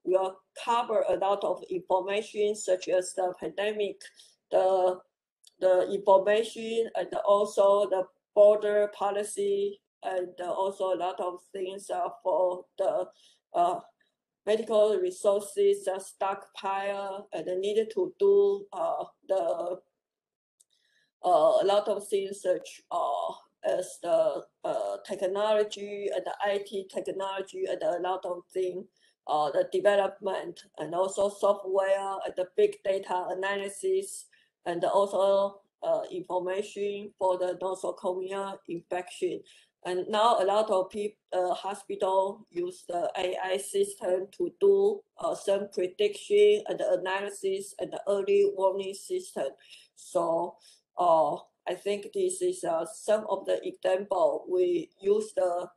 will cover a lot of information such as the pandemic, the information, and also the border policy, and also a lot of things for the medical resources stockpile, and needed to do a lot of things such as the technology and the IT technology, and a lot of things, the development, and also software and the big data analysis, and also information for the nosocomial infection. And now a lot of people, hospital use the AI system to do some prediction and analysis and the early warning system. So I think this is some of the example we use the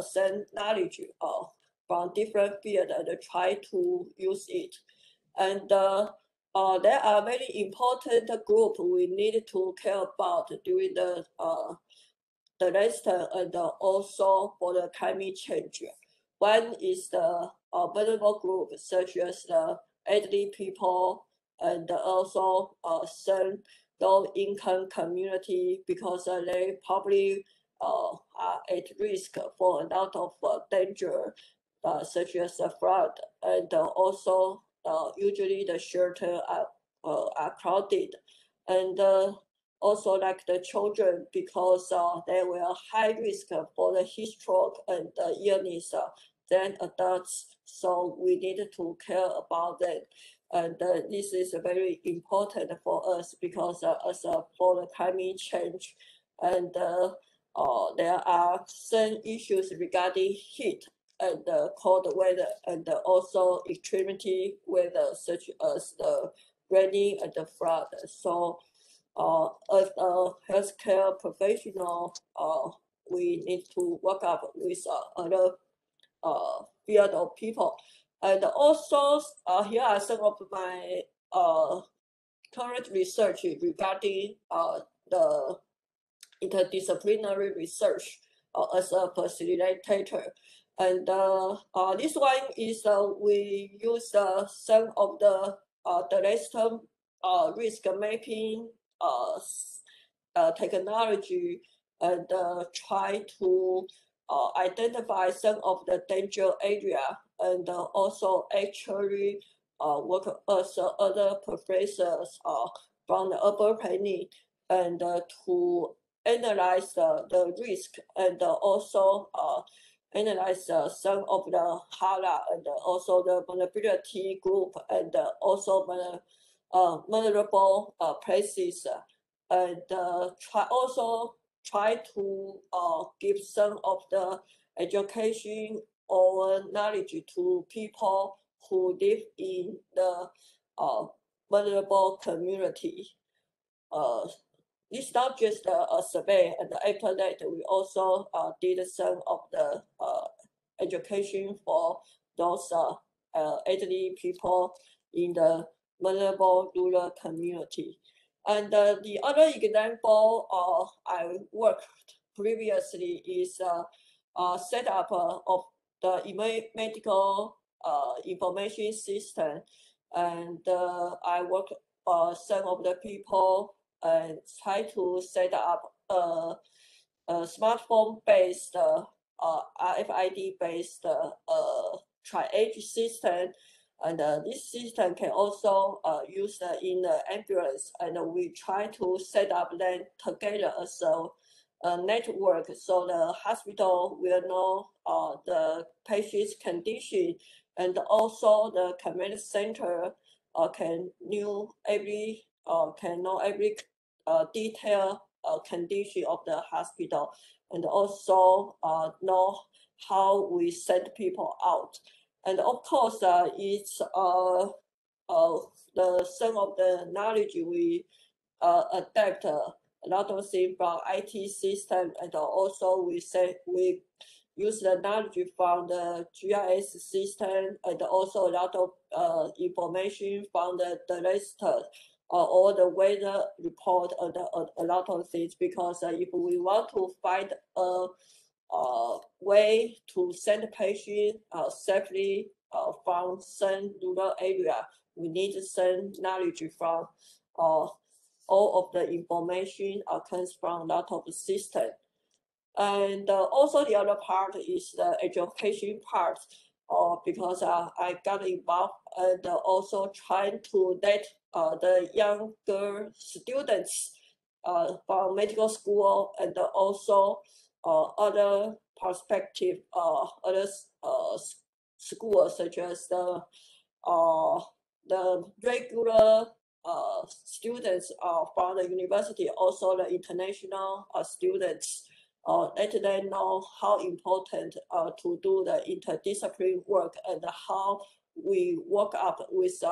same knowledge from different fields and try to use it. And there are very important groups we need to care about during the rest and also for the climate change. One is the vulnerable group, such as the elderly people, and also some low-income community, because they probably are at risk for a lot of danger, such as flood, and also usually the shelter are crowded, and also like the children, because they were high risk for the heat stroke and illness than adults. So we need to care about that. And this is very important for us, because as for the climate change, and there are some issues regarding heat and cold weather, and also extremity weather, such as the raining and the flood. So as a healthcare professional, we need to work up with other field of people. And also, here are some of my current research regarding the interdisciplinary research as a facilitator. And this one is we use some of the latest risk mapping technology, and try to identify some of the danger area, and also actually work as other professors from the urban planning, and to analyze the risk, and also analyze some of the HALA, and also the vulnerability group, and also vulnerable places, and try to give some of the education or knowledge to people who live in the vulnerable community. It's not just a survey, and after that we also did some of the education for those elderly people in the vulnerable rural community. And the other example I worked previously is setup of the medical information system, and I work some of the people and try to set up a smartphone-based RFID-based triage system. And this system can also use in the ambulance, and we try to set up them together as a network, so the hospital will know the patient's condition, and also the command center can know every detail condition of the hospital, and also know how we send people out. And of course, it's some of the knowledge we adapt a lot of things from IT system, and also we use the knowledge from the GIS system, and also a lot of information from the rest or the weather report, and a lot of things. Because if we want to find a way to send the patient safely from some rural area, we need some knowledge from all of the information comes from a lot of the system. And also the other part is the education part, because I got involved and also trying to let the younger students from medical school, and also other perspective, other schools, such as the regular students from the university, also the international students. Let them know how important to do the interdisciplinary work, and how we work up with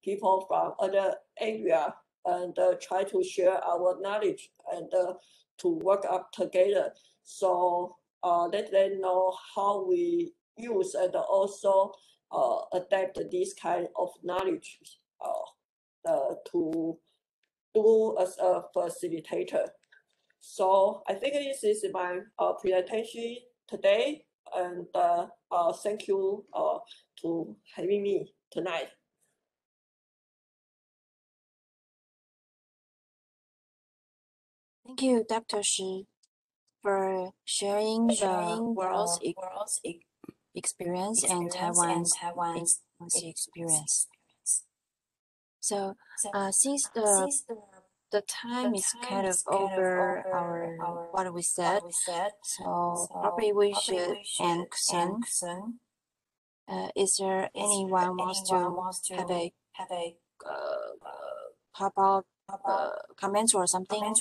people from other area, and try to share our knowledge, and to work up together. So let them know how we use and also adapt this kind of knowledge to do as a facilitator. So I think this is my presentation today, and thank you to having me tonight. Thank you, Dr. Shi, for sharing the world's experience and Taiwan's experience. So since the time is kind of over our what we said, so probably we should end soon. Is there anyone wants to have a pop out comments or something?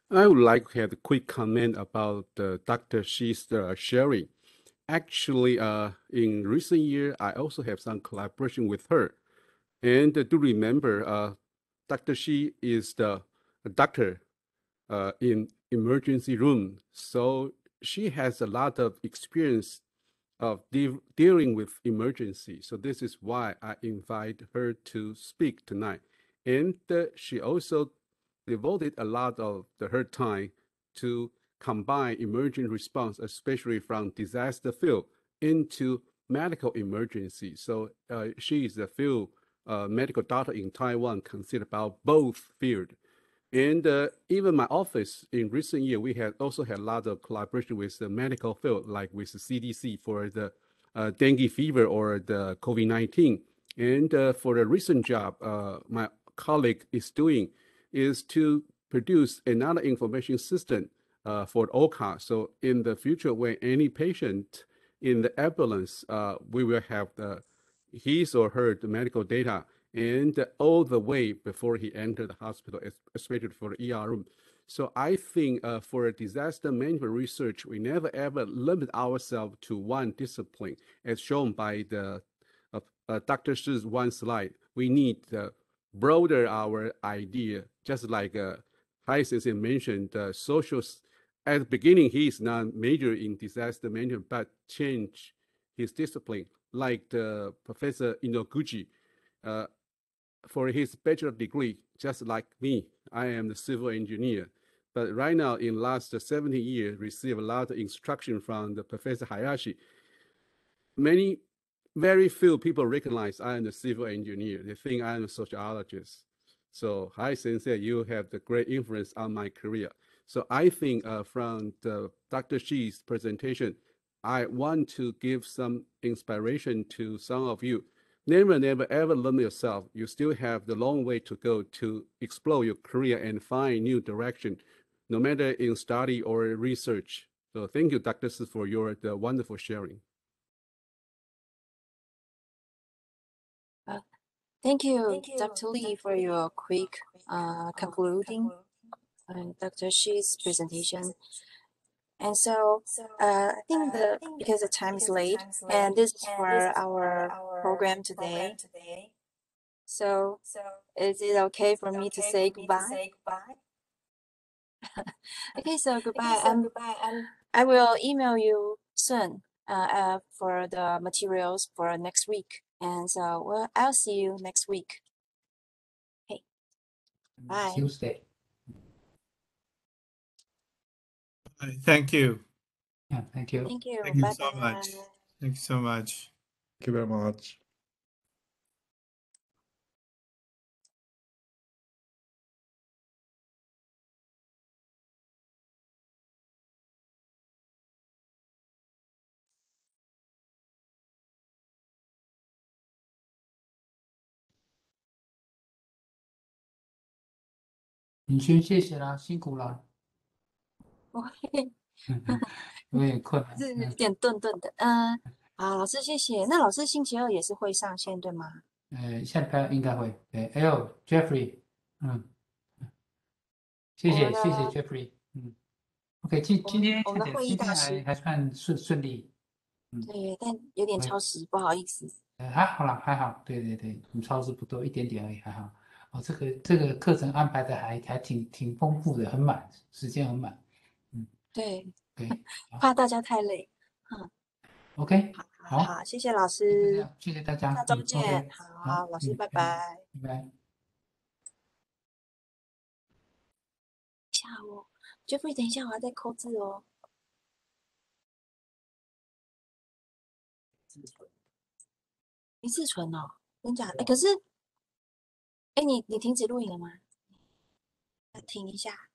I would like to have a quick comment about Dr. Shi's sharing. Actually, in recent years, I also have some collaboration with her. And do remember, Dr. Shi is the doctor in emergency room. So she has a lot of experience of dealing with emergency. So this is why I invite her to speak tonight. And she also devoted a lot of her time to combine emergency response, especially from disaster field, into medical emergency. So she is the field medical doctor in Taiwan, considered about both field. And even my office in recent year, we had also had a lot of collaboration with the medical field, like with the CDC for the dengue fever or the COVID-19. And for the recent job, my colleague is doing is to produce another information system for OCA. So in the future, when any patient in the ambulance, we will have his or her medical data, and all the way before he entered the hospital, especially for the ER room. So I think for disaster management research, we never ever limit ourselves to one discipline, as shown by the Dr. Shi's one slide. We need broader our idea, just like Hai Sensei mentioned, social. At the beginning, he is not major in disaster management, but change his discipline, like the Professor Inoguchi. For his bachelor degree, just like me, I am the civil engineer. But right now, in last 70 years, receive a lot of instruction from the Professor Hayashi. Very few people recognize I am the civil engineer. They think I am a sociologist. So Hai Sensei, you have the great influence on my career. So I think from Dr. Shi's presentation, I want to give some inspiration to some of you. Never, ever limit yourself. You still have the long way to go to explore your career and find new direction, no matter in study or research. So thank you, Dr. Shi, for your wonderful sharing. Thank you, Dr. Lee, for your quick concluding Dr. Shi's presentation. And so I think because the time is late, and this is for our program today. So is it okay for me to say goodbye? Okay, so goodbye. I will email you soon for the materials for next week. And so well, I'll see you next week. Okay. Bye. Tuesday. Thank you. Yeah, thank you. Thank you. Thank you Bye so bye. much. Thank you so much. Thank you very much.敏轩，谢谢啦，辛苦了，我会有点困难。是有点顿顿的。好，老师谢谢。那老师星期二也是会上线对吗？下礼拜应该会。对，哎呦，Jeffrey，谢谢 Jeffrey，OK，今天我们的会议大师还算顺利。对，但有点超时，不好意思。还好啦，还好。对，我们超时不多，一点点而已，还好。哦，这个课程安排的还挺丰富的，很满，时间很满。对，对，怕大家太累。OK，好，谢谢老师，就这样，谢谢大家，下周见。 OK，好，老师拜拜。拜拜。下哦 ，Jeffrey，等一下，我要再扣字哦。林志纯哦，真假？可是，你停止录影了吗？停一下。